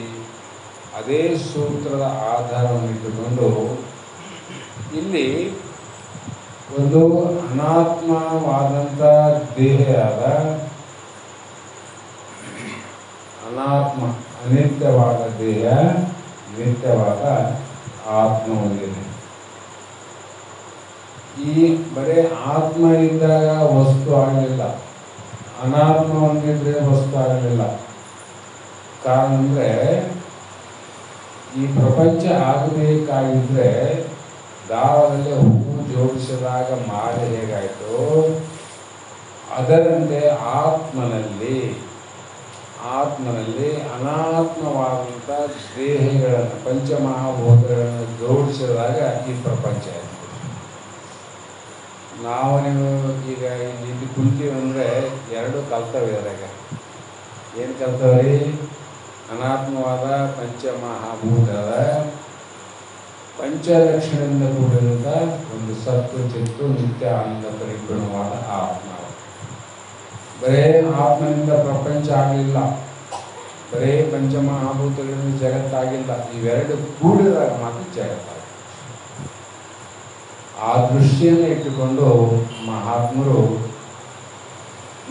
ಅದೇ ಸೂತ್ರದ ಆಧಾರವನ್ನು ಇಟ್ಟುಕೊಂಡು ಇಲ್ಲಿ ಒಂದು ಅನಾತ್ಮವಾದಂಥ ದೇಹದ ಅನಿತ್ಯವಾದ ದೇಹ, ನಿತ್ಯವಾದ ಆತ್ಮ ಹೊಂದಿದೆ. ಈ ಬರೇ ಆತ್ಮ ಇದ್ದಾಗ ವಸ್ತು ಆಗಲಿಲ್ಲ, ಅನಾತ್ಮ ಹೊಂದಿದ್ರೆ ವಸ್ತು ಆಗಲಿಲ್ಲ. ಕಾರಣ ಅಂದರೆ, ಈ ಪ್ರಪಂಚ ಆಗಬೇಕಾಗಿದ್ರೆ ದಾರದಲ್ಲಿ ಹೂವು ಜೋಡಿಸಿದಾಗ ಮಾಲೆ ಹೇಗಾಯಿತು, ಅದರಂತೆ ಆತ್ಮನಲ್ಲಿ ಅನಾತ್ಮವಾದಂಥ ದೇಹಗಳನ್ನು, ಪಂಚಮಹಾಭೂತಗಳನ್ನು ಜೋಡಿಸಿದಾಗ ಈ ಪ್ರಪಂಚ ಆಯಿತು. ನೀವು ಈಗ ಇಲ್ಲಿ ಕುಂತೀವಿ ಅಂದರೆ ಎರಡು ಕಲ್ತವ್ಯ ಅದಾಗ. ಏನು ಕಲ್ತವ್ರಿ? ಅನಾತ್ಮವಾದ ಪಂಚಮಹಾಭೂತದ ಪಂಚಲಕ್ಷಣದಿಂದ ಕೂಡಿದಂಥ ಒಂದು ಸತ್ತು ಚಿತ್ತು ನಿತ್ಯ ಆನಂದ ಪರಿಪೂರ್ಣವಾದ ಆತ್ಮ. ಬರೇ ಆತ್ಮನಿಂದ ಪ್ರಪಂಚ ಆಗಲಿಲ್ಲ, ಬರೇ ಪಂಚಮಹಾಭೂತಗಳಿಂದ ಜಗತ್ತಾಗಿಲ್ಲ. ಇವೆರಡು ಕೂಡಿದಾಗ ಮಾತ್ರ ಜಗತ್ತಾಗ. ಆ ದೃಷ್ಟಿಯನ್ನು ಇಟ್ಟುಕೊಂಡು ಮಹಾತ್ಮರು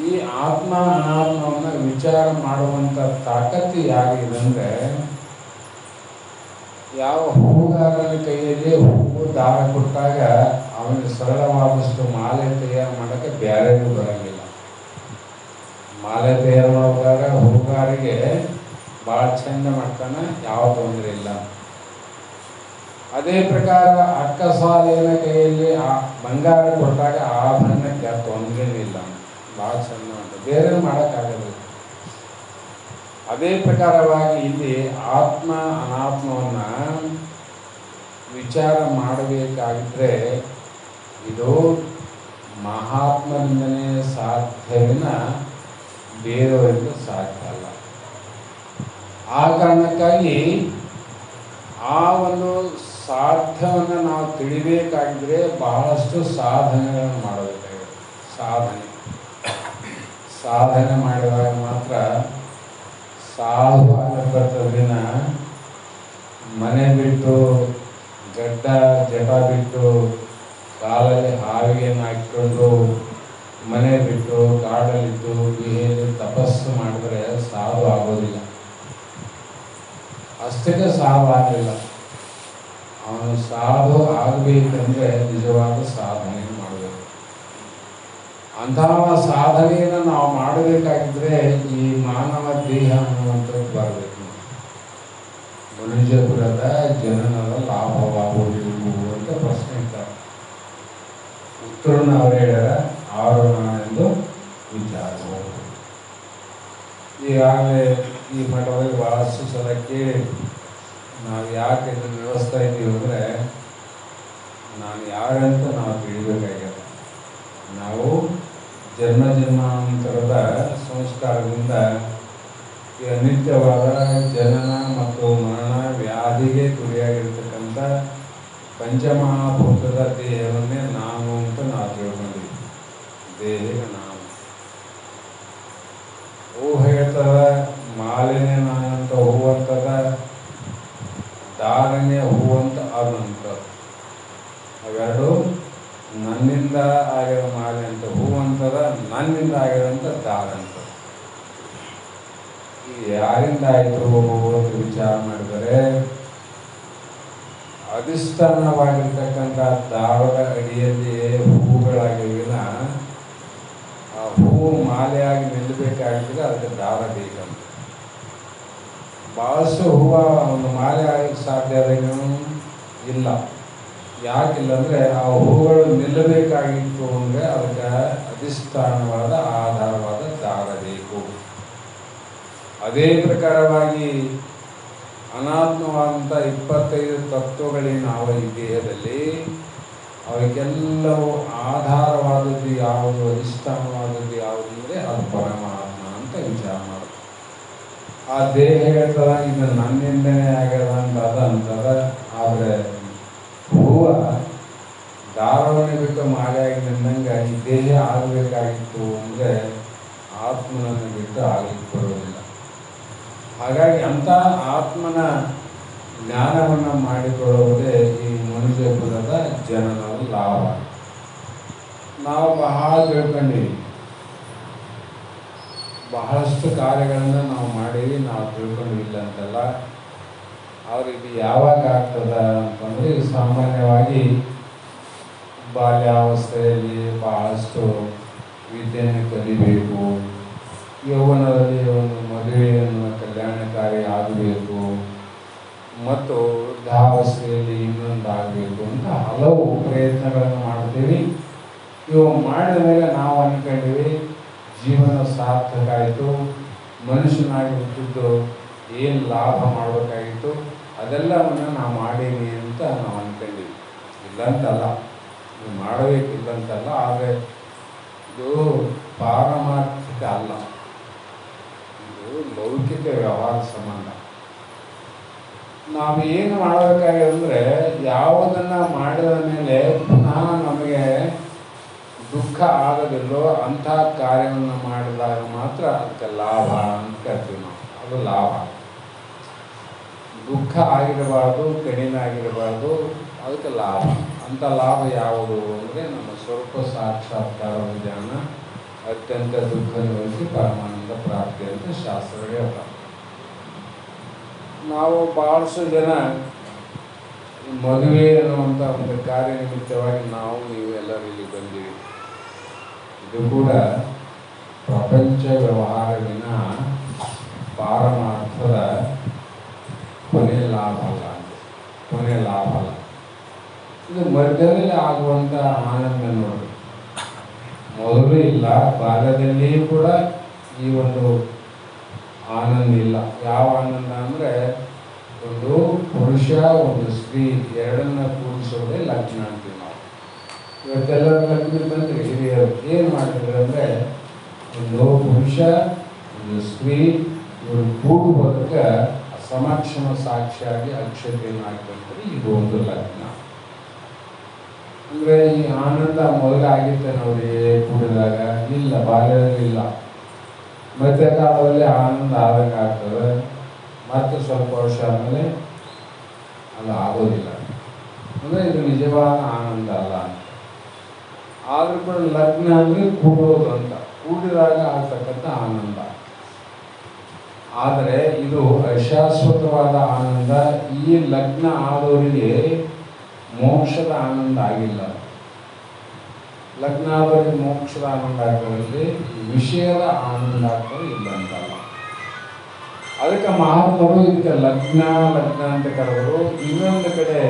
ಈ ಆತ್ಮ ಅನಾತ್ಮವನ್ನು ವಿಚಾರ ಮಾಡುವಂಥ ತಾಕತ್ತು ಯಾರಿಗಿದೆ ಅಂದರೆ, ಯಾವ ಹೂಗಾರನ ಕೈಯಲ್ಲಿ ಹೂವು ದಾರ ಕೊಟ್ಟಾಗ ಅವನಿಗೆ ಸರಳವಾದಷ್ಟು ಮಾಲೆ ತಯಾರು ಮಾಡೋಕ್ಕೆ ಬೇರೆಯೂ ಬರೋಂಗಿಲ್ಲ. ಮಾಲೆ ತಯಾರು ಮಾಡುವಾಗ ಹೂಗಾರಿಗೆ ಭಾಳ ಚೆಂದ ಮಾಡ್ತಾನೆ, ಯಾವ ತೊಂದರೆ ಇಲ್ಲ. ಅದೇ ಪ್ರಕಾರ ಅಕ್ಕಸಾಲಿನ ಕೈಯಲ್ಲಿ ಬಂಗಾರ ಕೊಟ್ಟಾಗ ಆಭರಣಕ್ಕೆ ತೊಂದರೆ ಇಲ್ಲ, ಭಾಳ ಚೆಂದ ಮಾಡ್ತಾರೆ, ಬೇರೆ ಮಾಡೋಕ್ಕಾಗಲ್ಲ. ಅದೇ ಪ್ರಕಾರವಾಗಿ ಇಲ್ಲಿ ಆತ್ಮ ಅನಾತ್ಮವನ್ನು ವಿಚಾರ ಮಾಡಬೇಕಾಗಿದ್ರೆ ಇದು ಮಹಾತ್ಮರಿಂದನೇ ಸಾಧ್ಯವಿನ ಬೇರೆಯವರಿಂದ ಸಾಧ್ಯ ಅಲ್ಲ. ಆ ಕಾರಣಕ್ಕಾಗಿ ಆ ಒಂದು ಸಾಧ್ಯವನ್ನು ನಾವು ತಿಳಿಬೇಕಾಗಿದ್ರೆ ಬಹಳಷ್ಟು ಸಾಧನೆಗಳನ್ನು ಮಾಡಬೇಕಾಗಿದೆ. ಸಾಧನೆ ಮಾಡಿದಾಗ ಮಾತ್ರ ಸಾಧು ಆಗಬರ್ತದಿನ ಮನೆ ಬಿಟ್ಟು ಜಟ ಬಿಟ್ಟು ಕಾಲಲ್ಲಿ ಹಾವಿಗೆಯನ್ನು ಹಾಕಿಕೊಂಡು ಮನೆ ಬಿಟ್ಟು ಕಾಡಲ್ಲಿದ್ದು ಗುಹೆಯಲ್ಲಿ ತಪಸ್ಸು ಮಾಡಿದ್ರೆ ಸಾಧು ಆಗೋದಿಲ್ಲ. ಅಷ್ಟಕ್ಕೆ ಸಾಧು ಆಗಲಿಲ್ಲ. ಅವನು ಸಾಧು ಆಗಬೇಕಂದ್ರೆ ನಿಜವಾದ ಸಾಧನೆ ಮಾಡಬೇಕು. ಅಂತಹ ಸಾಧನೆಯನ್ನು ನಾವು ಮಾಡಬೇಕಾಗಿದ್ರೆ ಈ ಮಾನವ ದೇಹ ಅನ್ನುವಂಥದ್ದು ಬರಬೇಕು. ಮನುಷ್ಯಪುರದ ಜನನದ ಲಾಭವಾಗುವುದು ಅಂತ ಪ್ರಶ್ನೆ ಇದ್ದಾರೆ. ಉತ್ತರನ ಅವರು ಹೇಳ್ಯಾರ, ಆರೋಣ ಎಂದು ವಿಚಾರಿಸಬಹುದು. ಈಗಾಗಲೇ ಈ ಮಠದಲ್ಲಿ ಬಹಳಷ್ಟು ಸಲ ಕೇಳಿ ನಾವು ಯಾಕೆ ಇದನ್ನು ನಡೆಸ್ತಾ ಇದ್ದೀವಿ ಅಂದರೆ, ನಾನು ಯಾರಂತ ನಾವು ತಿಳಿಬೇಕಾಗ್ಯದ. ನಾವು ಜನ್ಮಾಂತರದ ಸಂಸ್ಕಾರದಿಂದ ಈ ಅನಿತ್ಯವಾದ ಜನನ ಮತ್ತು ಮರಣ, ವ್ಯಾಧಿ ನಾಲಿಗೆ ಗುರಿಯಾಗಿರ್ತಕ್ಕಂಥ ಪಂಚಮಹಾಭೂತದ ದೇಹವನ್ನೇ ನಾನು ಅಂತ ನಾವು ತಿಳ್ಕೊಂಡಿದ್ವಿ. ದೇಹ ನಾನು. ಹೂ ಹೇಳ್ತದ, ಮಾಲಿನ್ಯ ನಾನಂತ ಹೂ ಅಂತದ, ಧಾರಣೆ ಹೂ ಅಂತ ಅದಂತ. ಅವೆರಡು ನನ್ನಿಂದ ಆಗಿರೋ ಮಾಲೆ ಅಂತ ಹೂ ಅಂತದ, ನನ್ನಿಂದ ಆಗಿರೋಂಥ ದಾರ ಅಂತ. ಈ ಯಾರಿಂದ ಆಯಿತು ಅಂತ ವಿಚಾರ ಮಾಡಿದರೆ ಅಧಿಷ್ಠಾನವಾಗಿರ್ತಕ್ಕಂಥ ದಾರದ ಅಡಿಯಲ್ಲಿ ಹೂವುಗಳಾಗಿಲ್ಲ. ಆ ಹೂವು ಮಾಲೆಯಾಗಿ ನಿಲ್ಲಬೇಕಾಗಿದ್ರೆ ಅದಕ್ಕೆ ದಾರ ಬೇಕಂತ. ಭಾಳಷ್ಟು ಹೂವು ಒಂದು ಮಾಲೆ ಆಗಲಿಕ್ಕೆ ಸಾಧ್ಯ ಆದೇನು ಇಲ್ಲ. ಯಾಕಿಲ್ಲ ಅಂದರೆ ಆ ಹೂವುಗಳು ನಿಲ್ಲಬೇಕಾಗಿತ್ತು ಅಂದರೆ ಅದಕ್ಕೆ ಅಧಿಷ್ಠಾನವಾದ ಆಧಾರವಾದ ದಾರ ಬೇಕು. ಅದೇ ಪ್ರಕಾರವಾಗಿ ಅನಾತ್ಮವಾದಂಥ 25 ತತ್ವಗಳೇನಾವ ಈ ದೇಹದಲ್ಲಿ, ಅವಕ್ಕೆಲ್ಲವೂ ಆಧಾರವಾದದ್ದು ಯಾವುದು, ಅಧಿಷ್ಠಾನವಾದದ್ದು ಯಾವುದು ಅಂದರೆ ಅದು ಪರಮಾತ್ಮ ಅಂತ ವಿಚಾರ ಮಾಡೋದು. ಆ ದೇಹ ಹೇಳ್ತದ ಇದು ನನ್ನಿಂದನೇ ಆಗ್ಯದ ಅಂತ ಅದ ಅಂತದ. ಆದರೆ ಹೂವು ದಾರವನ್ನೇ ಬಿಟ್ಟು ಮಾಲೆಯಾಗಿ ನಿಂದಂಗೆ ಈ ದೇಹ ಆಗಬೇಕಾಗಿತ್ತು ಅಂದರೆ ಆತ್ಮನನ್ನು ಬಿಟ್ಟು ಆಗಲಿಕ್ಕೆ ಬರೋದಿಲ್ಲ. ಹಾಗಾಗಿ ಅಂಥ ಆತ್ಮನ ಜ್ಞಾನವನ್ನು ಮಾಡಿಕೊಳ್ಳುವುದೇ ಈ ಮನುಷ್ಯ ಕುಲದ ಜನನದ ಲಾಭ. ನಾವು ಬಹಳ ತಿಳ್ಕೊಂಡೀವಿ, ಬಹಳಷ್ಟು ಕಾರ್ಯಗಳನ್ನು ನಾವು ಮಾಡೀವಿ, ನಾವು ತಿಳ್ಕೊಂಡಿಲ್ಲ ಅಂತಲ್ಲ. ಆದರೆ ಇದು ಯಾವಾಗ ಆಗ್ತದ ಅಂತಂದರೆ ಸಾಮಾನ್ಯವಾಗಿ ಬಾಲ್ಯಾವಸ್ಥೆಯಲ್ಲಿ ಬಹಳಷ್ಟು ವಿದ್ಯೆಯನ್ನು ಕಲಿಬೇಕು, ಯೌವನದಲ್ಲಿ ಒಂದು ಮದುವೆಯನ್ನು ಕಲ್ಯಾಣ ಕಾರ್ಯ ಆಗಬೇಕು, ಮತ್ತು ವೃದ್ಧಾವಸ್ಥೆಯಲ್ಲಿ ಇನ್ನೊಂದು ಆಗಬೇಕು ಅಂತ ಹಲವು ಪ್ರಯತ್ನಗಳನ್ನು ಮಾಡ್ತೀವಿ. ಇವು ಮಾಡಿದ ಮೇಲೆ ನಾವು ಅಂದ್ಕೊಂಡಿವಿ ಜೀವನ ಸಾರ್ಥಕ ಆಯಿತು, ಮನುಷ್ಯನಾಗಿ ಹುಟ್ಟಿದ್ದು ಏನು ಲಾಭ ಮಾಡಬೇಕಾಗಿತ್ತು ಅದೆಲ್ಲವನ್ನು ನಾವು ಮಾಡೀವಿ ಅಂತ ನಾವು ಅಂದ್ಕೊಂಡಿವಿ. ಇಲ್ಲಂತಲ್ಲ, ಇದು ಮಾಡಬೇಕಿಲ್ಲಂತಲ್ಲ. ಆದರೆ ಇದು ಪಾರಮಾರ್ಥಿಕ ಅಲ್ಲ, ಇದು ಲೌಕಿಕ ವ್ಯವಹಾರ ಸಂಬಂಧ. ನಾವು ಏನು ಮಾಡಬೇಕಾಗಿದೆ ಅಂದರೆ ಯಾವುದನ್ನು ಮಾಡಿದ ಮೇಲೆ ಪುನಃ ನಮಗೆ ದುಃಖ ಆಗೋದಿಲ್ಲೋ ಅಂಥ ಕಾರ್ಯವನ್ನು ಮಾಡಿದಾಗ ಮಾತ್ರ ಅದಕ್ಕೆ ಲಾಭ ಅಂತ ಕರಿತೀವಿ ನಾವು. ಅದು ಲಾಭ. ದುಃಖ ಆಗಿರಬಾರ್ದು, ಕಡಿಮೆ ಆಗಿರಬಾರ್ದು, ಅದಕ್ಕೆ ಲಾಭ. ಅಂಥ ಲಾಭ ಯಾವುದು ಅಂದರೆ ನಮ್ಮ ಸ್ವರೂಪ ಸಾಕ್ಷಾತ್ಕಾರದ ಜ್ಞಾನ, ಅತ್ಯಂತ ದುಃಖ ನಿವೃತ್ತಿ, ಪರಮಾನಂದ ಪ್ರಾಪ್ತಿ ಅಂತ ಶಾಸ್ತ್ರ ಹೇಳ್ತಾರೆ. ನಾವು ಭಾಳಷ್ಟು ಜನ ಮದುವೆ ಅನ್ನುವಂಥ ಒಂದು ಕಾರ್ಯನಿಮಿತ್ತವಾಗಿ ನಾವು ನೀವು ಎಲ್ಲರೂ ಇಲ್ಲಿ ಬಂದೀವಿ. ಇದು ಕೂಡ ಪ್ರಪಂಚ ವ್ಯವಹಾರವಿನ ಪಾರಮಾರ್ಥದ ಕೊನೆ ಲಾಭ ಅಲ್ಲ, ಕೊನೆ ಲಾಭ ಅಲ್ಲ. ಇದು ಮಧ್ಯದಲ್ಲಿ ಆಗುವಂಥ ಆನಂದ ನೋಡಿ. ಮೊದಲು ಇಲ್ಲ, ಬಾಲ್ಯದಲ್ಲಿಯೂ ಕೂಡ ಈ ಒಂದು ಆನಂದ ಇಲ್ಲ. ಯಾವ ಆನಂದ ಅಂದರೆ ಒಂದು ಪುರುಷ ಒಂದು ಸ್ತ್ರೀ ಎರಡನ್ನ ಕೂಡಿಸೋದೇ ಲಗ್ನ ಅಂತೀವಿ ನಾವು. ಇವತ್ತೆಲ್ಲರ ಲಗ್ನ ಬಂದರೆ ಹಿರಿಯರು ಏನು ಮಾಡಿದ್ರು ಅಂದರೆ ಒಂದು ಪುರುಷ ಒಂದು ಸ್ತ್ರೀ ಇವರು ಕೂಡುವುದಕ್ಕೆ ಸಮಕ್ಷಮ ಸಾಕ್ಷಿಯಾಗಿ ಅಕ್ಷತೆಯನ್ನು ಹಾಕಿರ್ತಾರೆ. ಇದು ಒಂದು ಲಗ್ನ. ಅಂದರೆ ಈ ಆನಂದ ಮೊದಲಾಗಿತ್ತೆ ನೋಡಿ ಕೂಡಿದಾಗ ಇಲ್ಲ, ಬಾಲ್ಯದಲ್ಲಿ ಇಲ್ಲ. ಮಧ್ಯ ಕಾಲದಲ್ಲಿ ಆನಂದ ಆದಂಗೆ ಆಗ್ತದೆ, ಮತ್ತೆ ಸ್ವಲ್ಪ ವರ್ಷ ಆದಮೇಲೆ ಅದು ಆಗೋದಿಲ್ಲ. ಅಂದರೆ ಇದು ನಿಜವಾದ ಆನಂದ ಅಲ್ಲ ಅಂತ. ಆದರೂ ಕೂಡ ಲಗ್ನ ಅಂದರೆ ಕೂಡೋದು ಅಂತ, ಕೂಡಿದಾಗ ಆಗ್ತಕ್ಕಂಥ ಆನಂದ. ಆದರೆ ಇದು ಅಶಾಶ್ವತವಾದ ಆನಂದ. ಈ ಲಗ್ನ ಆದವರಿಗೆ ಮೋಕ್ಷದ ಆನಂದ ಆಗಿಲ್ಲ. ಲಗ್ನ ಆದವರಿಗೆ ಮೋಕ್ಷದ ಆನಂದ ಆಗ್ತದಲ್ಲಿ ವಿಷಯದ ಆನಂದ ಆಗ್ತದೆ ಇಲ್ಲ ಅಂತಲ್ಲ. ಅದಕ್ಕೆ ಮಹಾತ್ಮರು ಇದಕ್ಕೆ ಲಗ್ನ ಲಗ್ನ ಅಂತ ಕರೆದರು. ಇನ್ನೊಂದು ಕಡೆ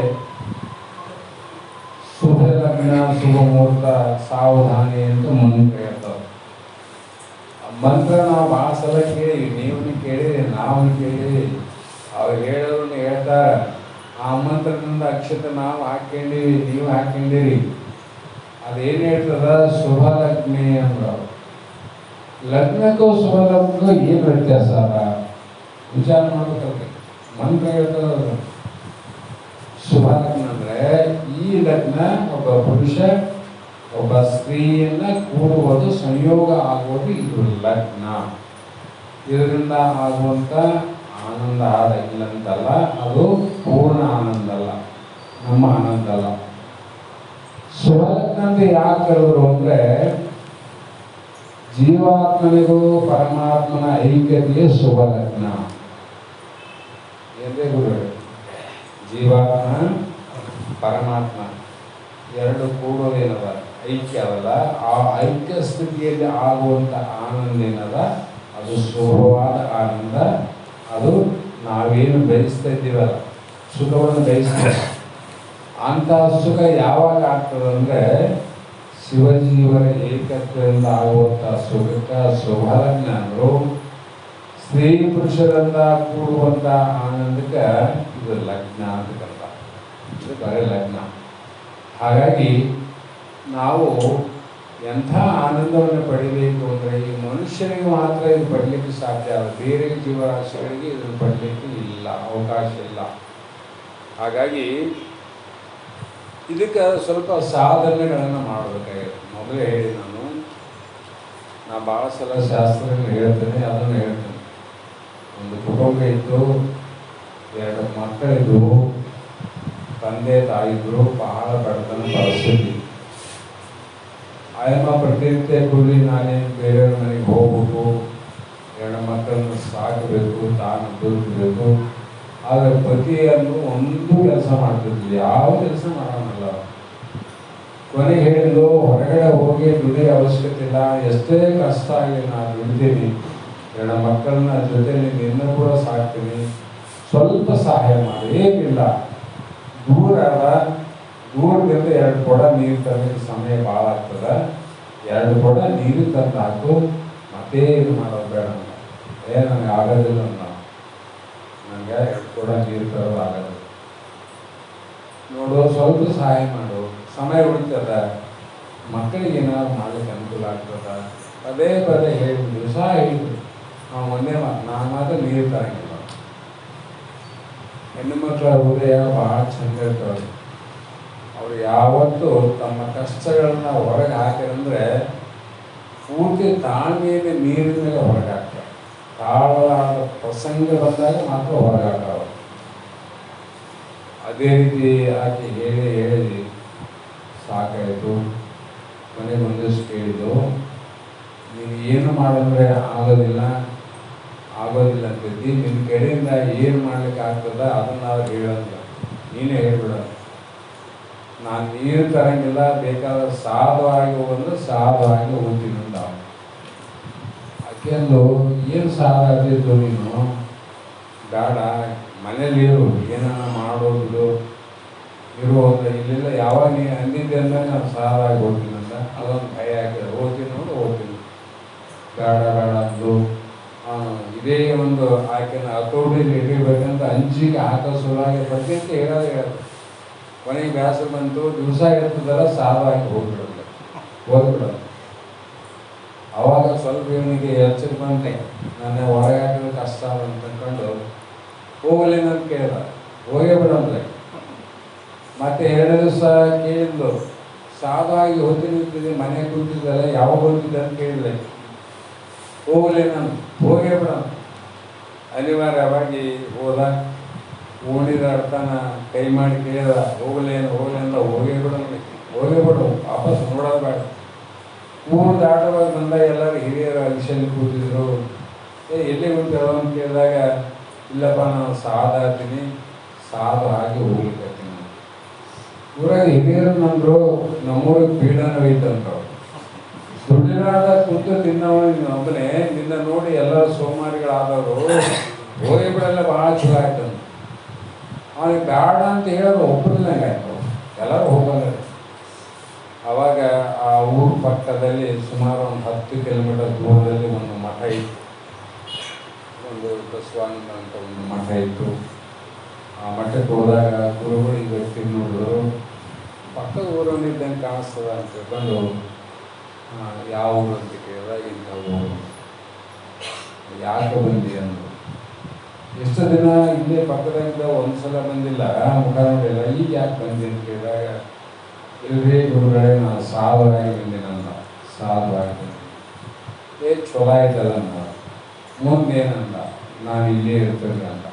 ಶುಭ ಲಗ್ನ ಶುಭ ಮುಹೂರ್ತ ಸಾವಧಾನಿ ಅಂತ ಮಂತ್ರ ಹೇಳ್ತಾರೆ. ಮಂತ್ರ ನಾವು ಭಾಳ ಸಲ ಕೇಳಿವಿ, ನೀವು ಕೇಳಿರಿ, ನಾವು ಕೇಳಿವಿ, ಅವ್ರು ಹೇಳೋರು ಹೇಳ್ತಾರೆ. ಆ ಮಂತ್ರದಿಂದ ಅಕ್ಷತೆ ನಾವು ಹಾಕ್ಕೊಂಡಿವಿ, ನೀವು ಹಾಕ್ಕೊಂಡಿರಿ. ಅದೇನು ಹೇಳ್ತದ ಶುಭ ಲಗ್ನೆ ಅಂದ್ರು. ಲಗ್ನಕ್ಕೂ ಶುಭ ಲಗ್ನಕ್ಕೂ ಏನು ವ್ಯತ್ಯಾಸ ಅದ ವಿಚಾರ ಮಾಡ್ಬೇಕಲ್ರಿ. ಮಂತ್ರ ಹೇಳ್ತದ ಶುಭ ಲಗ್ನ ಅಂದರೆ ಈ ಲಗ್ನ ಒಬ್ಬ ಪುರುಷ ಒಬ್ಬ ಸ್ತ್ರೀಯನ್ನ ಕೂಡುವುದು ಸಂಯೋಗ ಆಗುವುದು ಇದು ಲಗ್ನ. ಇದರಿಂದ ಆಗುವಂಥ ಆನಂದ ಇಲ್ಲಂತಲ್ಲ, ಅದು ಪೂರ್ಣ ಆನಂದ ಅಲ್ಲ, ನಮ್ಮ ಆನಂದ ಅಲ್ಲ. ಶುಭಲಗ್ನ ಅಂತ ಯಾಕೆ ಕರೆದ್ರು ಅಂದರೆ ಜೀವಾತ್ಮನಿಗೂ ಪರಮಾತ್ಮನ ಐಕ್ಯತೆಯೇ ಶುಭ ಲಗ್ನ. ಎಂದೇ ಗುರು, ಜೀವಾತ್ಮ ಪರಮಾತ್ಮ ಎರಡು ಕೂಡೋದೇನದ ಐಕ್ಯ ಅವಲ್ಲ, ಆ ಐಕ್ಯ ಸ್ಥಿತಿಯಲ್ಲಿ ಆಗುವಂಥ ಆನಂದ ಏನದ ಅದು ಶುಭವಾದ ಆನಂದ. ಅದು ನಾವೇನು ಬಯಸ್ತಾ ಇದ್ದೀವಲ್ಲ, ಸುಖವನ್ನು ಬಯಸ್ತೀವಿ, ಅಂಥ ಸುಖ ಯಾವಾಗ ಆಗ್ತದೆ ಅಂದರೆ ಶಿವಜೀವನ ಏಕತ್ವದಿಂದ ಆಗುವಂಥ ಸುಖಕ್ಕೆ ಶುಭಲಗ್ನ ಅಂದರು. ಸ್ತ್ರೀ ಪುರುಷರಿಂದ ಕೂಡುವಂಥ ಆನಂದಕ್ಕೆ ಇದು ಲಗ್ನ ಅಂತ ಕರೀತಾರೆ. ಇದು ಬರೀ ಲಗ್ನ. ಹಾಗಾಗಿ ನಾವು ಎಂಥ ಆನಂದವನ್ನು ಪಡಿಬೇಕು ಅಂದರೆ ಈ ಮನುಷ್ಯನಿಗೆ ಮಾತ್ರ ಇದು ಪಡಲಿಕ್ಕೆ ಸಾಧ್ಯ ಅಲ್ಲ, ಬೇರೆ ಜೀವರಾಶಿಗಳಿಗೆ ಇದನ್ನು ಪಡಲಿಕ್ಕೆ ಇಲ್ಲ, ಅವಕಾಶ ಇಲ್ಲ. ಹಾಗಾಗಿ ಇದಕ್ಕೆ ಸ್ವಲ್ಪ ಸಾಧನೆಗಳನ್ನು ಮಾಡಬೇಕಾಗಿದೆ. ಮೊದಲೇ ಹೇಳಿ ನಾ ಭಾಳ ಸಲ ಶಾಸ್ತ್ರಗಳು ಹೇಳ್ತೇನೆ, ಅದನ್ನು ಹೇಳ್ತೇನೆ. ಒಂದು ಕುಟುಂಬ ಇತ್ತು, 2 ಮಕ್ಕಳಿದ್ದು, ತಂದೆ ತಾಯಿದ್ರು, ಬಹಳ ಬಡತನ ಪರಿಸ್ಥಿತಿ. ಆಯಮ್ಮ ಪ್ರತಿನಿತ್ಯ ಕೂಲಿ ನಾನೇ ಬೇರೆಯವ್ರ ಮನೆಗೆ ಹೋಗ್ಬೇಕು, 2 ಮಕ್ಕಳನ್ನು ಸಾಕಬೇಕು, ತಾನು ದುಡಿಬೇಕು. ಆದರೆ ಪತಿಯನ್ನು ಒಂದು ಕೆಲಸ ಮಾಡ್ತಿದ್ವಿ, ಯಾವ ಕೆಲಸ ಮಾಡೋಣಲ್ಲ. ಕೊನೆಗೆ ಹೇಳಿದ್ರು, ಹೊರಗಡೆ ಹೋಗಿ ದುಡಿಯೋ ಅವಶ್ಯಕತೆ ಇಲ್ಲ, ಎಷ್ಟೇ ಕಷ್ಟ ಆಗಲಿ ನಾನು ದುಡಿತೀನಿ, 2 ಮಕ್ಕಳನ್ನ ಜೊತೆಲಿ ನಿನ್ನ ಕೂಡ ಸಾಕ್ತೀನಿ, ಸ್ವಲ್ಪ ಸಹಾಯ ಮಾಡಿ. ಏನಿಲ್ಲ, ದೂರದಿಂದ 2 ಕೊಡ ನೀರು ತರಲಿಕ್ಕೆ ಸಮಯ ಭಾಳ ಆಗ್ತದೆ, 2 ಕೊಡ ನೀರು ತಂದು ಹಾಕು, ಮತ್ತೆ ಇದು ಮಾಡೋದು ಬೇಡ, ನನಗೆ ಆಗೋದಿಲ್ಲ, ನನಗೆ 2 ಕೊಡ ನೀರು ತರೋದು ಆಗೋದು, ನೋಡು ಸ್ವಲ್ಪ ಸಹಾಯ ಮಾಡು, ಸಮಯ ಉಳಿತದ, ಮಕ್ಕಳಿಗೆ ಏನಾದ್ರು ಮಾಡ್ಲಿಕ್ಕೆ ಅನುಕೂಲ ಆಗ್ತದ. ಪದೇ ಪದೇ ಹೇಳಿದ್ರು, ದಿವಸ ಹೇಳಿದ್ರು. ನಾವು ಒಂದೇ ನಾನು ಮಾತ್ರ ನೀರು ತರಂಗಿಲ್ಲ. ಹೆಣ್ಣು ಮಕ್ಕಳ ಹೃದಯ ಭಾಳ ಚಂದ ಇರ್ತಾವೆ. ಅವರು ಯಾವತ್ತೂ ತಮ್ಮ ಕಷ್ಟಗಳನ್ನ ಹೊರಗೆ ಹಾಕಿರಂದ್ರೆ ಪೂರ್ತಿ ತಾಳ್ಮೆಯಿಂದ ನೀರಿನ ಮೇಲೆ ಹೊರಗೆ ಹಾಕ್ತಾರೆ. ತಾಳಲಾದ ಪ್ರಸಂಗ ಬಂದಾಗ ಮಾತ್ರ ಹೊರಗೆ ಹಾಕ್ತಾವ. ಅದೇ ರೀತಿ ಆಕೆ ಹೇಳಿ ಸಾಕಾಯಿತು. ಮನೆಗೆ ಒಂದಷ್ಟು ಕೇಳಿದ್ದು, ನೀನು ಏನು ಮಾಡಿದ್ರೆ ಆಗೋದಿಲ್ಲ ಅಂತೈತಿ, ನಿನ್ನ ಕಡೆಯಿಂದ ಏನು ಮಾಡ್ಲಿಕ್ಕೆ ಆಗ್ತದ ಅದನ್ನು ಅವ್ರು ಹೇಳೋದಿಲ್ಲ, ನೀನೇ ಹೇಳ್ಬಿಡ. ನಾನು ನೀರು ತರಂಗಿಲ್ಲ, ಬೇಕಾದ್ರೆ ಸಾಧವಾಗಿ ಹೋಗಂದ್ರೆ ಸಾಧವಾಗಿ ಹೋಗ್ತೀನಿ ಅಂತ. ಆಕೆಂದು ಏನು ಸಾಧ ಆಗ್ತಿದ್ದು ನೀನು, ಬೇಡ ಮನೇಲಿ ಏನಾನ ಮಾಡೋದು ಇರುವಂತ ಇಲ್ಲೆಲ್ಲ ಯಾವಾಗ ನೀ ಅಂದಿದ್ದೆ ಅಂದ್ರೆ ನಾನು ಸಾಧಾಗಿ ಹೋಗ್ತೀನಿ ಅಂತ ಅದೊಂದು ಭಯ ಆಗ್ತದೆ. ಹೋಗ್ತೀನಿ ಬೇಡ ಅಂದು ಇದೇ ಒಂದು ಆಕೆನ ಹತೋಟಿಯಲ್ಲಿ ಇಡಬೇಕಂತ ಅಂಜಿಗೆ ಹಾಕೋ ಸುಲಾಗಿ ಬರ್ತಿ ಅಂತ ಹೇಳೋದು. ಕೊನೆಗೆ ಬೇಸರ ಬಂತು, ದಿವಸ ಇರ್ತದಲ್ಲ ಸಾಧಾಗಿ ಹೋಗ್ಬಿಡೋದು. ಅವಾಗ ಸ್ವಲ್ಪ ಇವನಿಗೆ ಎಚ್ಚರ ಬಂದೆ, ನನ್ನ ಹೊರಗೆ ಹಾಕಿದ್ರೆ ಕಷ್ಟ ಅಂತ ಅಂದ್ಕೊಂಡು ಹೋಗಲೇನಂತ ಕೇಳಿದ, ಹೋಗೇ ಬಿಡಂದ್ರೆ. ಮತ್ತೆ 2 ದಿವಸ ಕೇಳಿದ್ಲು, ಸಾಧಾಗಿ ಹೋಗ್ತೀನಿ ಮನೆ ಕೂತಿದ್ದಲ್ಲ, ಯಾವಾಗ ಹೋಗ್ತಿದ್ದೆ ಅಂತ ಕೇಳಿದೆ, ಹೋಗಲೇ ನಾನು ಹೋಗೇ ಬಿಡ. ಅನಿವಾರ್ಯವಾಗಿ ಹೋದ. ಓಣಿದ ಅರ್ಥನ ಕೈ ಮಾಡಿ ಕೇಳಿದ, ಹೋಗಲೇನು ಅಂತ ಹೋಗೇ ಬಿಡು, ವಾಪಸ್ ನೋಡೋದು ಬೇಡ. ಊರು ದಾಟವಾಗಿ ಬಂದಾಗ ಎಲ್ಲರೂ ಹಿರಿಯರ ವಿಷಯಲ್ಲಿ ಕೂತಿದ್ರು. ಎಲ್ಲಿ ಕೂತಿರೋ ಅಂತ ಕೇಳಿದಾಗ, ಇಲ್ಲಪ್ಪ ನಾನು ಸಾಧಾತೀನಿ, ಸಾಧು ಆಗಿ ಹೋಗ್ಲಿಕ್ಕೆ ಊರಾಗ ಹಿರಿಯರು ನಂದ್ರು, ನಮ್ಮೂರಿಗೆ ಪೀಡನ ಐತಂತವ್ರು. ದುಡ್ಡಿನಾದ ಕುಂತು ತಿನ್ನವನು ಒಬ್ಬನೇ, ನಿನ್ನ ನೋಡಿ ಎಲ್ಲರೂ ಸೋಮಾರಿಗಳಾದವರು ಹೋಗಿ ಬಿಡಲ್ಲ, ಭಾಳ ಚಲೋ ಆಯ್ತು. ಅವನಿಗೆ ಬೇಡ ಅಂತ ಹೇಳೋದು ಒಬ್ಬರಲ್ಲಂಗೆ ಆಯ್ತು, ಎಲ್ಲರೂ ಹೋಗಲ್ಲ. ಅವಾಗ ಆ ಊರ ಪಕ್ಕದಲ್ಲಿ ಸುಮಾರು ಒಂದು 10 ಕಿಲೋಮೀಟರ್ ದೂರದಲ್ಲಿ ಒಂದು ಮಠ ಇತ್ತು, ಒಂದು ಬಸವಾನಂದ ಅಂತ ಒಂದು ಮಠ ಇತ್ತು. ಆ ಮಠಕ್ಕೆ ಹೋದಾಗ ಗುರುಗಳು ಈ ವ್ಯಕ್ತಿ ನೋಡಿದ್ರು, ಪಕ್ಕದ ಊರಲ್ಲಿದ್ದಂಗೆ ಕಾಣಿಸ್ತದ ಅಂತ ತಿಳ್ಕೊಂಡು, ಯಾವ ಊರು ಅಂತ ಕೇಳಿದಾಗ ಇಂಥ ಊರು, ಯಾಕೆ ಬಂದಿ ಅಂದರು. ಎಷ್ಟು ದಿನ ಇಲ್ಲೇ ಪಕ್ಕದಿಂದ ಒಂದ್ಸಲ ಬಂದಿಲ್ಲ, ಮುಖ ನೋಡಿಲ್ಲ, ಈಗ ಯಾಕೆ ಬಂದಿನಿ ಕೇಳಿದಾಗ ಇಲ್ರಿ ಗುರುಗಳೇ ನಾನು ಸಾಧುವಾಗಿ ಬಂದಿನಲ್ಲ, ಸಾಧುವಾಗಿ ಬಂದಿನಿ. ಚಲೋ ಆಯ್ತಲ್ಲ ಅಂತ ಮುಂದೇನಂದ, ನಾನು ಇಲ್ಲೇ ಇರ್ತೇನೆ ಅಂತ.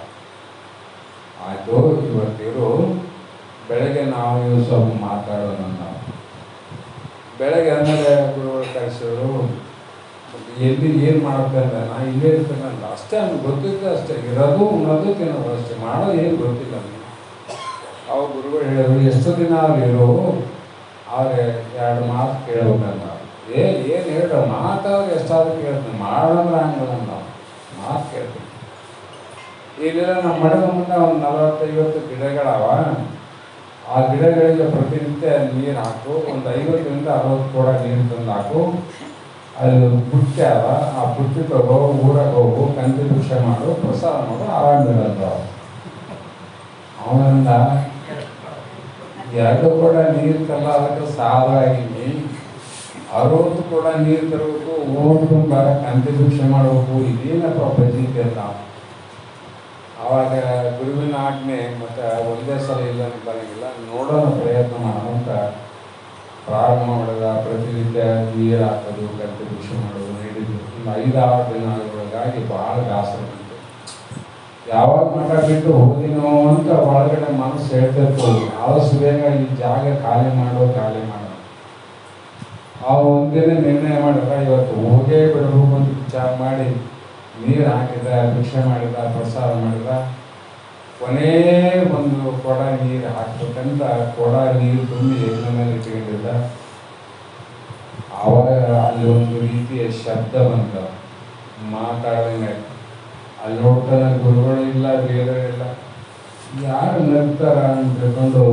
ಆಯಿತು, ಇವತ್ತಿರು ಬೆಳಗ್ಗೆ ನಾವು ನೀವು ಸ್ವಲ್ಪ ಮಾತಾಡೋಣ. ಬೆಳಗ್ಗೆ ಆಮೇಲೆ ಗುರುಗಳು ಕರೆಸಿದ್ರು, ಎಲ್ಲಿ ಏನು ಮಾಡುತ್ತೆ ಅಂತ. ನಾನು ಇಲ್ಲೇ ಇರ್ತೇನಲ್ಲ ಅಷ್ಟೇ, ಅವ್ನಿಗೆ ಗೊತ್ತಿತ್ತು ಅಷ್ಟೇ, ಇರೋದು ಉಣ್ಣೋದು ತಿನ್ನೋದು ಅಷ್ಟೇ, ಮಾಡೋದು ಏನು ಗೊತ್ತಿಲ್ಲ ನನಗೆ. ಅವ್ರು ಗುರುಗಳು ಹೇಳಿದ್ರು, ಎಷ್ಟು ದಿನ ಅವ್ರು ಇರೋ, ಅವ್ರೆ 2 ಮಾತು ಕೇಳ್ಬೇಕಂತ. ಏನು ಹೇಳೋ ಮಾತಾದ್ರೆ ಎಷ್ಟಾದ್ರೂ ಕೇಳ್ತೀನಿ, ಮಾಡೋಂದ್ರೆ ಹಂಗಲ್ಲ ನಾವು ಮಾತು ಕೇಳ್ತೀನಿ. ಇಲ್ಲೆಲ್ಲ ನಮ್ಮ ಮಠದ ಮುಂದೆ ಒಂದು 40-50 ಗಿಡಗಳವ. ಆ ಗಿಡಗಳಿಗೆ ಪ್ರತಿನಿತ್ಯ ನೀರು ಹಾಕು, ಒಂದು 50-60 ಕೂಡ ನೀರು ತಂದು ಹಾಕು. ಅಲ್ಲಿ ಪುಟ್ಟಿ ಅವ, ಆ ಪುಟ್ಟಿ ತಗೋ, ಊರಾಗ ಹೋಗು, ಕಂತಿ ಭಿಕ್ಷೆ ಮಾಡು, ಪ್ರಸಾದ ಮಾಡು, ಆರಾಮಿರಲ್ಲ. ಅವನಿಂದ 2 ಕೂಡ ನೀರು ತರಲ್ಲ, ಅದಕ್ಕೆ ಸಾಧಾಗಿನಿ. 60 ಕೂಡ ನೀರು ತರಬೇಕು, ಊರು ತುಂಬ ಕಂತಿ ಭಿಕ್ಷೆ ಮಾಡಬೇಕು, ಇದೇನಪ್ಪ ಬಜೀತಿ ಅಂತ. ಆವಾಗ ಗುರುವಿನ ಆಜ್ಞೆ ಮತ್ತು ಒಂದೇ ಸಲ ಇಲ್ಲ ಬರೋಂಗಿಲ್ಲ, ನೋಡೋಣ ಪ್ರಯತ್ನ ಮಾಡೋಂತ ಪ್ರಾರಂಭ ಮಾಡಿದ. ಪ್ರತಿನಿತ್ಯ ನೀರು ಹಾಕೋದು, ಕಂತಿ ಭಿಕ್ಷೆ ಮಾಡೋದು ಹಿಡಿದು ಒಂದು 5-6 ದಿನಗಳೊಳಗಾಗಿ ಭಾಳ ಬೇಸರ ಬಂತು. ಯಾವಾಗ ಮಠ ಬಿಟ್ಟು ಹೋದಿನೋ ಅಂತ ಒಳಗಡೆ ಮನಸ್ಸು ಹೇಳ್ತಿತ್ತು, ಆದಷ್ಟು ಬೇಗ ಈ ಜಾಗ ಖಾಲಿ ಮಾಡೋ. ಒಂದಿನ ನಿರ್ಣಯ ಮಾಡಿದ, ಇವತ್ತು ಹೋಗೇ ಬಿಡಬೇಕು ಅಂತ ವಿಚಾರ ಮಾಡಿ ನೀರು ಹಾಕಿದ, ಭಿಕ್ಷೆ ಮಾಡಿದ, ಪ್ರಸಾದ ಮಾಡಿದ. ಕೊನೇ ಒಂದು ಕೊಡ ನೀರು ಹಾಕ್ಬೇಕಂತ ಕೊಡ ನೀರು ತುಂಬಿ ಎಣ್ಣೆ ಮೇಲೆ ಇಟ್ಕೊಂಡಿದ್ದ. ಆವಾಗ ಅಲ್ಲಿ ಒಂದು ರೀತಿಯ ಶಬ್ದ ಬಂತ, ಮಾತಾಡಿದಂಗೆ. ಅಲ್ಲಿ ನೋಡ್ತಾನೆ ಗುರುಗಳು ಇಲ್ಲ, ಬೇರೆ ಇಲ್ಲ, ಯಾರು ನಗ್ತಾರ ಅಂತ ತಿಳ್ಕೊಂಡು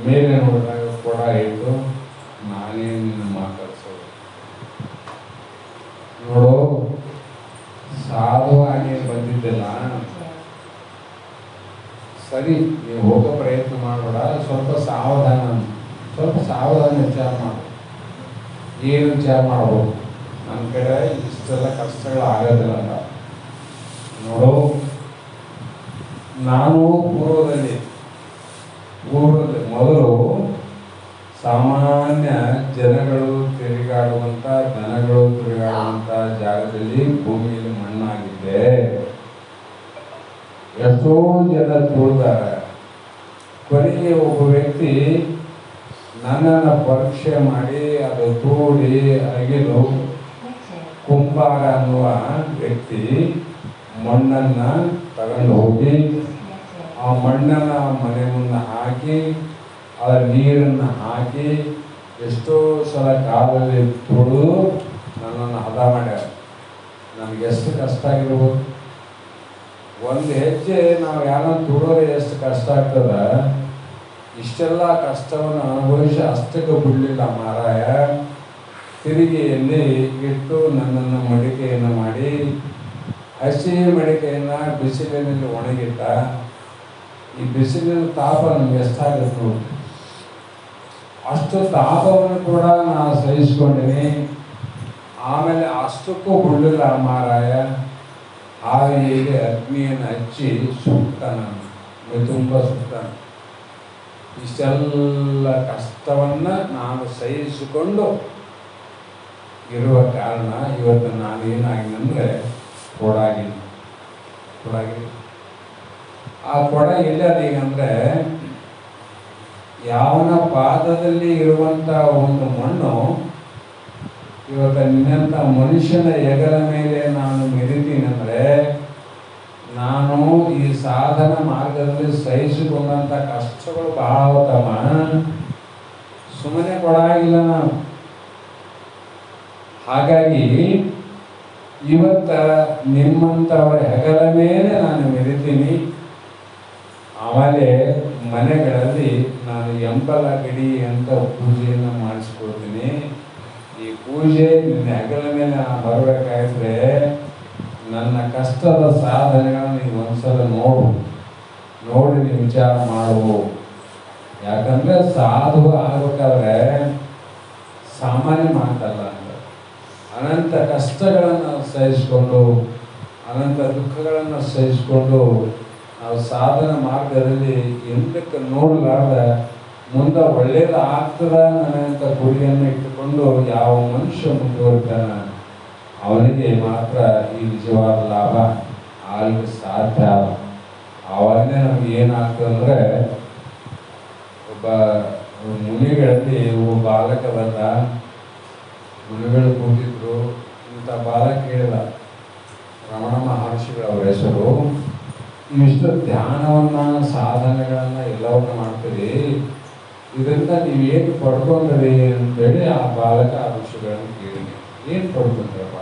ಮೇಲೆ ನೋಡಿದಾಗ ಕೊಡ ಇಟ್ಟು, ನಾನೇ ನಿನ್ನ ಮಾತಾಡ್ಸೋದು. ನೋಡು, ಸಾಧುವಾಗಿ ಬಂದಿದ್ದಿಲ್ಲ, ಸರಿ ನೀವು ಹೋಗೋ ಪ್ರಯತ್ನ ಮಾಡಬೇಡ, ಸ್ವಲ್ಪ ಸಾವಧಾನ ವಿಚಾರ ಮಾಡು. ಏನು ವಿಚಾರ ಮಾಡ್ಬೋದು, ನನ್ನ ಕಡೆ ಇಷ್ಟೆಲ್ಲ ಕಷ್ಟಗಳು ಆಗೋದಿಲ್ಲ ಅಂತ. ನೋಡು, ನಾನು ಪೂರ್ವದಲ್ಲಿ ಮೊದಲು ಸಾಮಾನ್ಯ ಜನಗಳು ತಿರುಗಾಡುವಂಥ, ದನಗಳು ತಿರುಗಾಡುವಂಥ ಜಾಗದಲ್ಲಿ ಭೂಮಿಯಲ್ಲಿ ಮಣ್ಣಾಗಿದ್ದೆ. ಎಷ್ಟೋ ಜನ ತುಳಿದಾರೆ. ಕೊನೆಗೆ ಒಬ್ಬ ವ್ಯಕ್ತಿ ನನ್ನನ್ನು ಪರೀಕ್ಷೆ ಮಾಡಿ ಅದು ತೋಡಿ ಅಗಿದು ಕುಂಬಾರ ಅನ್ನುವ ವ್ಯಕ್ತಿ ಮಣ್ಣನ್ನು ತಗೊಂಡು ಹೋಗಿ ಆ ಮಣ್ಣನ್ನು ಮನೆ ಮುಂದೆ ಹಾಕಿ ಅದರ ನೀರನ್ನು ಹಾಕಿ ಎಷ್ಟೋ ಸಲ ಕಾಲದಲ್ಲಿ ತುಳಿದು ನನ್ನನ್ನು ಹದ ಮಾಡ್ಯಾರ. ನನಗೆ ಎಷ್ಟು ಕಷ್ಟ ಆಗಿರ್ಬೋದು. ಒಂದು ಹೆಜ್ಜೆ ನಾವು ಯಾರನ್ನ ತುಳಿದ್ರೆ ಎಷ್ಟು ಕಷ್ಟ ಆಗ್ತದ, ಇಷ್ಟೆಲ್ಲ ಕಷ್ಟವನ್ನು ಅನುಭವಿಸಿ ಅಷ್ಟಕ್ಕೆ ಬಿಡಲಿಲ್ಲ ಮಾರಾಯ. ತಿರುಗಿಯಲ್ಲಿ ಇಟ್ಟು ನನ್ನನ್ನು ಮಡಿಕೆಯನ್ನು ಮಾಡಿ, ಹಸಿ ಮಡಿಕೆಯನ್ನು ಬಿಸಿಲಿನಲ್ಲಿ ಒಣಗಿಟ್ಟ. ಈ ಬಿಸಿಲಿನ ತಾಪ ನಮ್ಗೆ ಎಷ್ಟಾಗುತ್ತೆ ನೋಡಿ, ಅಷ್ಟು ತಾಪವನ್ನು ಕೂಡ ನಾನು ಸಹಿಸ್ಕೊಂಡಿನಿ. ಆಮೇಲೆ ಅಷ್ಟಕ್ಕೂ ಬಿಡಲಿಲ್ಲ ಮಾರಾಯ. ಹಾಗೆಯೇ ಅಗ್ನಿಯನ್ನು ಹಚ್ಚಿ ಸುಡ್ತಾನ, ತುಂಬ ಸುಡ್ತಾನ. ಇಷ್ಟೆಲ್ಲ ಕಷ್ಟವನ್ನು ನಾನು ಸಹಿಸಿಕೊಂಡು ಇರುವ ಕಾರಣ ಇವತ್ತು ನಾನೇನಾಗಿನಂದರೆ ಕೊಡಾಗಿಲ್ಲ. ಆ ಕೊಡ ಎಲ್ಲದ ಈಗಂದರೆ, ಯಾವನ ಪಾದದಲ್ಲಿ ಇರುವಂಥ ಒಂದು ಮಣ್ಣು ಇವತ್ತು ನಿನ್ನಂಥ ಮನುಷ್ಯನ ಹೆಗಲ ಮೇಲೆ ನಾನು ಮೆರಿತೀನಂದರೆ, ನಾನು ಈ ಸಾಧನ ಮಾರ್ಗದಲ್ಲಿ ಸಹಿಸಿಕೊಂಡಂಥ ಕಷ್ಟಗಳು ಬಹಳ ಅವತಮ್ಮ. ಸುಮ್ಮನೆ ಕೊಡಾಗಿಲ್ಲ ನಾನು. ಹಾಗಾಗಿ ಇವತ್ತ ನಿಮ್ಮಂಥವರ ಹೆಗಲ ಮೇಲೆ ನಾನು ಮೆರಿತೀನಿ. ಆಮೇಲೆ ಮನೆಗಳಲ್ಲಿ ನಾನು ಎಂಬಲ ಗಡಿ ಅಂತ ಪೂಜೆಯನ್ನು ಮಾಡಿಸ್ಕೊಳ್ತೀನಿ. ಈ ಪೂಜೆ ನಿನ್ನ ಹೆಗಲ ಮೇಲೆ ನಾನು ಬರಬೇಕಾದ್ರೆ ನನ್ನ ಕಷ್ಟದ ಸಾಧನೆಗಳನ್ನು ನೀವು ಒಂದ್ಸಲ ನೋಡಿ ನೀವು ವಿಚಾರ ಮಾಡುವು. ಯಾಕಂದರೆ ಸಾಧು ಆಗಬೇಕಾದ್ರೆ ಸಾಮಾನ್ಯ ಮಾತಲ್ಲ ಅಂತ. ಅನಂತ ಕಷ್ಟಗಳನ್ನು ಸಹಿಸಿಕೊಂಡು ಅನಂತ ದುಃಖಗಳನ್ನು ಸಹಿಸಿಕೊಂಡು ನಾವು ಸಾಧನ ಮಾರ್ಗದಲ್ಲಿ ಎಂದಕ್ಕೆ ನೋಡಲಾರ್ದ ಮುಂದೆ ಒಳ್ಳೇದು ಆಗ್ತದ ಅನ್ನೋಂಥ ಗುರಿಯನ್ನು ಇಟ್ಟುಕೊಂಡು ಯಾವ ಮನುಷ್ಯ ಮುಂದುವರಿತಾನ ಅವನಿಗೆ ಮಾತ್ರ ಈ ನಿಜವಾದ ಲಾಭ ಆಗಲಿಕ್ಕೆ ಸಾಧ್ಯ. ಆವಾಗನೇ ನಮ್ಗೆ ಏನಾಗ್ತದಂದ್ರೆ, ಒಬ್ಬ ಮುನಿಗಳಲ್ಲಿ ಒಬ್ಬ ಬಾಲಕ ಬಂದ, ಮುನಿಗಳು ಕೂತಿದ್ರು. ಇಂಥ ಬಾಲಕ ಹೇಳಿದ, ರಮಣ ಮಹರ್ಷಿಗಳ ಅವರ ಹೆಸರು, ಇವಿಷ್ಟು ಧ್ಯಾನವನ್ನ ಸಾಧನೆಗಳನ್ನ ಎಲ್ಲವನ್ನ ಮಾಡ್ತೀರಿ, ಇದರಿಂದ ನೀವೇನು ಪಡ್ಕೊಂಡ್ರಿ ಅಂತೇಳಿ ಆ ಬಾಲಕ ಆ ಋಷಿಗಳನ್ನು ಕೇಳಿದೆ. ಏನು ಪಡ್ಕೊಂಡ್ರಪ್ಪ?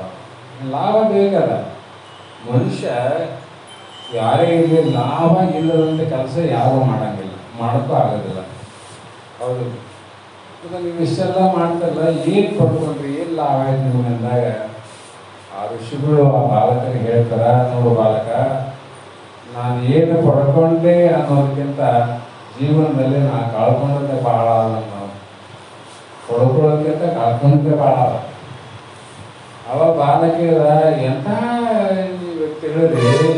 ಲಾಭ ಬೇಕಲ್ಲ. ಮನುಷ್ಯ ಯಾರೇ ಇರಲಿ, ಲಾಭ ಇಲ್ಲದಂಥ ಕೆಲಸ ಯಾರೂ ಮಾಡಂಗಿಲ್ಲ, ಮಾಡೋಕ್ಕೂ ಆಗೋದಿಲ್ಲ. ಹೌದು, ನೀವು ಇಷ್ಟೆಲ್ಲ ಮಾಡ್ತಾರಲ್ಲ, ಏನು ಪಡ್ಕೊಂಡ್ರಿ, ಏನು ಲಾಭ ಆಯ್ತು ನಿಮ್ಗೆ ಅಂದಾಗ ಆ ಋಷಿಗಳು ಆ ಬಾಲಕನಿಗೆ ಹೇಳ್ತಾರ, ನೋಡು ಬಾಲಕ, ನಾನು ಏನು ಪಡ್ಕೊಂಡೆ ಅನ್ನೋದಕ್ಕಿಂತ ಜೀವನದಲ್ಲಿ ನಾನು ಕಳ್ಕೊಂಡಂತೆ ಭಾಳ ಅದ. ನಾವು ಪಡ್ಕೊಳ್ಳೋದಕ್ಕಿಂತ ಕಳ್ಕೊಂಡಂತೆ ಭಾಳ ಅದ. ಅವ ಬಾಲಕ ಎಂಥ ವ್ಯಕ್ತಿ ಹೇಳಿದ್ರಿ,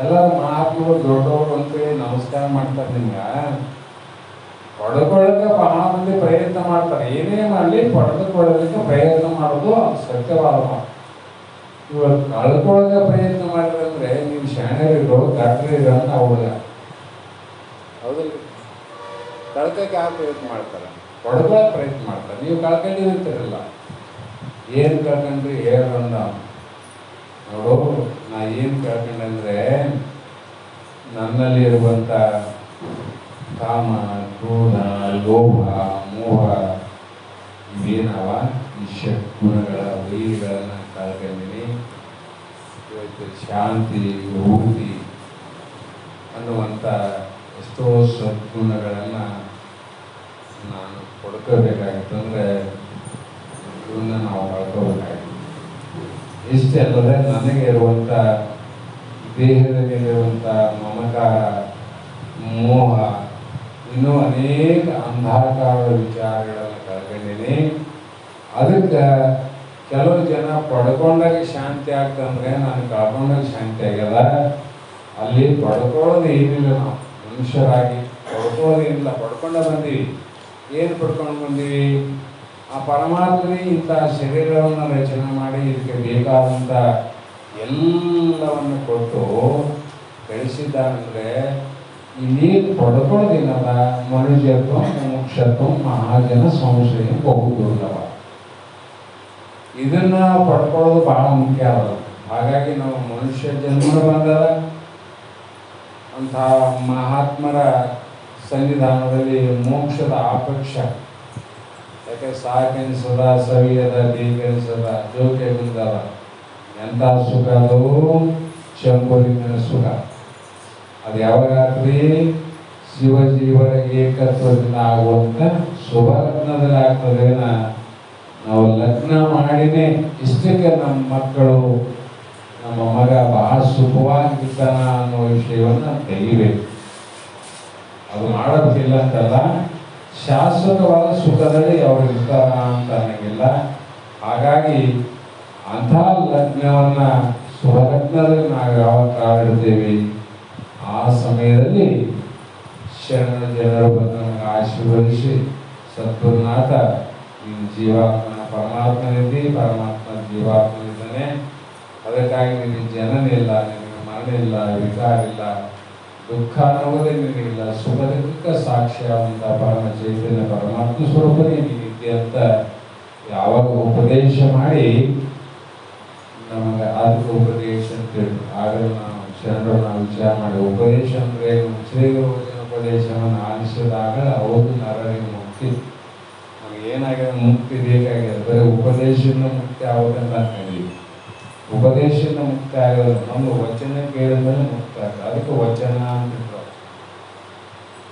ಎಲ್ಲರೂ ಮಹಾತ್ಮರು ದೊಡ್ಡವರು ಅಂತೇಳಿ ನಮಸ್ಕಾರ ಮಾಡ್ತಾರೆ. ನಿಮ್ಗೆ ಪಡ್ಕೊಳ್ಳೋಕೆ ಬಹಳ ಮಂದಿ ಪ್ರಯತ್ನ ಮಾಡ್ತಾರೆ. ಏನೇ ಮಾಡಲಿ ಪಡೆದುಕೊಳ್ಳೋದಕ್ಕೆ ಪ್ರಯತ್ನ ಮಾಡೋದು ಸತ್ಯವಾದ ಮಾತು. ಇವತ್ತು ಕಳ್ಕೊಳ್ಳೋಕೆ ಪ್ರಯತ್ನ ಮಾಡಿದ್ರೆ ನೀವು ಶಾಣೆರಿರೋ ಗಟ್ರಿರೋ ಅಂತ ಹುಡುಗ. ಹೌದಲ್ಲ? ಕಳ್ಕಕ್ಕೆ ಯಾವ ಪ್ರಯತ್ನ ಮಾಡ್ತಾರೆ? ಪಡ್ಕೊಳ್ಳೋಕೆ ಪ್ರಯತ್ನ ಮಾಡ್ತಾರೆ. ನೀವು ಕಳ್ಕೊಂಡಿರ್ತೀರಲ್ಲ, ಏನು ಕಳ್ಕೊಂಡ್ರಿ ಹೇಳಂದ. ನೋಡು, ನಾ ಏನು ಕಳ್ಕೊಂಡೆ ಅಂದರೆ, ನನ್ನಲ್ಲಿ ಇರುವಂಥ ಕಾಮ, ಕ್ರೋಧ, ಲೋಭ, ಮೋಹ ಇವೇನವ ಈ ಷಡ್ಗುಣಗಳ ವೈರಿಗಳನ್ನು ಕಳ್ಕೊಂಡಿನಿ. ಇವತ್ತು ಶಾಂತಿ, ಭೂತಿ ಅನ್ನುವಂಥ ಎಷ್ಟೋ ಸದ್ಗುಣಗಳನ್ನು ನಾನು ಪಡ್ಕೋಬೇಕಾಗಿತ್ತು. ಅಂದರೆ ಇವನ್ನ ನಾವು ಕಳ್ಕೋಬೇಕಾಗಿತ್ತು. ಇಷ್ಟೇ ಅಲ್ಲದೆ ನನಗೆ ಇರುವಂಥ ದೇಹದಲ್ಲಿರುವಂಥ ಮಮಕಾರ, ಮೋಹ, ಇನ್ನೂ ಅನೇಕ ಅಂಧಾಕಾರದ ವಿಚಾರಗಳನ್ನು ಕಳ್ಕೊಂಡಿನಿ. ಅದಕ್ಕೆ ಕೆಲವು ಜನ ಪಡ್ಕೊಂಡಾಗ ಶಾಂತಿ ಆಗ್ತಂದ್ರೆ ನಾನು ಕಳ್ಕೊಂಡಾಗ ಶಾಂತಿ ಆಗ್ಯದ. ಅಲ್ಲಿ ಪಡ್ಕೊಳ್ಳೋದು ಏನಿಲ್ಲ, ನಾವು ಮನುಷ್ಯರಾಗಿ ಪಡ್ಕೊಳ್ಳೋದೇನಿಲ್ಲ, ಪಡ್ಕೊಂಡ ಬಂದೀವಿ. ಏನು ಪಡ್ಕೊಂಡು ಬಂದೀವಿ? ಆ ಪರಮಾತ್ಮನೇ ಇಂಥ ಶರೀರವನ್ನು ರಚನೆ ಮಾಡಿ ಇದಕ್ಕೆ ಬೇಕಾದಂಥ ಎಲ್ಲವನ್ನು ಕೊಟ್ಟು ಬೆಳೆಸಿದ್ದಾನಂದರೆ ಇನ್ನೇನು ಪಡ್ಕೊಳ್ಳೋದೇನಲ್ಲ, ಮನುಷ್ಯತ್ವ, ಮೋಕ್ಷತ್ವ, ಮಹಾಜನ ಸಂಶಯ ಬಹುದುರ್ಲಭ. ಇದನ್ನ ಪಡ್ಕೊಳ್ಳೋದು ಬಹಳ ಮುಖ್ಯ ಅಲ್ಲ. ಹಾಗಾಗಿ ನಾವು ಮನುಷ್ಯ ಜನ್ಮ ಬಂದದ ಅಂಥ ಮಹಾತ್ಮರ ಸನ್ನಿಧಾನದಲ್ಲಿ ಮೋಕ್ಷದ ಅಪೇಕ್ಷ. ಯಾಕೆ ಸಾಕೆನಿಸದ, ಸವಿಯದ, ಬೇಕೆನಿಸದ, ಜೋಕೆ ಬಂದದ. ಎಂಥ ಸುಖ ಅದು? ಶಂಭುಲಿಂಗನ ಸುಖ. ಅದು ಯಾವಾಗಾಗ್ತದೆ? ಶಿವಜೀವರ ಏಕತ್ವದಿಂದ ಆಗುವಂಥ ಶುಭಲಗ್ನದಲ್ಲಿ ಆಗ್ತದೇನ. ನಾವು ಲಗ್ನ ಮಾಡಿನೇ ಇಷ್ಟಕ್ಕೆ ನಮ್ಮ ಮಕ್ಕಳು, ನಮ್ಮ ಮಗ ಬಹಳ ಸುಖವಾಗಿರ್ತಾನ ಅನ್ನೋ ವಿಷಯವನ್ನು ತೆಗಿಬೇಕು. ಅದು ಮಾಡೋದಿಲ್ಲ ಅಂತಲ್ಲ, ಶಾಶ್ವತವಾದ ಸುಖದಲ್ಲಿ ಅವರು ಇರ್ತಾರ ಅಂತ ಅನ್ನಂಗಿಲ್ಲ. ಹಾಗಾಗಿ ಅಂಥ ಲಗ್ನವನ್ನ ಶುಭಲಗ್ನದಲ್ಲಿ ನಾವು ಯಾವಾಗ ಕಾಲಿಡ್ತೇವೆ ಆ ಸಮಯದಲ್ಲಿ ಶರಣ ಜನರು ಬಂದು ನಮಗೆ ಆಶೀರ್ವದಿಸಿ, ಸದ್ಗುರುನಾಥ ನೀನು ಜೀವಾತ್ಮನ ಪರಮಾತ್ಮನಿದ್ದಿ, ಪರಮಾತ್ಮ ಜೀವಾತ್ಮನಿದ್ದಾನೆ, ಅದಕ್ಕಾಗಿ ನಿನಗೆ ಜನನಿಲ್ಲ, ನಿನಗೆ ಮರಣ ಇಲ್ಲ, ವಿಕಾರ ಇಲ್ಲ, ದುಃಖ ಅನ್ನೋದೇ ನಿನಗಿಲ್ಲ, ಸುಖ ದುಃಖಕ್ಕೆ ಸಾಕ್ಷಿಯಾದಂಥ ಪರಮ ಚೈತನ್ಯ ಪರಮಾತ್ಮ ಸ್ವರೂಪನೇ ನೀನಿದ್ದೆ ಅಂತ ಯಾವಾಗ ಉಪದೇಶ ಮಾಡಿ ನಮಗೆ ಅದಕ್ಕೆ ಉಪದೇಶ ಅಂತೇಳಿ ಆಗಲೂ ನಾವು ಶರಣರು ನಾವು ವಿಚಾರ ಮಾಡಿ ಉಪದೇಶ ಅಂದರೆ ಶ್ರೀಗುರುವಿನ ಉಪದೇಶವನ್ನು ಆಲಿಸಿದಾಗ ಹೌದು ನರರಿಗೆ ಮುಕ್ತಿ. ನಮಗೆ ಏನಾಗಿದೆ? ಮುಕ್ತಿ ಬೇಕಾಗಿದೆ. ಬರೀ ಉಪದೇಶದಿಂದ ಮುಕ್ತಿ ಆಗೋದಂತ ಅನ್ಕೊಂಡಿದ್ವಿ. ಉಪದೇಶದಿಂದ ಮುಕ್ತಿ ಆಗೋದು ನಮ್ಗೆ ವಚನ ಕೇಳಿದ್ಮೇಲೆ ಮುಕ್ತಿ ಆಗ್ತದೆ. ಅದಕ್ಕೆ ವಚನ ಅಂತಿದ್ರು.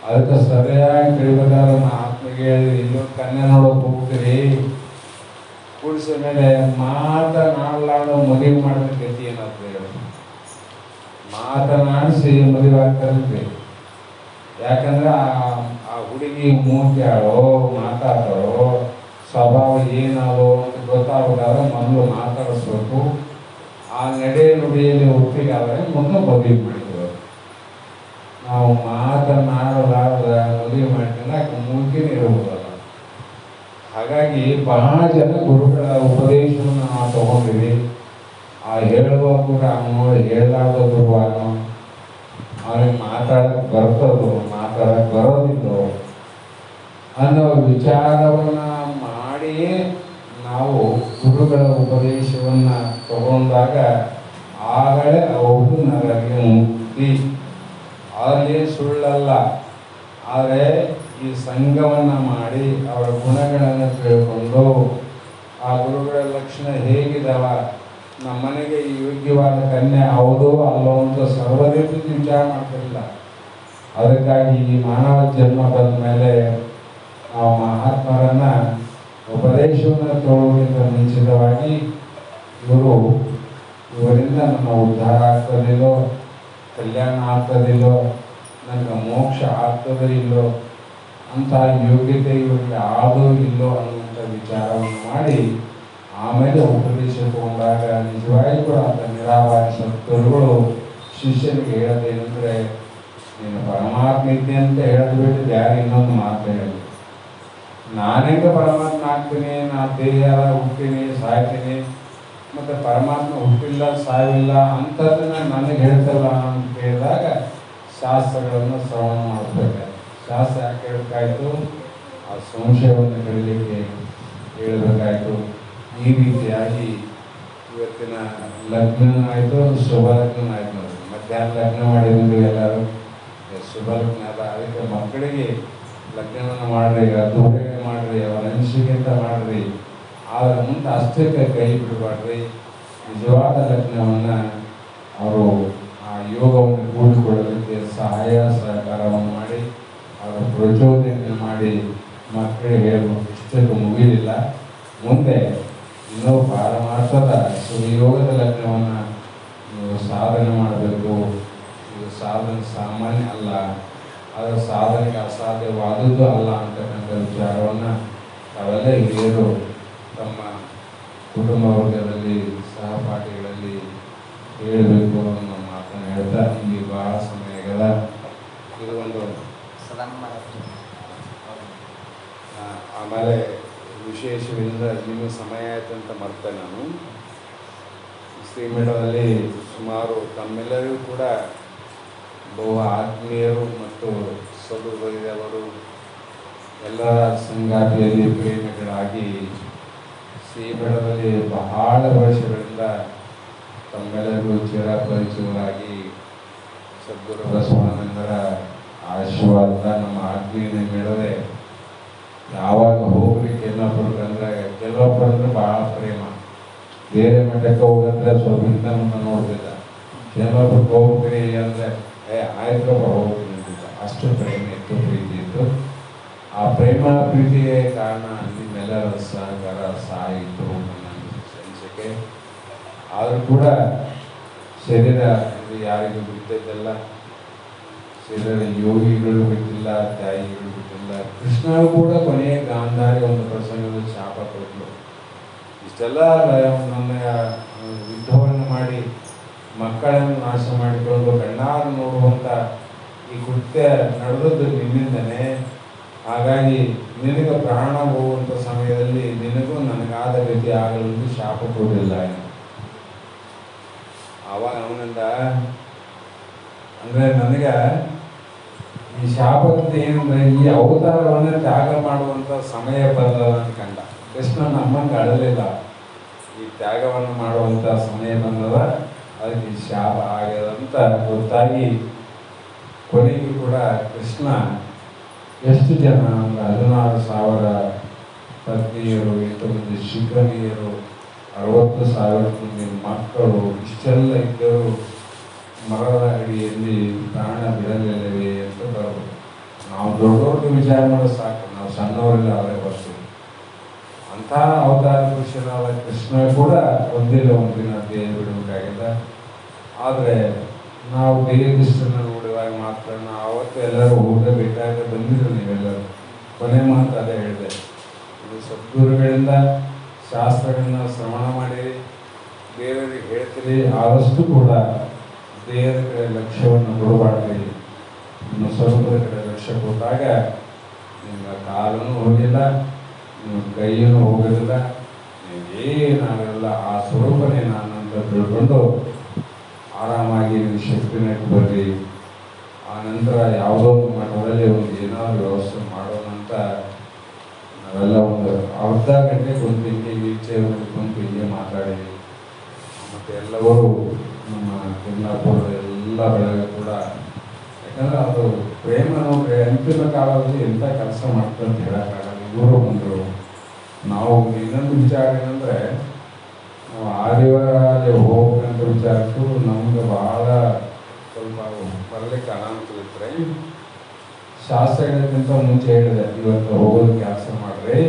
ಅದಕ್ಕೆ ಸರಿಯಾಗಿ ತಿಳಿಬೇಕಾದ್ರೆ ನಮ್ಮ ಆತ್ಮಿಗೆ ಹೇಳಿ, ಇನ್ನೊಂದು ಕನ್ಯೆ ನೋಡೋಕೆ ಹೋಗ್ತೀರಿ, ಕೂಡಿಸ ಮೇಲೆ ಮಾತನಾಡಲಾರ್ದ ಮದುವೆ ಮಾಡಿದ ಗತಿ ಏನಾಗ್ತದೆ ಹೇಳಿ? ಮಾತನಾಡಿಸಿ ಮದುವೆ ಆಗ್ತಾರಂತೆ. ಯಾಕಂದ್ರೆ ಆ ಹುಡುಗಿ ಮೂರ್ತಿಯಾಳೋ ಮಾತಾಡೋ ಸ್ವಭಾವ ಏನಾದೋ ಅಂತ ಗೊತ್ತಾಗಬೇಕಾದ್ರೆ ಮೊದಲು ಮಾತಾಡಿಸ್ಬೇಕು. ಆ ನಡೆ ನುಡಿಯಲ್ಲಿ ಒಪ್ಪಿಗಾದರೆ ಮೊದಲು ಮದುವೆ ಮಾಡಿದ್ರು. ನಾವು ಮಾತನಾಡಲಾರದ ಮದುವೆ ಮಾಡ್ಕೊಂಡಾಗ ಮುಗಿನೇ ಇರಬಹುದಲ್ಲ. ಹಾಗಾಗಿ ಬಹಳ ಜನ ಗುರುಗಳ ಉಪದೇಶವನ್ನು ನಾವು ತಗೊಂಡಿವಿ. ಆ ಹೇಳುವ ಕೂಡ ನೋಡಿ ಹೇಳಲಾರ್ದ ಗುರುವಾನು ಅವ್ರಿಗೆ ಮಾತಾಡಕ್ಕೆ ಬರ್ತದೋ ಮಾತಾಡಕ್ಕೆ ಬರೋದಿಲ್ಲೋ ಅನ್ನೋ ವಿಚಾರವನ್ನ ಮಾಡಿ ನಾವು ಗುರುಗಳ ಉಪದೇಶವನ್ನ ತಗೊಂಡಾಗ ಆಗಲೇ ಅವ್ರು ನಮಗೆ ಮುಕ್ತಿ. ಅಲ್ಲಿ ಸುಳ್ಳಲ್ಲ. ಆದರೆ ಈ ಸಂಘವನ್ನ ಮಾಡಿ ಅವರ ಗುಣಗಳನ್ನು ತಿಳ್ಕೊಂಡು ಆ ಗುರುಗಳ ಲಕ್ಷಣ ಹೇಗಿದಾವ, ನಮ್ಮನೆಗೆ ಯೋಗ್ಯವಾದ ಕನ್ಯೆ ಹೌದೋ ಅಲ್ಲೋ ಅಂತ ಸರ್ವರೀತಿ ವಿಚಾರ ಮಾಡ್ತಿರಲಿಲ್ಲ. ಅದಕ್ಕಾಗಿ ಈ ಮಾನವ ಜನ್ಮ ಬಂದ ಮೇಲೆ ನಾವು ಮಹಾತ್ಮರನ್ನ ಉಪದೇಶವನ್ನು ತಗೊಳ್ಳೋದಕ್ಕಿಂತ ಮುಂಚಿತವಾಗಿ ಇವರಿಂದ ನಮ್ಮ ಉದ್ಧಾರ ಆಗ್ತದಿಲ್ಲೋ, ಕಲ್ಯಾಣ ಆಗ್ತದಿಲ್ಲೋ, ನನಗೆ ಮೋಕ್ಷ ಆಗ್ತದೋ ಇಲ್ಲೋ ಅಂತ ಯೋಗ್ಯತೆ ಇವರಿಗೆ ಆದೋ ಇಲ್ಲೋ ಅನ್ನುವಂಥ ವಿಚಾರವನ್ನು ಮಾಡಿ ಆಮೇಲೆ ಉಪದೇಶ ತಗೊಂಡಾಗ ನಿಜವಾಗಿ ಕೂಡ ಅಂತ ನಿರಾವಾರಿ ಸದ್ಗುರುಗಳು ಶಿಷ್ಯನಿಗೆ ಹೇಳೋದೇನೆಂದರೆ, ನೀನು ಪರಮಾತ್ಮ ಇದ್ದೆ ಅಂತ ಹೇಳಿದ್ಬಿಟ್ಟು ಯಾರು ಇನ್ನೊಂದು ಮಾತು ಹೇಳಿ, ನಾನೆಂಗ ಪರಮಾತ್ಮ ಆಗ್ತೀನಿ, ನಾ ದೇಹ ಹುಡ್ತೀನಿ ಸಾಯ್ತೀನಿ, ಮತ್ತು ಪರಮಾತ್ಮ ಹುಟ್ಟಿಲ್ಲ ಸಾವಿಲ್ಲ ಅಂಥದ್ದನ್ನ ನನಗೆ ಹೇಳ್ತಲ್ಲ ಅಂತ ಕೇಳಿದಾಗ ಶಾಸ್ತ್ರಗಳನ್ನು ಶ್ರವಣ ಮಾಡಬೇಕಾಯ್ತು. ಶಾಸ್ತ್ರ ಯಾಕೆ ಹೇಳಬೇಕಾಯ್ತು? ಆ ಸಂಶಯವನ್ನು ಕಳೀಲಿಕ್ಕೆ ಹೇಳಬೇಕಾಯ್ತು. ಈ ರೀತಿಯಾಗಿ ಇವತ್ತಿನ ಲಗ್ನ ಆಯಿತು, ಶುಭ ಲಗ್ನ ಆಯಿತು. ನೋಡಿ ಮಧ್ಯಾಹ್ನ ಲಗ್ನ ಮಾಡಿದ್ರು ಎಲ್ಲರೂ ಶುಭ ಲಗ್ನ ಅದ. ಅದಕ್ಕೆ ಮಕ್ಕಳಿಗೆ ಲಗ್ನವನ್ನು ಮಾಡ್ರಿ, ಅದ್ದೂರಿಯಾಗಿ ಮಾಡ್ರಿ, ಅವರ ಅನಿಸಿಕೆಯಿಂದ ಮಾಡ್ರಿ. ಆದರೆ ಮುಂದೆ ಅಷ್ಟಕ್ಕೆ ಕೈ ಬಿಡಬಾರ್ರಿ. ನಿಜವಾದ ಲಗ್ನವನ್ನು ಅವರು ಆ ಯೋಗವನ್ನು ಕೂಡಿಕೊಳ್ಳಲಿಕ್ಕೆ ಸಹಾಯ ಸಹಕಾರವನ್ನು ಮಾಡಿ ಅವರ ಪ್ರಚೋದನೆ ಮಾಡಿ ಮಕ್ಕಳಿಗೆ ಹೇಳಬೇಕು. ಇಷ್ಟಕ್ಕೆ ಮುಗಿಲಿಲ್ಲ, ಮುಂದೆ ಇನ್ನೂ ಪಾರಮಾರ್ಥದ ಸುಯೋಗದ ಲಗ್ನವನ್ನು ನೀವು ಸಾಧನೆ ಮಾಡಬೇಕು. ಇದು ಸಾಧನೆ ಸಾಮಾನ್ಯ ಅಲ್ಲ, ಅದರ ಸಾಧನೆಗೆ ಅಸಾಧ್ಯವಾದದ್ದು ಅಲ್ಲ ಅಂತಕ್ಕಂಥ ವಿಚಾರವನ್ನು ತಾವೆಲ್ಲ ಹಿರಿಯರು ತಮ್ಮ ಕುಟುಂಬ ವರ್ಗದಲ್ಲಿ ಸಹಪಾಠಿಗಳಲ್ಲಿ ಹೇಳಬೇಕು ಅನ್ನೋ ಮಾತನ್ನು ಹೇಳ್ತಾ ಇಲ್ಲಿ ಬಹಳ ಸಮಯ ಆಗದ. ಇದು ಒಂದು ಆಮೇಲೆ ವಿಶೇಷದಿಂದ ನಿಮ್ಮ ಸಮಯ ಆಯ್ತು ಅಂತ ಮರ್ತೆ ನಾನು ಶ್ರೀಮಠದಲ್ಲಿ ಸುಮಾರು ತಮ್ಮೆಲ್ಲರಿಗೂ ಕೂಡ ಬಹು ಆತ್ಮೀಯರು ಮತ್ತು ಸದುಹೃದಯದವರು ಎಲ್ಲರ ಸಂಗಾತಿಯಲ್ಲಿ ಪ್ರೇಮಿಗಳಾಗಿ ಶ್ರೀಮಠದಲ್ಲಿ ಬಹಳ ವರ್ಷಗಳಿಂದ ತಮ್ಮೆಲ್ಲರಿಗೂ ಚಿರಪರಿಚಿತರಾಗಿ ಸದ್ಗುರು ಬಸವಾನಂದರ ಆಶೀರ್ವಾದ ನಮ್ಮ ಆತ್ಮೀಯನ ಮೇಳದೆ ಯಾವಾಗ ಹೋಗ್ಲಿಕ್ಕೆ ಕೆಲವೊಬ್ಬರಂದ್ರೆ ಭಾಳ ಪ್ರೇಮ. ಬೇರೆ ಮಠಕ್ಕೆ ಹೋಗಂದ್ರೆ ಸ್ವಲ್ಪ ಹಿಂದೆ ನೋಡ್ತಿದ್ದ, ಕೆಲವೊಬ್ಬರಿಗೆ ಹೋಗ್ತೀರಿ ಅಂದರೆ ಆಯ್ತಪ್ಪ ಹೋಗ್ತೀನಿ ಅಂತಿದ್ದ. ಅಷ್ಟು ಪ್ರೇಮ ಇತ್ತು, ಪ್ರೀತಿ ಇತ್ತು. ಆ ಪ್ರೇಮ ಪ್ರೀತಿಗೆ ಕಾರಣ ನಿಮ್ಮೆಲ್ಲರ ಸಹಕಾರ ಸಾಯಿತು ನನ್ನ ಅನಿಸಿಕೆ. ಆದರೂ ಕೂಡ ಶರೀರ ಯಾರಿಗೂ ಬಿಟ್ಟಿದ್ದಲ್ಲ, ಶರೀರ ಯೋಗಿಗಳು ಬಿಟ್ಟಿಲ್ಲ, ತ್ಯಾಗಿಗಳು ಬಿಟ್ಟಿಲ್ಲ. ಕೃಷ್ಣರು ಕೂಡ ಕೊನೆಯ ಗಾಂಧಾರಿ ಒಂದು ಪ್ರಸಂಗದಲ್ಲಿ ಶಾಪ ಕೊಟ್ಟರು. ಇಷ್ಟೆಲ್ಲ ನನ್ನ ಯುದ್ಧವನ್ನು ಮಾಡಿ ಮಕ್ಕಳನ್ನು ನಾಶ ಮಾಡಿಕೊಂಡು ಕಣ್ಣಾರು ನೋಡುವಂಥ ಈ ಕೃತ್ಯ ನಡೆದದ್ದು ನಿನ್ನಿಂದನೇ. ಹಾಗಾಗಿ ನಿನಗೆ ಪ್ರಾಣ ಹೋಗುವಂಥ ಸಮಯದಲ್ಲಿ ನಿನಗೂ ನನಗಾದ ರೀತಿ ಆಗಲೆಂದು ಶಾಪ ಕೊಡಲಿಲ್ಲ. ಆವಾಗ ಅವನಿಂದ ಅಂದರೆ ನನಗೆ ಈ ಶಾಪದಿಂದ ಏನಂದರೆ ಈ ಅವತಾರವನ್ನು ತ್ಯಾಗ ಮಾಡುವಂಥ ಸಮಯ ಬರಲ್ಲ ಅನ್ಕಂಡ. ಕೃಷ್ಣ ನಮ್ಮಂಗೆ ಅಳಲಿಲ್ಲ, ಈ ತ್ಯಾಗವನ್ನು ಮಾಡುವಂಥ ಸಮಯ ಬಂದದ, ಅದಕ್ಕೆ ಶಾಪ ಆಗ್ಯದಂತ ಗೊತ್ತಾಗಿ ಕೊನೆಗೂ ಕೂಡ ಕೃಷ್ಣ ಎಷ್ಟು ಜನ ಅಂದರೆ 16,000 ಪತ್ನಿಯರು, 8 ಮಂದಿ ಶಿಖನಿಯರು, 60,000 ಮಂದಿ ಮಕ್ಕಳು ಇಷ್ಟೆಲ್ಲ ಇದ್ದರೂ ಮರದ ಅಡಿಯಲ್ಲಿ ಪ್ರಾಣ ಬಿಡಲಿಲ್ಲವೇ ಅಂತ ಬರಬಹುದು. ನಾವು ದೊಡ್ಡ ವಿಚಾರ ಮಾಡೋದು ಸಾಕು, ನಾವು ಸಣ್ಣವರೆಲ್ಲ ಅವರೇ ಬರ್ತೀವಿ. ಅಂಥ ಅವತಾರ ಪುರುಷರಾದ ಕೃಷ್ಣ ಕೂಡ ಒಂದಿಲ್ಲ ಒಂದಿನ ದೇಹ ಬಿಡಬೇಕಾಗಿದೆ. ಆದರೆ ನಾವು ದೇಹದೃಷ್ಟನ್ನು ನೋಡುವಾಗ ಮಾತ್ರ ನಾವು ಅವತ್ತು ಎಲ್ಲರೂ ಹೋಗಬೇಕಾದ್ರೆ ಬಂದಿದ್ರು. ನೀವೆಲ್ಲರೂ ಕೊನೆ ಮಾತು ಅದೇ ಹೇಳಿದೆ, ಇದು ಸದ್ಗುರುಗಳಿಂದ ಶಾಸ್ತ್ರಗಳನ್ನ ಶ್ರವಣ ಮಾಡಿರಿ, ಬೇರೆಯವರಿಗೆ ಹೇಳ್ತೀರಿ, ಆದಷ್ಟು ಕೂಡ ದೇಹದ ಕಡೆ ಲಕ್ಷ್ಯವನ್ನು ಕೊಡಬಾರ್ದು. ಇನ್ನು ಸ್ವರೂಪದ ಕಡೆ ಲಕ್ಷ್ಯ ಕೊಟ್ಟಾಗ ನಿಮ್ಮ ಕಾಲೂ ಹೋಗಿಲ್ಲ, ನಿಮ್ಮ ಕೈಯೂ ಹೋಗೋದಿಲ್ಲ, ಏನಾಗಲ್ಲ. ಆ ಸ್ವರೂಪನೇ ನಾನು ಅಂತ ತಿಳ್ಕೊಂಡು ಆರಾಮಾಗಿ ನೀವು ಶಕ್ತಿನ ಬರ್ರಿ. ಆ ನಂತರ ಯಾವುದೋ ಒಂದು ಮಠದಲ್ಲಿ ಒಂದು ಏನಾದ್ರು ವ್ಯವಸ್ಥೆ ಮಾಡೋಣ ಅಂತ ನಾವೆಲ್ಲ ಒಂದು ಅರ್ಧ ಗಂಟೆ ಕುಂತು ಹಿಂಗೆ ಈಚೆ ಕುಂತು ಹಿಂಗೆ ಮಾತಾಡಿದ್ವಿ. ಮತ್ತು ಎಲ್ಲವರು ನಮ್ಮ ಕುಂದಾಪುರದ ಎಲ್ಲ ಬೆಳಗ್ಗೆ ಕೂಡ, ಯಾಕಂದ್ರೆ ಅದು ಪ್ರೇಮ ನೋಡ್ರಿ ಅಂತಿಮ ಕಾಲದಲ್ಲಿ ಎಂಥ ಕೆಲಸ ಮಾಡ್ತಾರೆ ಅಂತ ಹೇಳೋಕ್ಕಾಗಲ್ಲ. ಇವರು ಬಂದರು. ನಾವು ಇನ್ನೊಂದು ವಿಚಾರ ಏನಂದರೆ, ನಾವು ಆದಿವಾರದಲ್ಲಿ ಹೋಗ್ಬೇಕಂತ ವಿಚಾರಕ್ಕೂ ನಮ್ಗೆ ಭಾಳ ಸ್ವಲ್ಪ ಬರಲಿಕ್ಕೆ ಅನಾನುಕೂಲ ಇದ್ರೆ ಶಾಸ್ತ್ರ ಹೇಳೋಕ್ಕಿಂತ ಮುಂಚೆ ಹೇಳಿದೆ, ಇವತ್ತು ಹೋಗೋದು ಕೆಲಸ ಮಾಡ್ರಿ,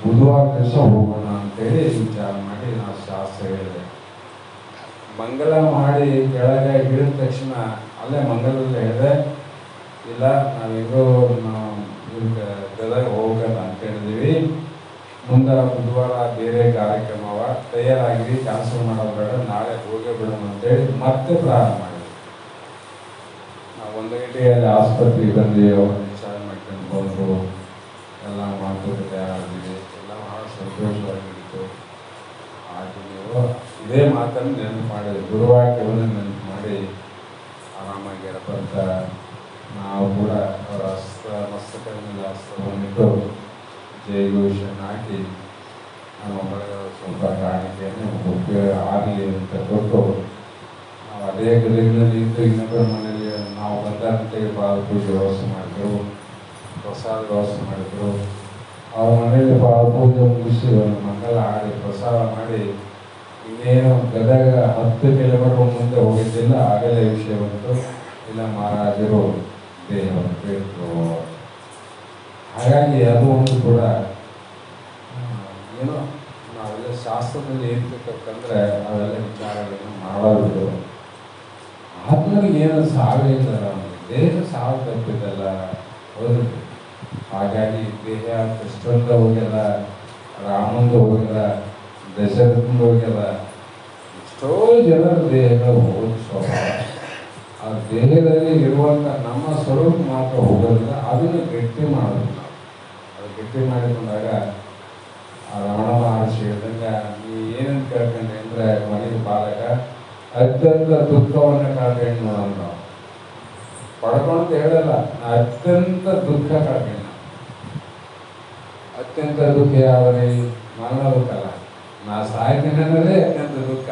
ಬುಧವಾರ ದಿವಸ ಹೋಗೋಣ ಅಂತೇಳಿ ವಿಚಾರ ಮಾಡಿ ನಾವು ಶಾಸ್ತ್ರ ಹೇಳಿದೆ. ಮಂಗಲ ಮಾಡಿ ಕೆಳಗೆ ಇಳಿದ ತಕ್ಷಣ ಅಲ್ಲೇ ಮಂಗಲದಲ್ಲಿ ಹೇಳಿದೆ, ಇಲ್ಲ ನಾವಿಗೂ ನಾವು ಗದಗ ಹೋಗಲ್ಲ ಅಂತ ಹೇಳಿದೀವಿ, ಮುಂದೆ ಬುಧವಾರ ಬೇರೆ ಕಾರ್ಯಕ್ರಮವ, ತಯಾರಾಗಿ ಕ್ಯಾನ್ಸಲ್ ಮಾಡೋದು ಬೇಡ, ನಾಳೆ ಹೋಗೇ ಬಿಡೋಣ ಅಂತೇಳಿ ಮತ್ತೆ ಪ್ರಾರಂಭ ಮಾಡಿದ್ವಿ. ನಾವು 1 ಗಂಟೆಗೆ ಅಲ್ಲಿ ಆಸ್ಪತ್ರೆಗೆ ಬಂದು ಅವ್ರು ವಿಚಾರ ಮಾಡ್ಕೊಂಡು ಬಂದು ಎಲ್ಲ ಮಾತುಕತೆ ತಯಾರಾಗಿದ್ವಿ. ಎಲ್ಲ ಭಾಳ ಸಂತೋಷವಾಗಿತ್ತು. ಆಗ ನೀವು ಇದೇ ಮಾತನ್ನು ನೆನಪು ಮಾಡಿದ್ವಿ, ಗುರುವಾಕ್ಯವನ್ನು ನೆನಪು ಮಾಡಿ ಆರಾಮಾಗಿರಪ್ಪ ಅಂತ ನಾವು ಕೂಡ ಅವರ ಮಸ್ತಕದ ಮೇಲೆ ಹಸ್ತವನ್ನಿಟ್ಟು ಜಯಘೋಷನ್ನು ಹಾಕಿ ನಮ್ಮ ಒಳಗೆ ಸ್ವಲ್ಪ ಕಾಣಿಕೆಯನ್ನು ಉಪಯೋಗ ಆಗಲಿ ಅಂತ ಕೊಟ್ಟು ನಾವು ಅದೇ ಗದಗಿನಲ್ಲಿ ಇದ್ದು ಇನ್ನೊಬ್ಬರ ಮನೆಯಲ್ಲಿ ನಾವು ಬಂದಂತೆಗೆ ಪಾದ ಪೂಜೆ ವ್ಯವಸ್ಥೆ ಮಾಡಿದ್ರು, ಪ್ರಸಾದ ವ್ಯವಸ್ಥೆ ಮಾಡಿದ್ರು. ಅವ್ರ ಮನೆಯಲ್ಲಿ ಪಾದ ಪೂಜೆ ಮುಗಿಸಿ ಒಂದು ಮಂಗಲ ಆಡಿ ಪ್ರಸಾದ ಮಾಡಿ ಇನ್ನೇನು ಗದಗ 10 ಕಿಲೋಮೀಟರ್ ಮುಂದೆ ಹೋಗಿದ್ದಿಲ್ಲ, ಆಗಲೇ ವಿಷಯ ಬಂತು, ಇಲ್ಲ ಮಹಾರಾಜರು ದೇಹವನ್ನು ಇತ್ತು. ಹಾಗಾಗಿ ಅದು ಒಂದು ಕೂಡ ಏನೋ ನಾವೆಲ್ಲ ಶಾಸ್ತ್ರದಲ್ಲಿ ಏನ್ಬೇಕಂದ್ರೆ ಅವೆಲ್ಲ ವಿಚಾರಗಳನ್ನು ಮಾಡೋದು. ಆತ್ಮನಿಗೆ ಏನೋ ಸಾವೇ ಇಲ್ಲಲ್ಲ, ದೇಹ ಸಾವು ತಪ್ಪಿದ್ದಲ್ಲ, ಹೌದು. ಹಾಗಾಗಿ ದೇಹ ಕೃಷ್ಣಂದ ಹೋಗ್ಯಲ್ಲ, ರಾಮಂದು ಹೋಗಿಲ್ಲ, ದಶರಥಂದು ಹೋಗ್ಯಲ್ಲ, ಎಷ್ಟೋ ಜನರ ದೇಹಗಳು ಹೋಗೋದು ಸ್ವಭಾವ. ಆ ದೇಹದಲ್ಲಿ ಇರುವಂಥ ನಮ್ಮ ಸ್ವರೂಪ ಮಾತ್ರ ಹೋಗೋದಿಲ್ಲ, ಅದನ್ನು ಗಟ್ಟಿ ಮಾಡೋದಿಲ್ಲ. ಅದು ಗಟ್ಟಿ ಮಾಡಿಕೊಂಡಾಗ ಆ ರಮಣ ಮಹರ್ಷಿ ಹೇಳಿದಂಗೆ, ನೀ ಏನಂತ ಕೇಳ್ಕೊಂಡೆ ಅಂದರೆ, ಮನೆಯ ಬಾಲಕ ಅತ್ಯಂತ ದುಃಖವನ್ನು ಕಳ್ಕೊಂಡು ನೋಡೋಣ. ಪಡ್ಕೊಂತ ಹೇಳಲ್ಲ, ಅತ್ಯಂತ ದುಃಖ ಕಳ್ಕೊಂಡ. ಅತ್ಯಂತ ದುಃಖ ಯಾವನೇ ಮರಣ ದುಃಖ ಅಲ್ಲ, ನಾ ಸಾಯ್ತೀನಿ ಅನ್ನೋದೇ ಅತ್ಯಂತ ದುಃಖ.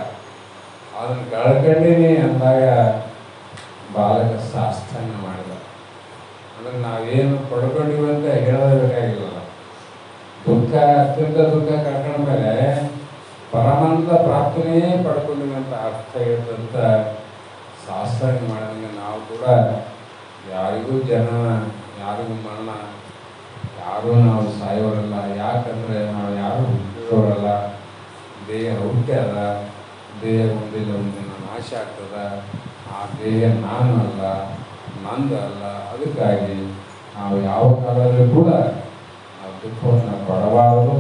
ಅದನ್ನು ಕಳ್ಕೊಂಡೀನಿ ಅಂದಾಗ ಬಾಲಕ ಸಾಷ್ಟಾಂಗ ಮಾಡಿದ. ಅಂದರೆ ನಾವೇನು ಪಡ್ಕೊಂಡಿವಿ ಅಂತ ಹೇಳಬೇಕಾಗಿಲ್ಲ. ದುಃಖ ಅತ್ಯಂತ ದುಃಖ ಕಳ್ಕೊಂಡ್ಮೇಲೆ ಪರಮಾನಂದ ಪ್ರಾಪ್ತಿನೇ ಪಡ್ಕೊಂಡಿವಿ ಅಂತ ಅರ್ಥ ಇರ್ತಂತ ಸಾಷ್ಟಾಂಗ ಮಾಡಿದಂಗೆ ನಾವು ಕೂಡ ಯಾರಿಗೂ ಜನನ, ಯಾರಿಗೂ ಮರಣ, ಯಾರೂ ನಾವು ಸಾಯೋರಲ್ಲ. ಯಾಕಂದರೆ ನಾವು ಯಾರು ಹುಟ್ಟಿರೋರಲ್ಲ, ದೇಹ ಹುಟ್ಟ್ಯಾದ, ದೇಹ ಒಂದಿಲ್ಲ ಒಂದಿನ ನಾಶ ಆಗ್ತದ. ಆ ದೇಹ ನಾನು ಅಲ್ಲ, ನಂದು ಅಲ್ಲ. ಅದಕ್ಕಾಗಿ ನಾವು ಯಾವ ಕಾಲದಲ್ಲೂ ಕೂಡ ನಾವು ದುಃಖವನ್ನು ಪಡಬಾರದು.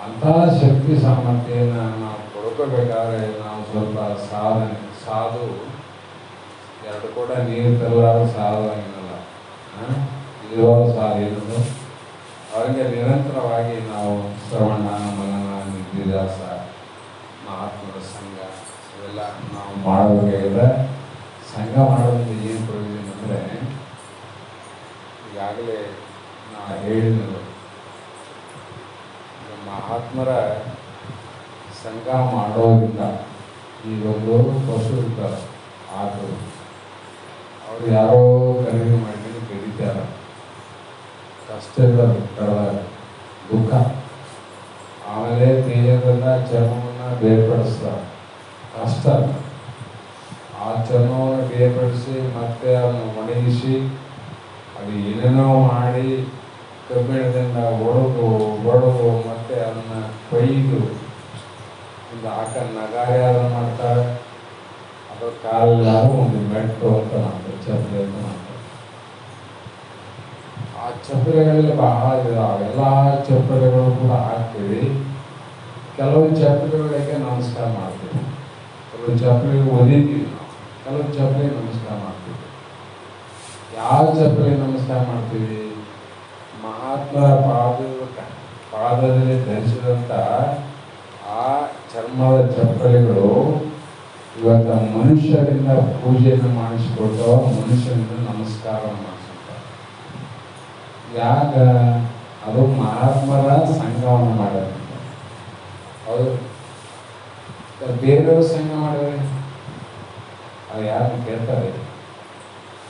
ಅಂತಹ ಶಕ್ತಿ ಸಾಮರ್ಥ್ಯವನ್ನು ನಾವು ಪಡ್ಕೋಬೇಕಾದ್ರೆ ನಾವು ಸ್ವಲ್ಪ ಸಾಧು ಎರಡು ಕೂಡ ನೀರು ತರಲಾರು ಸಾಧುವಾಗಿರಲ್ಲ, ಇರುವಾಗ ಸಾಧು ಇರೋದು. ಅವರಿಗೆ ನಿರಂತರವಾಗಿ ನಾವು ಶ್ರವಣ, ಮನನ, ನಿಧಿದಾಸ, ಮಹಾತ್ಮರ ಸಂಘ ಇವೆಲ್ಲ ನಾವು ಮಾಡಬೇಕಾಗಿದೆ. ಸಂಘ ಮಾಡೋದ್ರಿಂದ ಏನು ಪ್ರಯೋಜನ ಅಂದರೆ, ಈಗಾಗಲೇ ನಾ ಹೇಳಿದ್ರು, ಮಹಾತ್ಮರ ಸಂಘ ಮಾಡೋದ್ರಿಂದ ಈಗೊಂದು ಪಶು ಇರ್ತಾರೆ, ಆಟೋ ಅವ್ರು ಯಾರೋ ಖರೀದಿ ಮಾಡಿ ಬೆಳೀತಾರೆ, ಕಷ್ಟಗಳ ಕಳೆದಾಗ ದುಃಖ. ಆಮೇಲೆ ದೇಹದಿಂದ ಚರ್ಮವನ್ನು ಬೇರ್ಪಡಿಸ್ತಾರೆ, ಕಷ್ಟ. ಆ ಚರ್ಮವನ್ನು ಬೇರ್ಪಡಿಸಿ ಮತ್ತೆ ಅದನ್ನು ಒಣಗಿಸಿ ಅದು ಏನೇನೋ ಮಾಡಿ ಕಬ್ಬಿಣದಿಂದ ಒಡೆದು ಮತ್ತೆ ಅದನ್ನು ಕೊಯ್ದು ಒಂದು ನಗಾರಿ ಅದನ್ನು ಮಾಡ್ತಾರೆ. ಅದ್ರ ಕಾಲಲ್ಲಾದ್ರೂ ಒಂದು ಮೆಟ್ಟು ಅಂತ ಮಾಡ್ತಾರೆ, ಚಪ್ಪಲಿ ಅಂತ ಮಾಡ್ತಾರೆ. ಆ ಚಪ್ಪಲಿಗಳಲ್ಲಿ ಬಹಳ ಇದಾವೆ. ಎಲ್ಲ ಚಪ್ಪಲಿಗಳು ಕೂಡ ಹಾಕ್ತೀವಿ. ಕೆಲವು ಚಪ್ಪಲಿಗಳಿಗೆ ನಮಸ್ಕಾರ ಮಾಡ್ತೀವಿ, ಕೆಲವು ಚಪ್ಪಲಿಗೆ ಒದಿತೀವಿ ನಾವು, ಕೆಲವು ಚಪ್ಪಲಿಗೆ ನಮಸ್ಕಾರ ಮಾಡ್ತೀವಿ. ಯಾವ ಚಪ್ಪಲಿಗೆ ನಮಸ್ಕಾರ ಮಾಡ್ತೀವಿ? ಮಹಾತ್ಮರ ಪಾದದಲ್ಲಿ ಧರಿಸಿದಂಥ ಆ ಚರ್ಮದ ಚಪ್ಪಲಿಗಳು ಇವತ್ತು ಮನುಷ್ಯರಿಂದ ಪೂಜೆಯನ್ನು ಮಾಡಿಸಿಕೊಡ್ತಾವ, ಮನುಷ್ಯರಿಂದ ನಮಸ್ಕಾರ ಮಾಡಿಸ್ತಾರೆ. ಯಾಕ? ಅದು ಮಹಾತ್ಮರ ಸಂಘವನ್ನು ಮಾಡ್ಯಾರ. ಹೌದು, ಬೇರೆಯವ್ರ ಸಂಘ ಮಾಡಿದ್ರೆ ಅದು ಯಾರು ಕೇಳ್ತಾರೆ?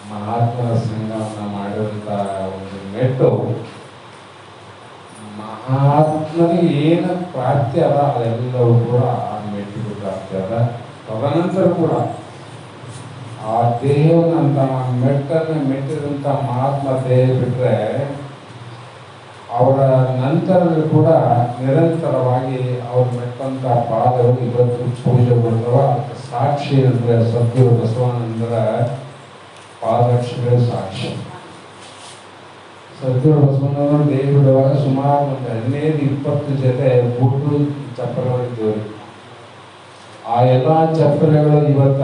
ಮಹಾತ್ಮರ ಸಂಘವನ್ನು ಮಾಡಿರುವಂಥ ಒಂದು ಮೆಟ್ಟು ಮಹಾತ್ಮನಿಗೆ ಏನು ಪ್ರಾಪ್ತಿ ಅದ ಅದೆಲ್ಲವೂ ಕೂಡ ಆ ಮೆಟ್ಟಿಗೆ ಪ್ರಾಪ್ತಿ ಅದ. ತದನಂತರ ಕೂಡ ಆ ದೇಹವನ್ನಂತ ಮೆಟ್ಟನ್ನು ಮೆಟ್ಟಿದಂಥ ಮಹಾತ್ಮ ದೇಹ ಬಿಟ್ಟರೆ ಅವರ ನಂತರದಲ್ಲಿ ಕೂಡ ನಿರಂತರವಾಗಿ ಅವ್ರು ಮೆಟ್ಟಂಥ ಪಾದಗಳು ಇವತ್ತು ಪೂಜೆ ಕೊಡ್ತಾವ. ಸಾಕ್ಷಿ ಅಂದರೆ ಸದ್ಗುರು ಬಸವಾನಂದರ ಪಾದರಕ್ಷೆಗಳು ಸಾಕ್ಷಿ. ಸದ್ಗುರು ಬಸವಣ್ಣವರು ದೇಹ ಬಿಡುವಾಗ ಸುಮಾರು ಒಂದು 15-20 ಜೊತೆ ಬೂಟು ಚಪ್ಪಲಿಗಳಿದ್ದವು. ಆ ಎಲ್ಲ ಚಪ್ಪಲಿಗಳು ಇವತ್ತ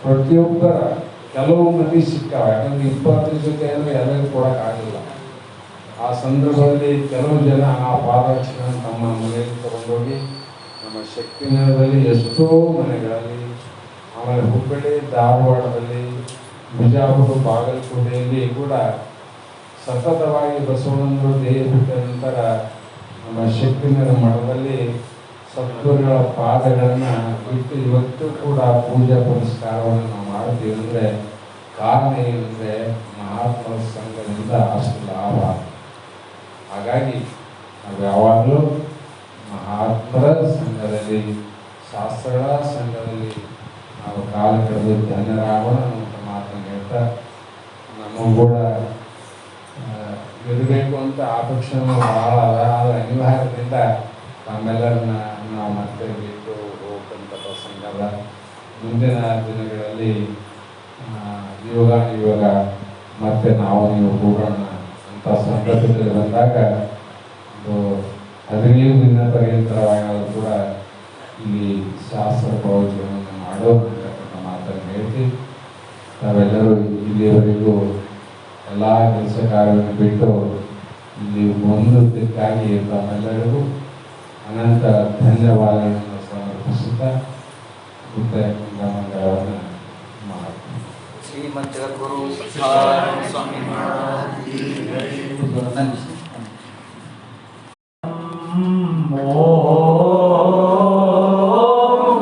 ಪ್ರತಿಯೊಬ್ಬರ ಕೆಲವು ಮಂದಿ ಸಿಕ್ಕಾವ. ಯಾಕಂದ್ರೆ 20 ಜೊತೆ ಅಂದರೆ ಎಲ್ಲರಿಗೂ ಕೊಡೋಕ್ಕಾಗಿಲ್ಲ. ಆ ಸಂದರ್ಭದಲ್ಲಿ ಕೆಲವು ಜನ ಆ ಪಾದರಕ್ಷೆಗಳನ್ನು ತಮ್ಮ ಮನೆಯಲ್ಲಿ ತಗೊಂಡೋಗಿ ನಮ್ಮ ಶಕ್ತಿನಗರದಲ್ಲಿ ಎಷ್ಟೋ ಮನೆಗಳಲ್ಲಿ, ಆಮೇಲೆ ಹುಬ್ಬಳ್ಳಿ, ಧಾರವಾಡದಲ್ಲಿ, ಬಿಜಾಪುರ, ಬಾಗಲಕೋಟೆಯಲ್ಲಿ ಕೂಡ ಸತತವಾಗಿ ಬಸವಣ್ಣನವರು ದೇಹ ಬಿಟ್ಟ ನಂತರ ನಮ್ಮ ಶಕ್ತಿನಗರ ಮಠದಲ್ಲಿ ಸದ್ಗುರುಗಳ ಪಾದಗಳನ್ನು ಬಿಟ್ಟು ಇವತ್ತು ಕೂಡ ಪೂಜಾ ಪುರಸ್ಕಾರವನ್ನು ನಾವು ಮಾಡ್ತೀವಿ. ಅಂದರೆ ಕಾರಣ ಏನಂದರೆ ಮಹಾತ್ಮರ ಸಂಘದಿಂದ ಅಷ್ಟು ಲಾಭ. ಹಾಗಾಗಿ ನಾವು ಯಾವಾಗಲೂ ಮಹಾತ್ಮರ ಸಂಘದಲ್ಲಿ, ಶಾಸ್ತ್ರಗಳ ಸಂಘದಲ್ಲಿ ನಾವು ಕಾಲ ಕಳೆದು ಧನ್ಯರಾಗೋಣ ಅಂತ ಮಾತನ್ನು ಹೇಳ್ತಾ, ನಮಗೂ ಕೂಡ ಇರಬೇಕು ಅಂತ ಅಪೇಕ್ಷೆನೂ ಭಾಳ ಅದ. ಆದರೆ ಅನಿವಾರ್ಯದಿಂದ ನಮ್ಮೆಲ್ಲರನ್ನ ನಾವು ಮತ್ತೆ ಬಿಟ್ಟು ಹೋಗಂಥ ಪ್ರಸಂಗದ ಮುಂದಿನ ದಿನಗಳಲ್ಲಿ ಇವಾಗ ಮತ್ತೆ ನಾವು ನೀವು ಹೋಗೋಣ ಅಂತ ಸಂದರ್ಭದಲ್ಲಿ ಬಂದಾಗ ಒಂದು 15 ದಿನ ಪರ್ಯಂತರವಾಗಾದರೂ ಕೂಡ ಇಲ್ಲಿ ಶಾಸ್ತ್ರ ಪ್ರವಚನವನ್ನು ಮಾಡೋದು ಅಂತಕ್ಕಂಥ ಮಾತನ್ನು ಹೇಳ್ತಿ, ತಾವೆಲ್ಲರೂ ಇಲ್ಲಿಯವರೆಗೂ ಎಲ್ಲ ಕೆಲಸ ಕಾರ್ಯವನ್ನು ಬಿಟ್ಟು ಇಲ್ಲಿ ಹೊಂದೋದಕ್ಕಾಗಿ ತಮ್ಮೆಲ್ಲರಿಗೂ ಅನಂತ ಧನ್ಯವಾದಗಳನ್ನು ಸಮರ್ಪಿಸುತ್ತಾ ಮಂಗಳವನ್ನು ಮಾಡ್ತೀನಿ. ಶ್ರೀಮದ್ ಗುರು ಸಚ್ಚಿದಾನಂದ ಸ್ವಾಮಿ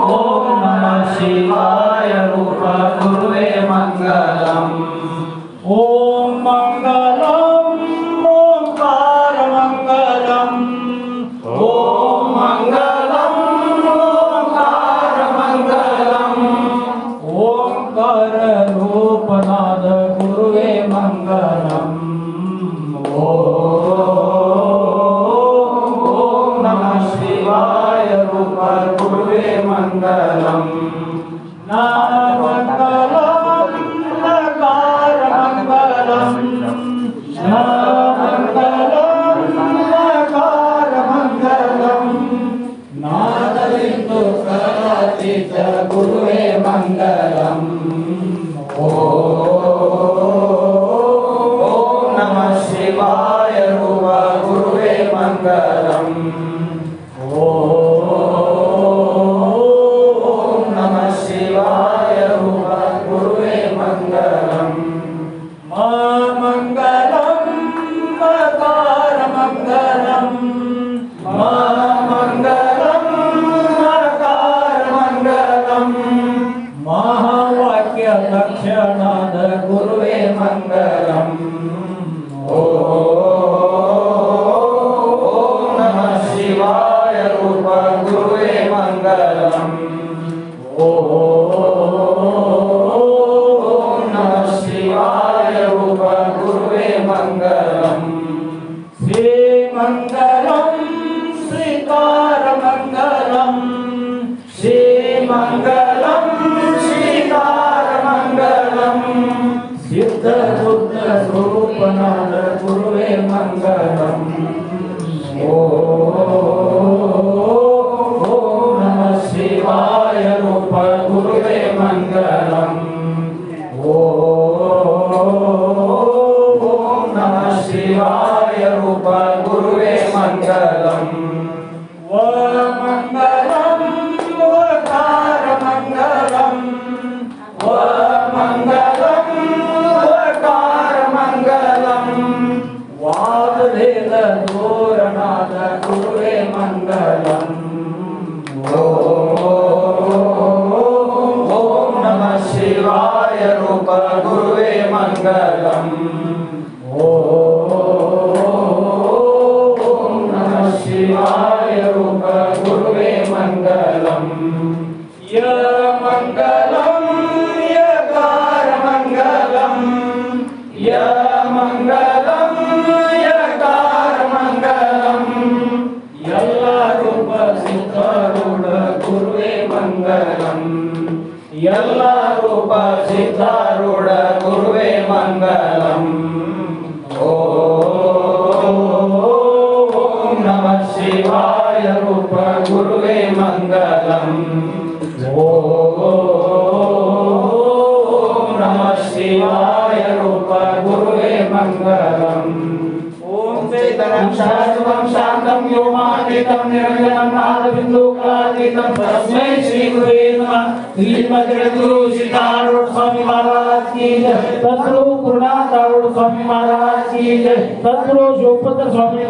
ಓಂ ನಮಃ ಶಿವಾಯ ರೂಪ ಗುರುವೇ ಮಂಗಲಂ. ಓಂ ಮಂಗಲಂ ಓಂಕಾರ ಮಂಗಲಂ. ಓಂ ಮಂಗಲಂ ಓಂಕಾರ ಮಂಗಲಂ. ಓಂಕಾರ ರೂಪನಾದ ಗುರುವೇ ಮಂಗಲಂ. ಓಂ ನಮಃ ಶಿವಾಯ ರೂಪ ಗುರುವೇ ಮಂಗಲಂ. ಮಂಗಲಂ ನಕಾರ ಮಂಗಲಂ. ಮಂಗಲಂ ನಕಾರ ಮಂಗಲಂ. ನಾದಲಿಂದು ಪ್ರಾರ್ಥಿತ ಗುರುವೇ ಮಂಗಲಂ. ಓಂ ನಮಃ ಶಿವಾಯ ರೂಪ ಗುರುವೇ ಮಂಗಲಂ. ಓಂ ನಮಃ ಶಿವಾಯ ರೂಪ ಗುರುವೇ ಮಂಗಲಂ. ಮಂಗಲಂ ಮಕಾರ ಮಂಗಲಂ. ಮಂಗಲಂ ಮಕಾರ ಮಂಗಲಂ. ಮಹಾವಾಕ್ಯ ಲಕ್ಷಣಾದ ಗುರುವೇ ಮಂಗಲಂ. ಓಂ ನಮಃ ಶಿವಾಯ ರೂಪ ಗುರುವೇ ಮಂಗಲಂ. ಓಂ ನಮಃ ಶಿವಾಯ ರೂಪ ಗುರುವೇ ಮಂಗಲಂ. ಶ್ರೀ ಮಂಗಲಂ ಶ್ರೀಕಾರ ಮಂಗಲಂ. ಶ್ರೀ ಮಂಗಲಂ ಶ್ರೀಕಾರ ಮಂಗಲಂ. ಸಿದ್ಧ ಬುದ್ಧ ಸ್ವರೂಪನಾದ ಗುರುವೇ ಮಂಗಲಂ. ಓಂ गुरुवे मंगलम। ओम नमः शिवाय रूप गुरुवे मंगलम। ओम नमः शिवाय रूप गुरुवे मंगलम। य मंगलम यकार मंगलम, य मंगलम यकार मंगलम। यल्ला रूप सिद्धारूढ़ गुरुवे मंगलम, यल्ला रूप सिद्धारूढ़ गुरुवे मंगलम। ओम नमः शिवाय रूप गुरुवे मंगलम। ओम नमः शिवाय रूप गुरुवे मंगलम। ओम चैतन्यं शाश्वतं शान्तं व्योमातीतं निरञ्जनं नादबिन्दुकलातीतं तस्मै श्री गुरुवे नमः। श्रीमद्गुरु सिद्धारूढ़ स्वामी महाराज की जय। सद्गुरु गुरुनाथ स्वामी महाराज की जय। सद्गुरु शिवपुत्र स्वामी